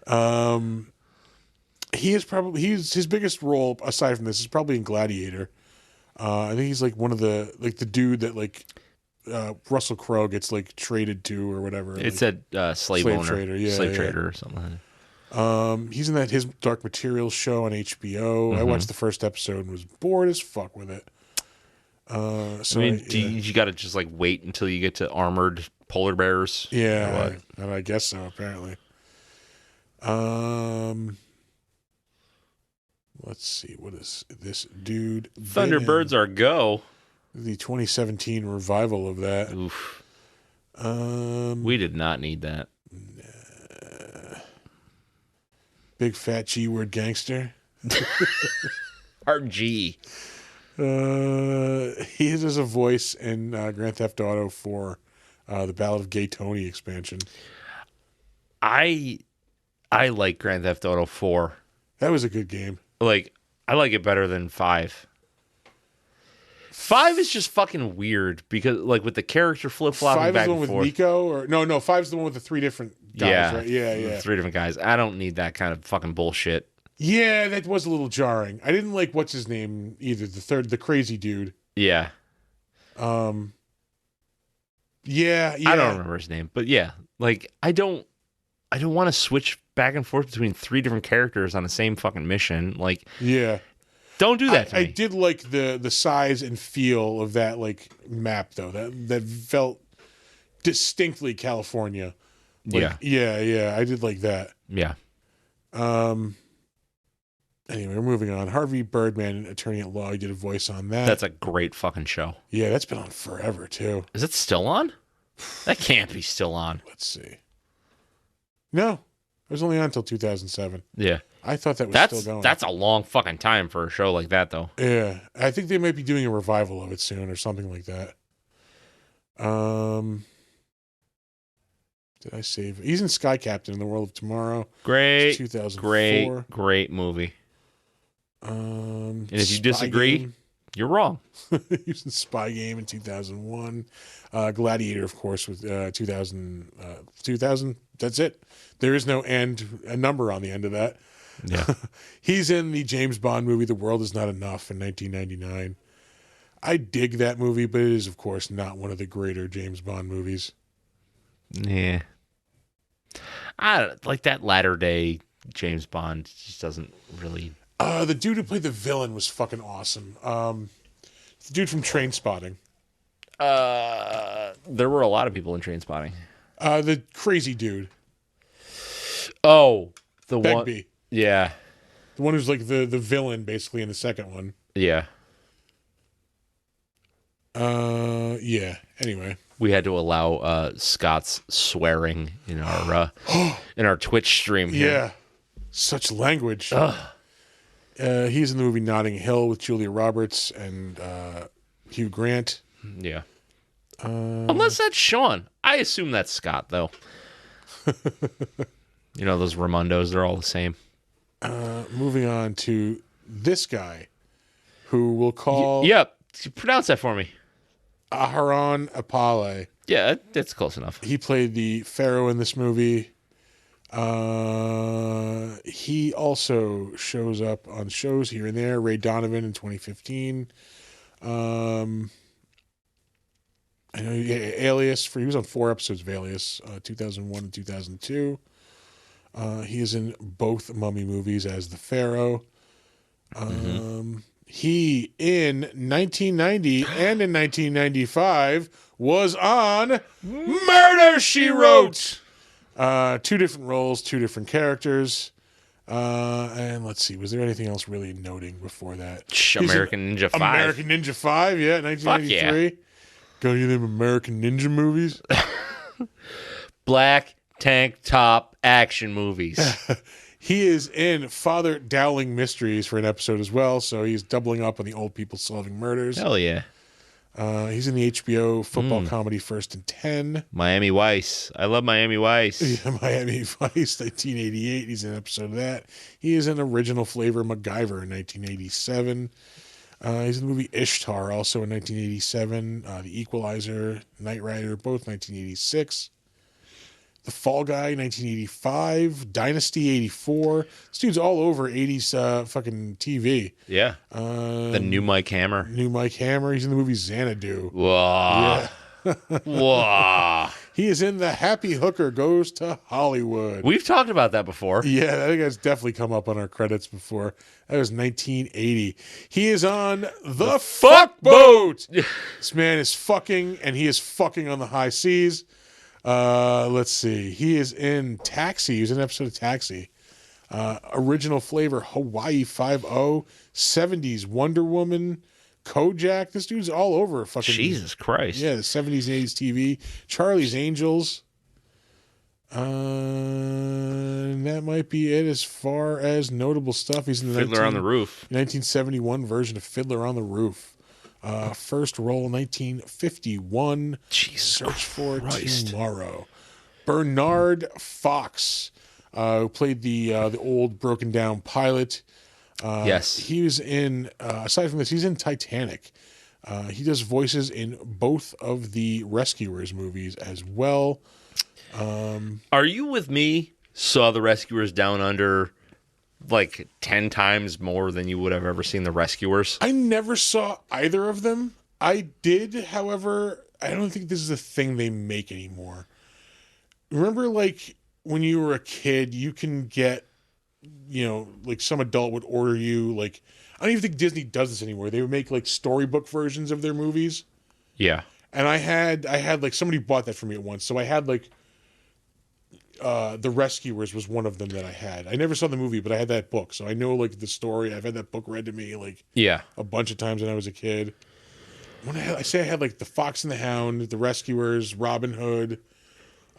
Speaker 1: His biggest role aside from this is probably in Gladiator. I think he's like one of the dude that like Russell Crowe gets like traded to or whatever.
Speaker 2: It said slave owner,
Speaker 1: trader,
Speaker 2: slave trader or something.
Speaker 1: He's in that His Dark Materials show on HBO. Mm-hmm. I watched the first episode and was bored as fuck with it. So
Speaker 2: you got to just like wait until you get to armored polar bears.
Speaker 1: Yeah, I guess so. Apparently. Let's see. What is this dude?
Speaker 2: Thunderbirds Are Go.
Speaker 1: The 2017 revival of that.
Speaker 2: Oof. We did not need that.
Speaker 1: Big fat G-word gangster.
Speaker 2: RG.
Speaker 1: He has a voice in Grand Theft Auto 4, the Ballad of Gay Tony expansion.
Speaker 2: I like Grand Theft Auto 4.
Speaker 1: That was a good game.
Speaker 2: Like, I like it better than 5. 5 is just fucking weird because, like, with the character flip-flopping back and forth. 5 is the one with
Speaker 1: Nico? Or no, 5 is the one with the 3 different guys, right? Yeah.
Speaker 2: 3 different guys. I don't need that kind of fucking bullshit.
Speaker 1: Yeah, that was a little jarring. I didn't like, what's his name either, the crazy dude.
Speaker 2: Yeah.
Speaker 1: Yeah.
Speaker 2: I don't remember his name, but yeah. Like, I don't want to switch back and forth between 3 different characters on the same fucking mission. Like,
Speaker 1: yeah.
Speaker 2: Don't do that to me.
Speaker 1: I did like the size and feel of that like map though. That felt distinctly California. Like, yeah. I did like that.
Speaker 2: Yeah.
Speaker 1: Anyway, we're moving on. Harvey Birdman, Attorney at Law. He did a voice on that.
Speaker 2: That's a great fucking show.
Speaker 1: Yeah, that's been on forever too.
Speaker 2: Is it still on? That can't be still on.
Speaker 1: Let's see. No, it was only on until 2007.
Speaker 2: Yeah.
Speaker 1: I thought that was still going.
Speaker 2: That's a long fucking time for a show like that, though.
Speaker 1: Yeah. I think they might be doing a revival of it soon or something like that. Did I save? He's in Sky Captain in the World of Tomorrow.
Speaker 2: Great.
Speaker 1: 2004.
Speaker 2: Great movie. And if you disagree, You're wrong.
Speaker 1: He was in Spy Game in 2001. Gladiator, of course, with 2000. 2000. That's it. There is no a number on the end of that.
Speaker 2: Yeah.
Speaker 1: He's in the James Bond movie The World Is Not Enough in 1999. I dig that movie, but it is, of course, not one of the greater James Bond movies.
Speaker 2: Yeah. I don't like that latter day James Bond just doesn't really.
Speaker 1: The dude who played the villain was fucking awesome. The dude from Trainspotting.
Speaker 2: There were a lot of people in Trainspotting.
Speaker 1: The crazy dude.
Speaker 2: Oh, the
Speaker 1: Begbie.
Speaker 2: one. Yeah.
Speaker 1: The one who's like the villain, basically, in the second one.
Speaker 2: Yeah.
Speaker 1: Yeah. Anyway.
Speaker 2: We had to allow Scott's swearing in our Twitch stream here.
Speaker 1: Yeah. Such language. He's in the movie Notting Hill with Julia Roberts and Hugh Grant.
Speaker 2: Yeah. Unless that's Sean. I assume that's Scott, though. Those Raimundos, they're all the same.
Speaker 1: Moving on to this guy, who we'll call...
Speaker 2: Yep. Pronounce that for me.
Speaker 1: Aharon Apale.
Speaker 2: Yeah, that's close enough.
Speaker 1: He played the Pharaoh in this movie. He also shows up on shows here and there. Ray Donovan in 2015. I know Alias. He was on 4 episodes of Alias, 2001 and 2002. He is in both Mummy movies as the Pharaoh. He, in 1990 and in 1995, was on Murder, She Wrote. 2 different roles, 2 different characters. And let's see, was there anything else really noting before that?
Speaker 2: American Ninja 5.
Speaker 1: American Ninja 5, yeah, 1993.
Speaker 2: Yeah.
Speaker 1: Go to them American Ninja movies.
Speaker 2: Black tank top action movies.
Speaker 1: He is in Father Dowling Mysteries for an episode as well, so he's doubling up on the old people solving murders.
Speaker 2: Hell yeah.
Speaker 1: He's in the HBO football comedy First and 10.
Speaker 2: Miami Weisz. I love Miami Weisz.
Speaker 1: Yeah, Miami Vice, 1988. He's in an episode of that. He is in Original Flavor MacGyver in 1987. He's in the movie Ishtar, also in 1987. The Equalizer, Knight Rider, both 1986. The Fall Guy, 1985. Dynasty, 84. This dude's all over 80s fucking TV.
Speaker 2: Yeah. The new Mike Hammer.
Speaker 1: New Mike Hammer. He's in the movie Xanadu.
Speaker 2: Whoa.
Speaker 1: Yeah.
Speaker 2: Whoa.
Speaker 1: He is in The Happy Hooker Goes to Hollywood.
Speaker 2: We've talked about that before.
Speaker 1: Yeah, I think that's definitely come up on our credits before. That was 1980. He is on the Fuck Boat. This man is fucking, and he is fucking on the high seas. Let's see. He is in Taxi. He was in an episode of Taxi. Original Flavor Hawaii 5-0. 70s Wonder Woman. Kojak. This dude's all over fucking.
Speaker 2: Jesus Christ.
Speaker 1: Yeah, the 70s and 80s TV. Charlie's Angels. And that might be it as far as notable stuff. He's in the
Speaker 2: Fiddler on the Roof.
Speaker 1: 1971 version of Fiddler on the Roof. First role 1951.
Speaker 2: Jesus
Speaker 1: Search for
Speaker 2: Christ.
Speaker 1: Tomorrow. Bernard Fox, who played the old broken down pilot.
Speaker 2: Yes.
Speaker 1: He was in, aside from this, he's in Titanic. He does voices in both of the Rescuers movies as well.
Speaker 2: Are you with me? Saw the Rescuers Down Under like 10 times more than you would have ever seen the Rescuers.
Speaker 1: I never saw either of them. I did, however, I don't think this is a thing they make anymore. Remember, like, when you were a kid, you can get, like some adult would order you, like, I don't even think Disney does this anymore. They would make, like, storybook versions of their movies.
Speaker 2: Yeah.
Speaker 1: And I had, like, somebody bought that for me at once. So I had, like, The Rescuers was one of them that I had. I never saw the movie, but I had that book. So I know, like, the story. I've had that book read to me, like, a bunch of times when I was a kid. When I had, like, The Fox and the Hound, The Rescuers, Robin Hood.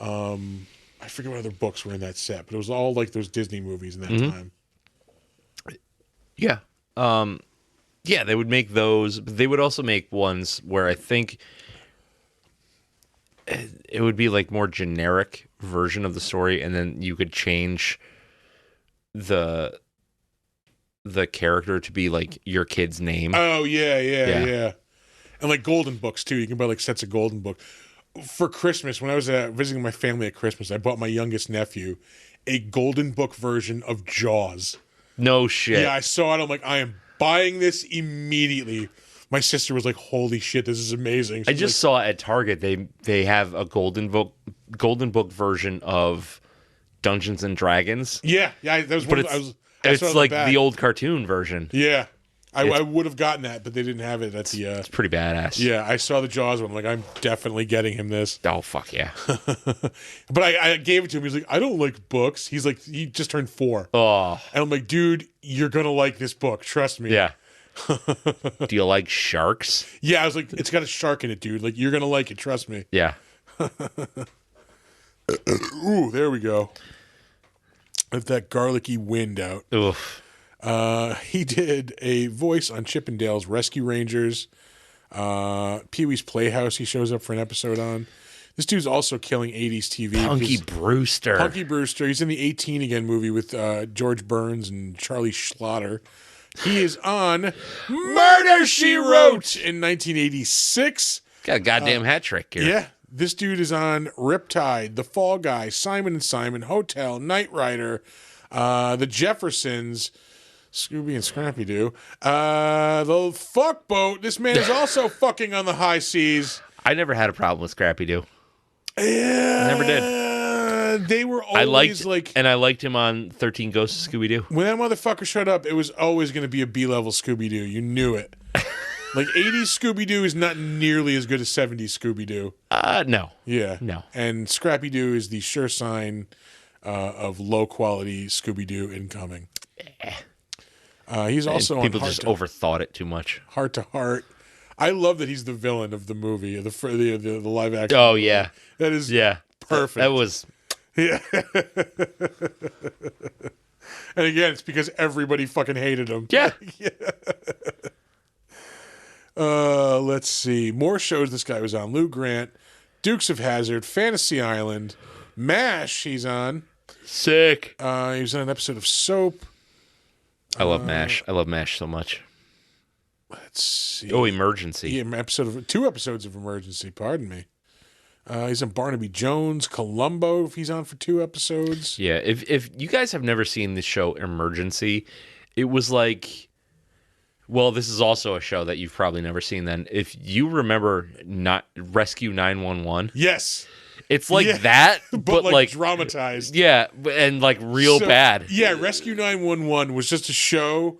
Speaker 1: I forget what other books were in that set, but it was all, like, those Disney movies in that time.
Speaker 2: Yeah. Yeah, they would make those. But they would also make ones where I think it would be like more generic version of the story, and then you could change the the character to be like your kid's name.
Speaker 1: Oh yeah. And like golden books too. You can buy like sets of golden book. For Christmas, when I was visiting my family at Christmas, I bought my youngest nephew a golden book version of Jaws.
Speaker 2: No shit.
Speaker 1: Yeah, I saw it. I'm like, I am buying this immediately. My sister was like, "Holy shit, this is amazing!"
Speaker 2: I just saw at Target they have a golden book version of Dungeons and Dragons.
Speaker 1: Yeah, that was.
Speaker 2: But it's like the old cartoon version.
Speaker 1: Yeah, I would have gotten that, but they didn't have it at the.
Speaker 2: It's pretty badass.
Speaker 1: Yeah, I saw the Jaws one. I'm like, I'm definitely getting him this.
Speaker 2: Oh fuck yeah!
Speaker 1: But I gave it to him. He's like, I don't like books. He's like, he just turned 4.
Speaker 2: Oh,
Speaker 1: and I'm like, dude, you're gonna like this book. Trust me.
Speaker 2: Yeah. Do you like sharks?
Speaker 1: Yeah, I was like, it's got a shark in it, dude. Like, you're gonna like it. Trust me.
Speaker 2: Yeah.
Speaker 1: Ooh, there we go. Let that garlicky wind out.
Speaker 2: Oof.
Speaker 1: He did a voice on Chippendale's Rescue Rangers. Pee-wee's Playhouse he shows up for an episode on. This dude's also killing 80s TV.
Speaker 2: Punky Brewster.
Speaker 1: Punky Brewster. He's in the 18 Again movie with George Burns and Charlie Schlatter. He is on Murder, She Wrote in 1986.
Speaker 2: Got a goddamn hat trick here.
Speaker 1: Yeah. This dude is on Riptide, The Fall Guy, Simon and Simon, Hotel, Knight Rider, The Jeffersons, Scooby and Scrappy Doo, The Fuck Boat. This man is also fucking on the high seas.
Speaker 2: I never had a problem with Scrappy Doo.
Speaker 1: Yeah,
Speaker 2: never did.
Speaker 1: They were always
Speaker 2: I liked him on 13 Ghosts of Scooby Doo.
Speaker 1: When that motherfucker showed up, it was always going to be a B-level Scooby Doo. You knew it. Like 80s Scooby Doo is not nearly as good as 70s Scooby Doo.
Speaker 2: No.
Speaker 1: Yeah.
Speaker 2: No.
Speaker 1: And Scrappy Doo is the sure sign of low quality Scooby Doo incoming. He's also
Speaker 2: people
Speaker 1: on
Speaker 2: just overthought it too much.
Speaker 1: Heart to Heart. I love that he's the villain of the movie, the live action.
Speaker 2: Oh yeah,
Speaker 1: that is perfect.
Speaker 2: That was
Speaker 1: yeah. And again, it's because everybody fucking hated him.
Speaker 2: Yeah.
Speaker 1: Let's see. More shows this guy was on. Lou Grant, Dukes of Hazzard, Fantasy Island, MASH he's on.
Speaker 2: Sick.
Speaker 1: He was on an episode of Soap.
Speaker 2: I love MASH. I love MASH so much.
Speaker 1: Let's see.
Speaker 2: Oh, Emergency.
Speaker 1: Yeah, 2 episodes of Emergency, pardon me. He's on Barnaby Jones, Columbo, if he's on for 2 episodes.
Speaker 2: Yeah, if you guys have never seen the show Emergency, it was like... Well, this is also a show that you've probably never seen then. If you remember Rescue 911.
Speaker 1: Yes.
Speaker 2: It's like that, but like
Speaker 1: dramatized.
Speaker 2: Yeah, and like real bad.
Speaker 1: Yeah, Rescue 911 was just a show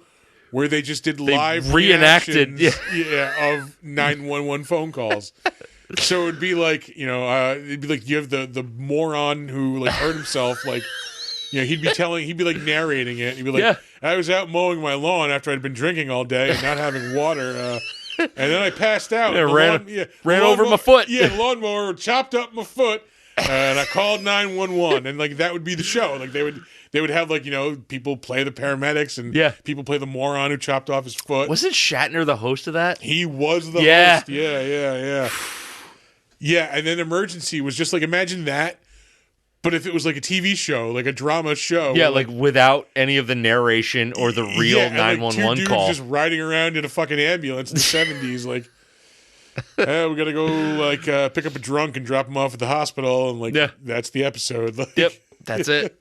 Speaker 1: where they just did live
Speaker 2: reenacted
Speaker 1: of 911 phone calls. So it would be like, it'd be like you have the moron who like hurt himself, like, he'd be like narrating it. He'd be like, I was out mowing my lawn after I'd been drinking all day and not having water. And then I passed out.
Speaker 2: Ran over my foot.
Speaker 1: Yeah, the lawnmower chopped up my foot. And I called 911. And like that would be the show. Like they would have like, people play the paramedics and people play the moron who chopped off his foot.
Speaker 2: Wasn't Shatner the host of that?
Speaker 1: He was the host. Yeah. Yeah, and then Emergency was just like, imagine that. But if it was like a TV show, like a drama show.
Speaker 2: Yeah, like without any of the narration or the real 911
Speaker 1: like
Speaker 2: call.
Speaker 1: Just riding around in a fucking ambulance in the 70s. Like, we got to go like pick up a drunk and drop him off at the hospital. And like, that's the episode. Like,
Speaker 2: yep, that's it.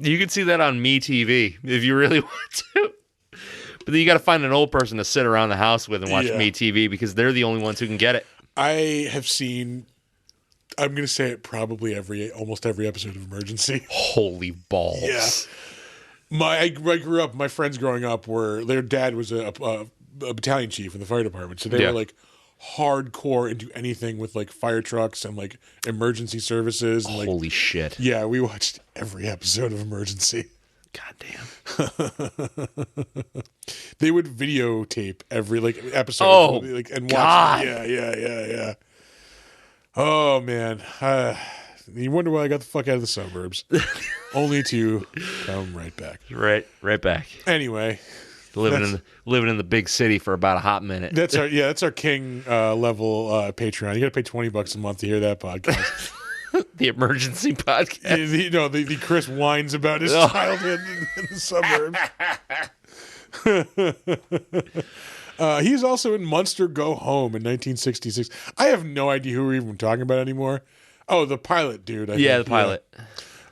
Speaker 2: You can see that on MeTV if you really want to. But then you got to find an old person to sit around the house with and watch MeTV because they're the only ones who can get it.
Speaker 1: I have seen... I'm going to say it probably almost every episode of Emergency.
Speaker 2: Holy balls.
Speaker 1: Yeah. I grew up, my friends growing up their dad was a battalion chief in the fire department. So they were like hardcore into anything with like fire trucks and like emergency services. And, like,
Speaker 2: holy shit.
Speaker 1: Yeah, we watched every episode of Emergency.
Speaker 2: Goddamn.
Speaker 1: They would videotape every like episode.
Speaker 2: Oh,
Speaker 1: and
Speaker 2: God.
Speaker 1: watch it. Yeah. Oh, man. You wonder why I got the fuck out of the suburbs. Only to come right back.
Speaker 2: Right back.
Speaker 1: Anyway.
Speaker 2: Living in the big city for about a hot minute.
Speaker 1: That's our king level Patreon. You got to pay $20 a month to hear that podcast.
Speaker 2: The emergency podcast.
Speaker 1: The Chris whines about his childhood in the suburbs. He's also in Munster Go Home in 1966. I have no idea who we're even talking about anymore. Oh, the pilot dude. I think.
Speaker 2: The pilot.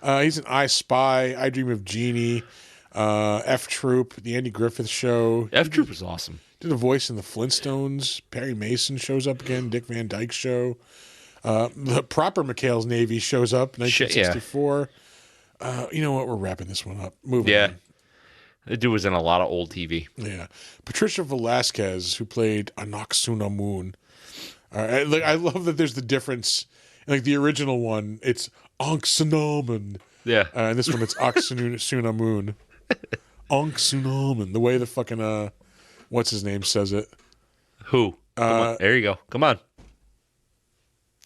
Speaker 1: He's in I Spy, I Dream of Jeannie, F Troop, The Andy Griffith Show.
Speaker 2: F Troop is awesome.
Speaker 1: Did a voice in the Flintstones. Perry Mason shows up again. Dick Van Dyke Show. The proper McHale's Navy shows up. 1964. You know what? We're wrapping this one up. Moving on.
Speaker 2: The dude was in a lot of old TV.
Speaker 1: Yeah. Patricia Velasquez, who played Anoxuna Moon. I love that there's the difference. Like the original one, it's Onksunomen.
Speaker 2: Yeah.
Speaker 1: And this one, it's Oxuna Moon. Onksunomen. The way the fucking, what's his name says it.
Speaker 2: Who? Come on. There you go. Come on.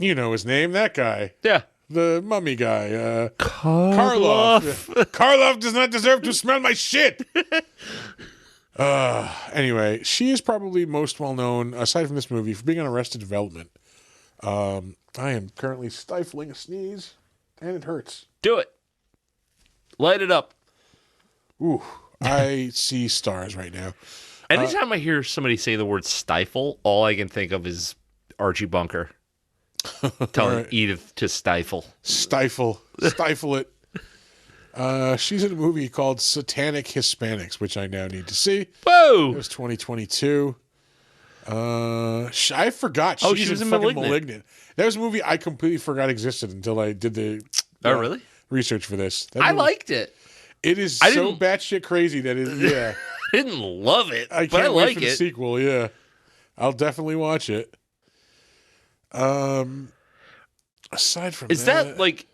Speaker 1: You know his name, that guy.
Speaker 2: Yeah.
Speaker 1: The mummy guy.
Speaker 2: Karloff.
Speaker 1: Karloff does not deserve to smell my shit. Anyway, she is probably most well known, aside from this movie, for being on Arrested Development. I am currently stifling a sneeze, and it hurts.
Speaker 2: Do it. Light it up.
Speaker 1: Ooh, I see stars right now.
Speaker 2: Anytime I hear somebody say the word stifle, all I can think of is Archie Bunker telling Edith to stifle.
Speaker 1: Stifle it. She's in a movie called Satanic Hispanics, which I now need to see.
Speaker 2: Whoa!
Speaker 1: It was 2022. I forgot.
Speaker 2: She was in
Speaker 1: fucking
Speaker 2: Malignant.
Speaker 1: That was a movie I completely forgot existed until I did the
Speaker 2: really?
Speaker 1: research for this.
Speaker 2: I liked it.
Speaker 1: It is so batshit crazy that it. Yeah,
Speaker 2: I didn't love it,
Speaker 1: but I like for the sequel. Yeah, I'll definitely watch it. Aside from
Speaker 2: that like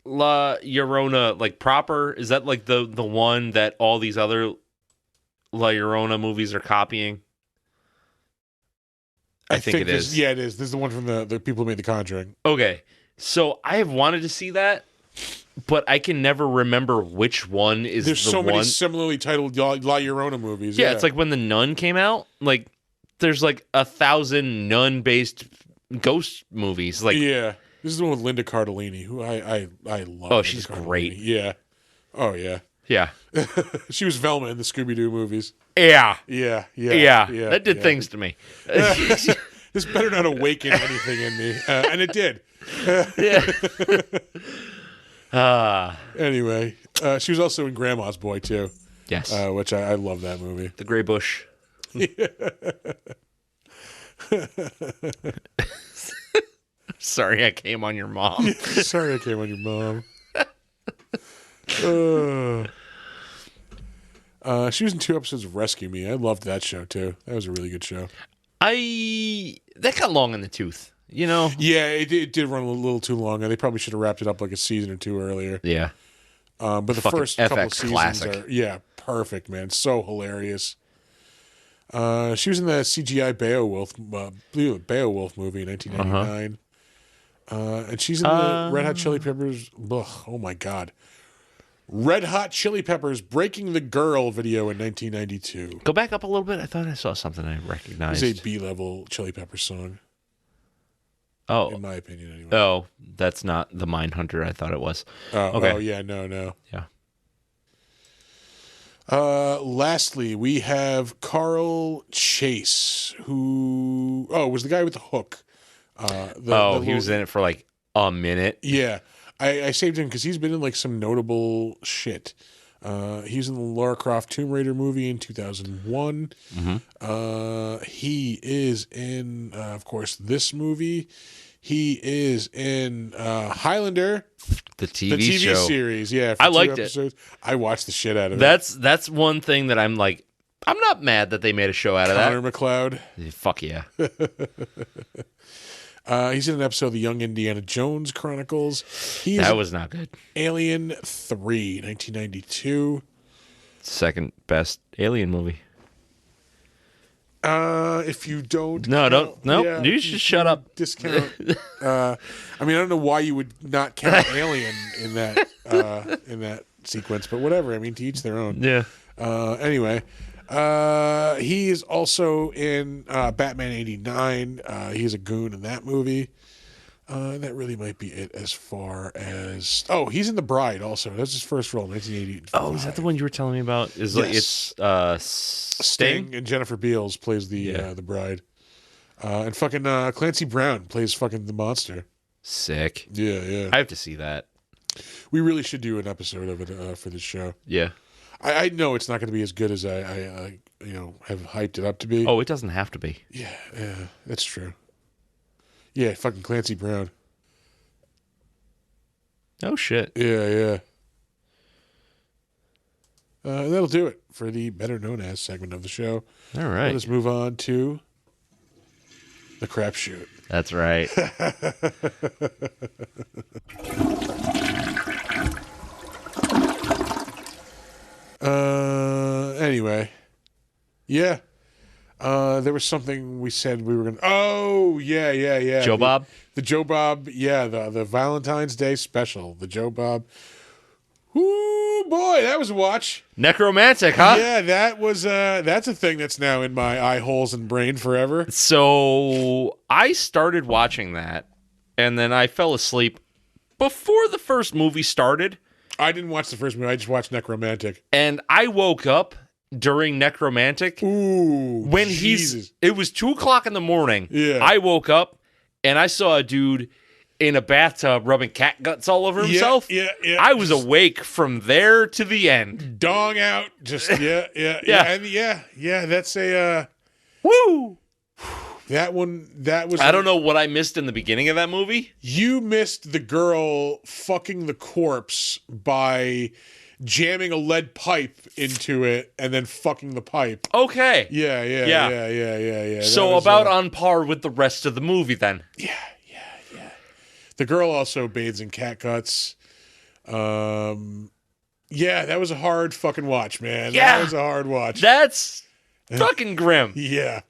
Speaker 2: La Llorona, like proper? Is that like the one that all these other La Llorona movies are copying? I think it is.
Speaker 1: Yeah, it is. This is the one from the people who made The Conjuring.
Speaker 2: Okay, so I have wanted to see that, but I can never remember which one is
Speaker 1: There's so many similarly titled La Llorona movies.
Speaker 2: Yeah, it's like when The Nun came out. Like, there's like 1,000 nun-based ghost movies. Like,
Speaker 1: yeah, this is the one with Linda Cardellini, who I love.
Speaker 2: Oh, she's great.
Speaker 1: Yeah. Oh yeah.
Speaker 2: Yeah.
Speaker 1: She was Velma in the Scooby-Doo movies.
Speaker 2: Yeah.
Speaker 1: Yeah.
Speaker 2: That did things to me.
Speaker 1: This better not awaken anything in me, and it did. Anyway, she was also in Grandma's Boy too.
Speaker 2: Yes.
Speaker 1: Which I love that movie.
Speaker 2: The Gray Bush. Sorry, I came on your mom.
Speaker 1: Sorry, I came on your mom. She was in 2 episodes of Rescue Me. I loved that show too. That was a really good show.
Speaker 2: That got long in the tooth, you know?
Speaker 1: Yeah, it did run a little too long. They probably should have wrapped it up like a season or 2 earlier.
Speaker 2: Yeah.
Speaker 1: But the first couple
Speaker 2: FX
Speaker 1: seasons
Speaker 2: classic.
Speaker 1: are perfect, man. So hilarious. She was in the CGI Beowulf movie in 1999. And she's in the Red Hot Chili Peppers. Oh my God. Red Hot Chili Peppers Breaking the Girl video in 1992.
Speaker 2: Go back up a little bit. I thought I saw something I recognized.
Speaker 1: It's a B-level Chili Peppers song.
Speaker 2: Oh.
Speaker 1: In my opinion, anyway.
Speaker 2: Oh, that's not the Mindhunter I thought it was.
Speaker 1: Okay. Oh, yeah, no.
Speaker 2: Yeah.
Speaker 1: Lastly, we have Carl Chase, who was the guy with the hook.
Speaker 2: He was in it for like a minute.
Speaker 1: Yeah. I saved him because he's been in like some notable shit. He was in the Lara Croft Tomb Raider movie in 2001.
Speaker 2: Mm-hmm.
Speaker 1: He is in, of course, this movie. He is in Highlander,
Speaker 2: the TV show
Speaker 1: series. Yeah,
Speaker 2: I liked it.
Speaker 1: I watched the shit out of
Speaker 2: it. That's one thing that I'm like, I'm not mad that they made a show out of that.
Speaker 1: Connor McLeod.
Speaker 2: Fuck yeah.
Speaker 1: He's in an episode of the Young Indiana Jones Chronicles.
Speaker 2: That was not good.
Speaker 1: Alien 3, 1992.
Speaker 2: Second best Alien movie.
Speaker 1: If you don't...
Speaker 2: No. Yeah, you should shut up.
Speaker 1: Discount. I don't know why you would not count Alien in that sequence, but whatever. I mean, to each their own.
Speaker 2: Yeah.
Speaker 1: Anyway... he is also in Batman 89. He's a goon in that movie. That really might be it as far as... Oh, he's in The Bride also. That's his first role, 1980.
Speaker 2: Oh, is that the one you were telling me about? Is like
Speaker 1: Yes.
Speaker 2: it's
Speaker 1: Sting and Jennifer Beals plays the bride. And fucking Clancy Brown plays fucking the monster.
Speaker 2: Sick.
Speaker 1: Yeah.
Speaker 2: I have to see that.
Speaker 1: We really should do an episode of it for this show.
Speaker 2: Yeah.
Speaker 1: I know it's not going to be as good as I have hyped it up to be.
Speaker 2: Oh, it doesn't have to be.
Speaker 1: Yeah, that's true. Yeah, fucking Clancy Brown.
Speaker 2: Oh shit.
Speaker 1: Yeah. That'll do it for the better known as segment of the show.
Speaker 2: All right.
Speaker 1: Let us move on to the crapshoot.
Speaker 2: That's right.
Speaker 1: Anyway. Yeah. There was something we said we were going to... Oh, yeah.
Speaker 2: Joe Bob?
Speaker 1: The Joe Bob, yeah, the Valentine's Day special. The Joe Bob. Ooh, boy, that was a watch.
Speaker 2: Necromantic, huh?
Speaker 1: Yeah, that's a thing that's now in my eye holes and brain forever.
Speaker 2: So I started watching that, and then I fell asleep before the first movie started.
Speaker 1: I didn't watch the first movie. I just watched Necromantic.
Speaker 2: And I woke up during Necromantic.
Speaker 1: Ooh,
Speaker 2: when
Speaker 1: Jesus.
Speaker 2: it was 2:00 in the morning.
Speaker 1: Yeah.
Speaker 2: I woke up and I saw a dude in a bathtub rubbing cat guts all over himself.
Speaker 1: Yeah.
Speaker 2: I was awake from there to the end.
Speaker 1: Dong out. Just, yeah. And that's a,
Speaker 2: Woo!
Speaker 1: that was...
Speaker 2: I don't know what I missed in the beginning of that movie.
Speaker 1: You missed the girl fucking the corpse by jamming a lead pipe into it and then fucking the pipe.
Speaker 2: Okay.
Speaker 1: Yeah.
Speaker 2: So about on par with the rest of the movie then.
Speaker 1: Yeah. The girl also bathes in cat guts. Yeah, that was a hard fucking watch, man.
Speaker 2: Yeah.
Speaker 1: That was a hard watch.
Speaker 2: That's fucking grim.
Speaker 1: Yeah.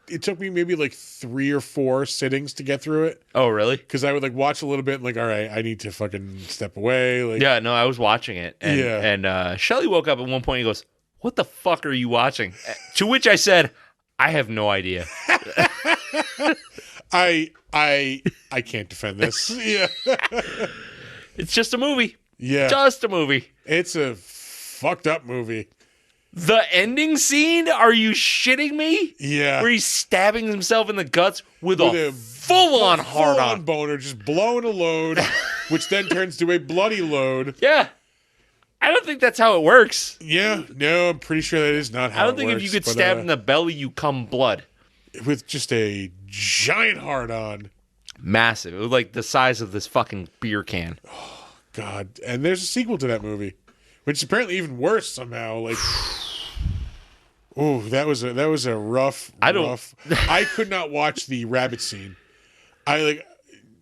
Speaker 1: It took me maybe like 3 or 4 sittings to get through it.
Speaker 2: Oh, really?
Speaker 1: Because I would like watch a little bit and like, all right, I need to fucking step away. Like,
Speaker 2: Yeah, no, I was watching it. And Shelly woke up at one point and goes, "What the fuck are you watching?" To which I said, "I have no idea."
Speaker 1: I can't defend this. Yeah.
Speaker 2: It's just a movie.
Speaker 1: Yeah.
Speaker 2: Just a movie.
Speaker 1: It's a fucked up movie.
Speaker 2: The ending scene? Are you shitting me?
Speaker 1: Yeah.
Speaker 2: Where he's stabbing himself in the guts with a full-on hard-on.
Speaker 1: Full-on boner, just blowing a load, which then turns to a bloody load.
Speaker 2: Yeah. I don't think that's how it works.
Speaker 1: Yeah. No, I'm pretty sure that is not how it works.
Speaker 2: I don't think if you get stabbed in the belly, you come blood.
Speaker 1: With just a giant hard-on.
Speaker 2: Massive. It was like the size of this fucking beer can.
Speaker 1: Oh, God. And there's a sequel to that movie, which is apparently even worse somehow. Like, oh, that was a rough. I could not watch the rabbit scene. You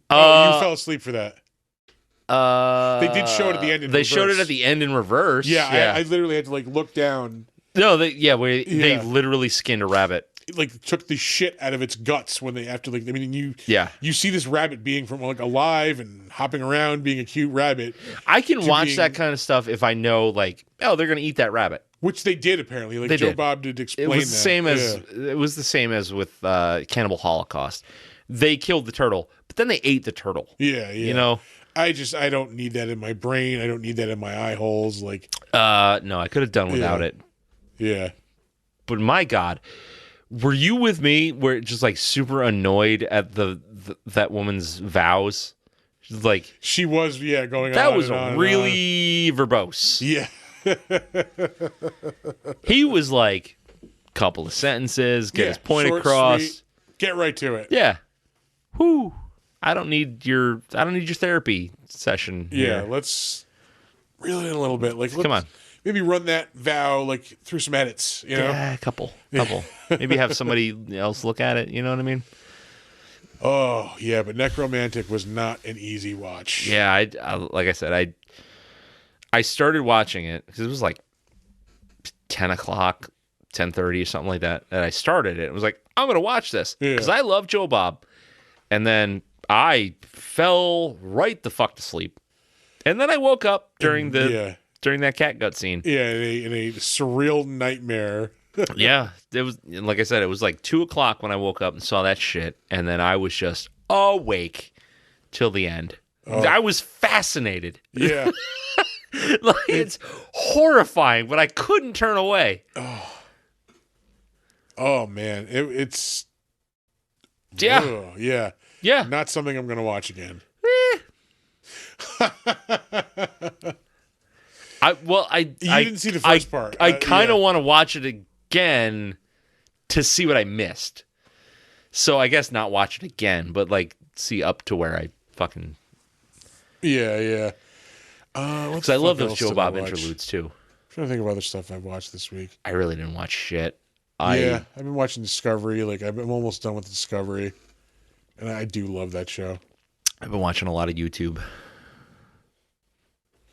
Speaker 1: fell asleep for that. They did show it at the end in reverse.
Speaker 2: They showed it at the end in reverse.
Speaker 1: Yeah. I literally had to like look down.
Speaker 2: No, they literally skinned a rabbit.
Speaker 1: It, like, took the shit out of its guts when you see this rabbit being from like alive and hopping around, being a cute rabbit.
Speaker 2: I can watch that kind of stuff if I know, like, oh, they're gonna eat that rabbit,
Speaker 1: which they did apparently. Like Joe Bob did explain.
Speaker 2: It was the same as with Cannibal Holocaust. They killed the turtle, but then they ate the turtle.
Speaker 1: Yeah.
Speaker 2: You know,
Speaker 1: I don't need that in my brain. I don't need that in my eye holes. Like,
Speaker 2: no, I could have done without it.
Speaker 1: Yeah,
Speaker 2: but my God. Were you with me? Where just like super annoyed at that woman's vows, like
Speaker 1: she was, going.
Speaker 2: That
Speaker 1: on
Speaker 2: was
Speaker 1: and
Speaker 2: really verbose.
Speaker 1: Yeah,
Speaker 2: he was like, couple of sentences, get his point
Speaker 1: short,
Speaker 2: across,
Speaker 1: sweet, get right to it.
Speaker 2: Yeah, whoo! I don't need your therapy session.
Speaker 1: Yeah,
Speaker 2: here.
Speaker 1: Let's reel it in a little bit. Like,
Speaker 2: come on.
Speaker 1: Maybe run that vow like through some edits, you know?
Speaker 2: Yeah, a couple. Maybe have somebody else look at it. You know what I mean?
Speaker 1: Oh yeah, but Necromantic was not an easy watch.
Speaker 2: Yeah, I like I said, I started watching it because it was like 10 o'clock, 10:30 or something like that. And I started it. It was like, I'm gonna watch this because I love Joe Bob. And then I fell right the fuck to sleep. And then I woke up during that cat gut scene.
Speaker 1: Yeah, in a surreal nightmare.
Speaker 2: Yeah, it was like I said, it was like 2 o'clock when I woke up and saw that shit, and then I was just awake till the end.
Speaker 1: Oh.
Speaker 2: I was fascinated.
Speaker 1: Yeah.
Speaker 2: Like, it's horrifying, but I couldn't turn away.
Speaker 1: Oh man, it's
Speaker 2: Yeah,
Speaker 1: yeah.
Speaker 2: yeah.
Speaker 1: Not something I'm gonna watch again.
Speaker 2: You
Speaker 1: didn't see the first part.
Speaker 2: I kind of
Speaker 1: yeah.
Speaker 2: want to watch it again to see what I missed. So I guess not watch it again, but like see up to where I fucking.
Speaker 1: Yeah.
Speaker 2: Because I love those Joe Bob interludes too.
Speaker 1: I'm trying to think of other stuff I've watched this week.
Speaker 2: I really didn't watch shit.
Speaker 1: I've been watching Discovery. Like I'm almost done with Discovery, and I do love that show.
Speaker 2: I've been watching a lot of YouTube.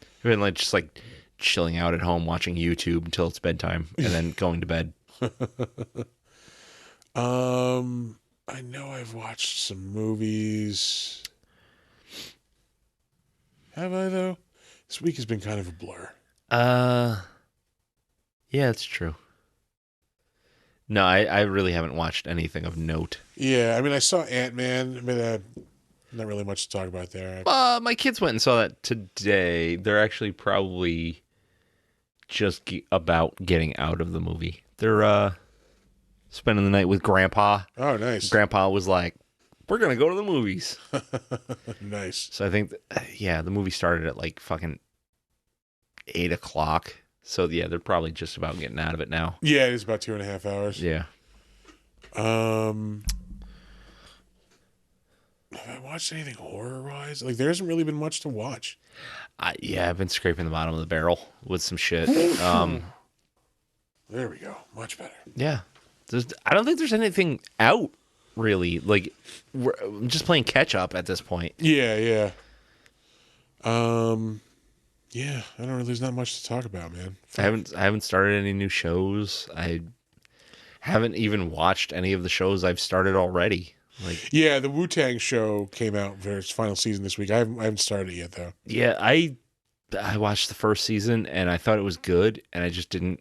Speaker 2: I've been like just like chilling out at home watching YouTube until it's bedtime, and then going to bed.
Speaker 1: I know I've watched some movies. Have I though? This week has been kind of a blur.
Speaker 2: Yeah, it's true. No, I really haven't watched anything of note.
Speaker 1: Yeah, I mean, I saw Ant-Man. I mean, not really much to talk about there.
Speaker 2: My kids went and saw that today. They're actually probably just about getting out of the movie. They're spending the night with Grandpa.
Speaker 1: Oh, nice.
Speaker 2: Grandpa was like, "We're gonna go to the movies."
Speaker 1: Nice.
Speaker 2: So I think, the movie started at like fucking 8 o'clock. So yeah, they're probably just about getting out of it now.
Speaker 1: Yeah, it is about 2.5 hours.
Speaker 2: Yeah.
Speaker 1: Have I watched anything horror-wise? Like, there hasn't really been much to watch.
Speaker 2: I've been scraping the bottom of the barrel with some shit.
Speaker 1: There we go. Much better.
Speaker 2: Yeah. I don't think there's anything out, really. Like, I'm just playing catch-up at this point.
Speaker 1: Yeah. Yeah, I don't know. There's not much to talk about, man.
Speaker 2: I haven't started any new shows. I haven't even watched any of the shows I've started already. Like,
Speaker 1: yeah, the Wu-Tang show came out for its final season this week. I haven't started it yet, though.
Speaker 2: Yeah, I watched the first season and I thought it was good, and I just didn't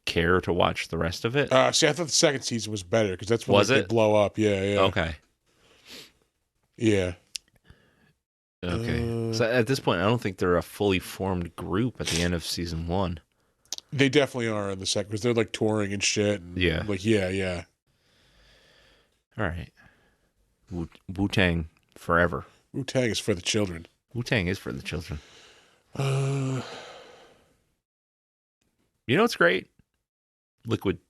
Speaker 2: care to watch the rest of it.
Speaker 1: See, I thought the second season was better because that's when they blow up. Yeah.
Speaker 2: Okay.
Speaker 1: Yeah.
Speaker 2: Okay. So at this point, I don't think they're a fully formed group at the end of season 1.
Speaker 1: They definitely are in the second because they're like touring and shit. And
Speaker 2: yeah.
Speaker 1: Like, yeah.
Speaker 2: All right. Wu-Tang forever.
Speaker 1: Wu-Tang is for the children.
Speaker 2: Wu-Tang is for the children. You know what's great? Liquid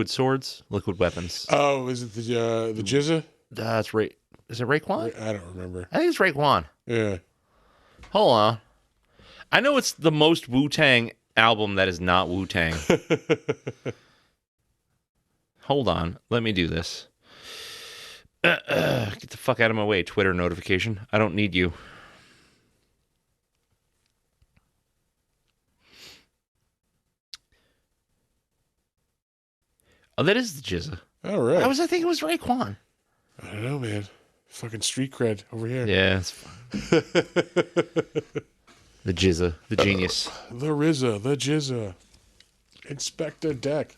Speaker 2: Swords? Liquid Weapons.
Speaker 1: Oh, is it the Jizza?
Speaker 2: That's right. Is it Raekwon?
Speaker 1: I don't remember.
Speaker 2: I think it's Raekwon.
Speaker 1: Yeah.
Speaker 2: Hold on. I know it's the most Wu-Tang album that is not Wu-Tang. Hold on. Let me do this. Get the fuck out of my way, Twitter notification. I don't need you. Oh, that is the Jizza.
Speaker 1: All right.
Speaker 2: I think it was Raekwon.
Speaker 1: I don't know, man. Fucking street cred over here.
Speaker 2: Yeah, it's fine. The Jizza, the genius.
Speaker 1: The RZA, the Jizza. Inspector Deck.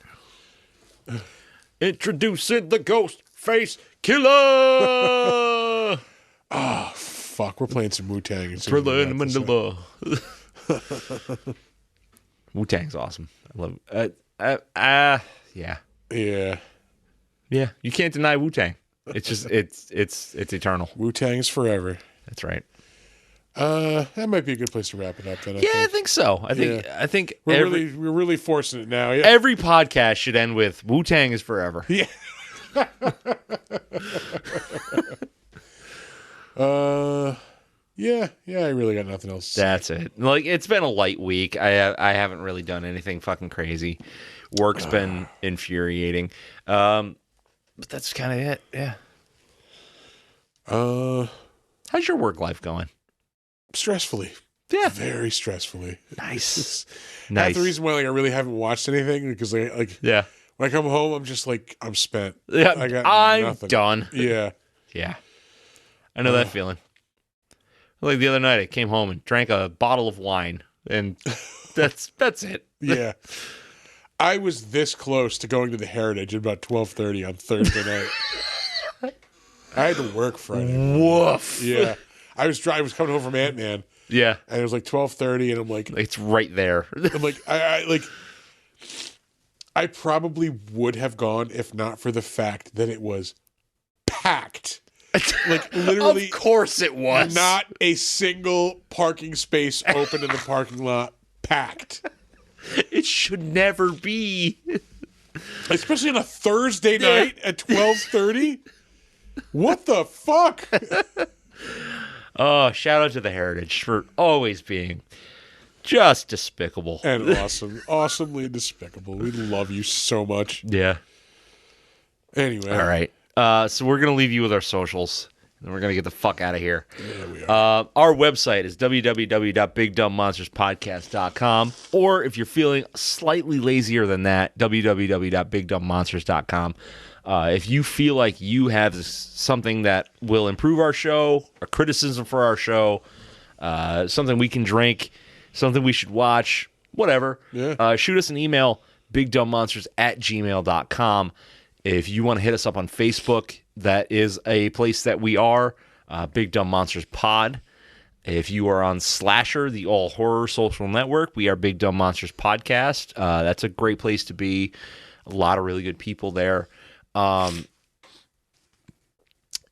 Speaker 2: Introducing the ghost face killer.
Speaker 1: Oh, fuck. We're playing some Wu-Tang.
Speaker 2: Thriller in Manila. Wu-Tang's awesome. I love it. Yeah.
Speaker 1: Yeah.
Speaker 2: Yeah. You can't deny Wu-Tang. It's just it's eternal.
Speaker 1: Wu-Tang is forever.
Speaker 2: That's right.
Speaker 1: That might be a good place to wrap it up then.
Speaker 2: I think so. I think
Speaker 1: we're really forcing it now. Yeah.
Speaker 2: Every podcast should end with Wu-Tang is forever.
Speaker 1: Yeah. Yeah, I really got nothing else to say.
Speaker 2: That's it. Like, it's been a light week. I haven't really done anything fucking crazy. Work's been infuriating. But that's kind of it. Yeah. How's your work life going?
Speaker 1: Stressfully.
Speaker 2: Yeah.
Speaker 1: Very stressfully.
Speaker 2: Nice.
Speaker 1: That's the reason why I really haven't watched anything because
Speaker 2: yeah.
Speaker 1: When I come home, I'm just like, I'm spent.
Speaker 2: Yeah, I'm
Speaker 1: nothing.
Speaker 2: done.
Speaker 1: Yeah.
Speaker 2: Yeah. I know that feeling. Like the other night, I came home and drank a bottle of wine, and that's it.
Speaker 1: Yeah. I was this close to going to the Heritage at about 12:30 on Thursday night. I had to work Friday.
Speaker 2: Woof.
Speaker 1: Yeah. I was coming home from Ant-Man,
Speaker 2: Yeah.
Speaker 1: and it was like 12:30, and I'm like,
Speaker 2: It's right there.
Speaker 1: I probably would have gone if not for the fact that it was packed. Like, literally,
Speaker 2: Of course it was.
Speaker 1: not a single parking space open in the parking lot. Packed.
Speaker 2: It should never be.
Speaker 1: Especially on a Thursday night at 12:30. What the fuck?
Speaker 2: Oh, shout out to the Heritage for always being just despicable.
Speaker 1: And awesome. Awesomely despicable. We love you so much.
Speaker 2: Yeah.
Speaker 1: Anyway.
Speaker 2: All right. So we're going to leave you with our socials, and we're going to get the fuck out of here.
Speaker 1: Yeah, we are.
Speaker 2: Our website is www.bigdumbmonsterspodcast.com, or if you're feeling slightly lazier than that, www.bigdumbmonsters.com. If you feel like you have something that will improve our show, a criticism for our show, something we can drink, something we should watch, whatever, shoot us an email, bigdumbmonsters@gmail.com. If you want to hit us up on Facebook, that is a place that we are, Big Dumb Monsters Pod. If you are on Slasher, the all horror social network, we are Big Dumb Monsters Podcast. That's a great place to be. A lot of really good people there. What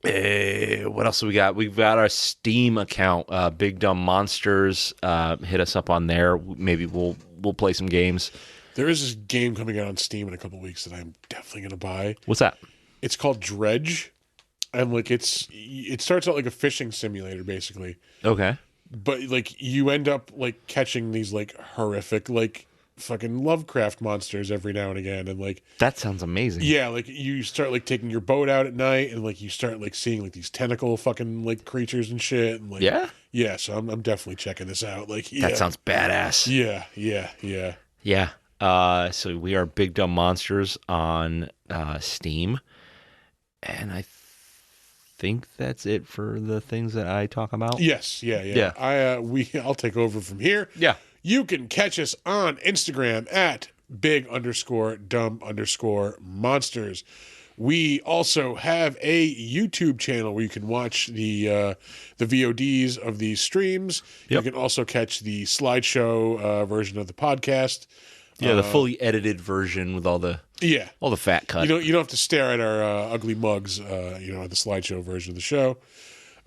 Speaker 2: else do we got? We've got our Steam account, Big Dumb Monsters. Hit us up on there. Maybe we'll play some games.
Speaker 1: There is this game coming out on Steam in a couple weeks that I'm definitely going to buy.
Speaker 2: What's that?
Speaker 1: It's called Dredge. And like it starts out like a fishing simulator basically.
Speaker 2: Okay.
Speaker 1: But like you end up like catching these like horrific like fucking Lovecraft monsters every now and again, and like
Speaker 2: that sounds amazing.
Speaker 1: Yeah, like you start like taking your boat out at night, and like you start like seeing like these tentacle fucking like creatures and shit. And, like, yeah. So I'm definitely checking this out. Like
Speaker 2: that sounds badass.
Speaker 1: Yeah.
Speaker 2: So we are Big Dumb Monsters on Steam, and I think that's it for the things that I talk about.
Speaker 1: Yes, yeah. I'll take over from here.
Speaker 2: Yeah.
Speaker 1: You can catch us on Instagram at big_dumb_monsters. We also have a YouTube channel where you can watch the VODs of these streams.
Speaker 2: Yep.
Speaker 1: You can also catch the slideshow version of the podcast.
Speaker 2: Yeah, the fully edited version with all the fat cut.
Speaker 1: You don't have to stare at our ugly mugs. The slideshow version of the show.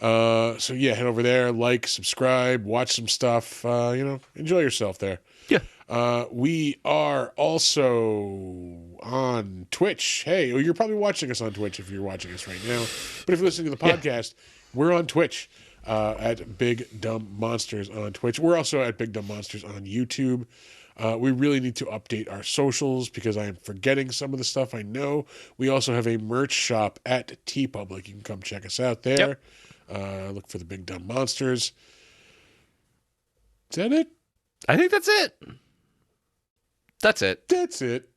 Speaker 1: So yeah, head over there, like, subscribe, watch some stuff. Enjoy yourself there.
Speaker 2: Yeah.
Speaker 1: We are also on Twitch. Hey, you're probably watching us on Twitch if you're watching us right now. But if you're listening to the podcast, we're on Twitch at Big Dumb Monsters on Twitch. We're also at Big Dumb Monsters on YouTube. We really need to update our socials because I am forgetting some of the stuff I know. We also have a merch shop at TeePublic. You can come check us out there.
Speaker 2: Yep.
Speaker 1: Look for the Big Dumb Monsters. Is that it?
Speaker 2: I think that's it. That's it.
Speaker 1: That's it.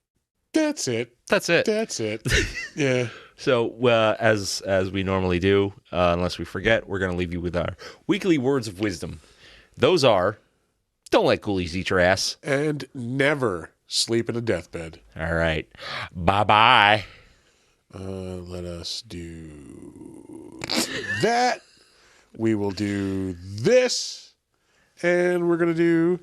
Speaker 1: That's it.
Speaker 2: That's it.
Speaker 1: That's it. Yeah.
Speaker 2: So, as we normally do, unless we forget, we're going to leave you with our weekly words of wisdom. Those are, don't let ghoulies eat your ass.
Speaker 1: And never sleep in a deathbed.
Speaker 2: All right. Bye-bye.
Speaker 1: Let us do that. We will do this. And we're going to do...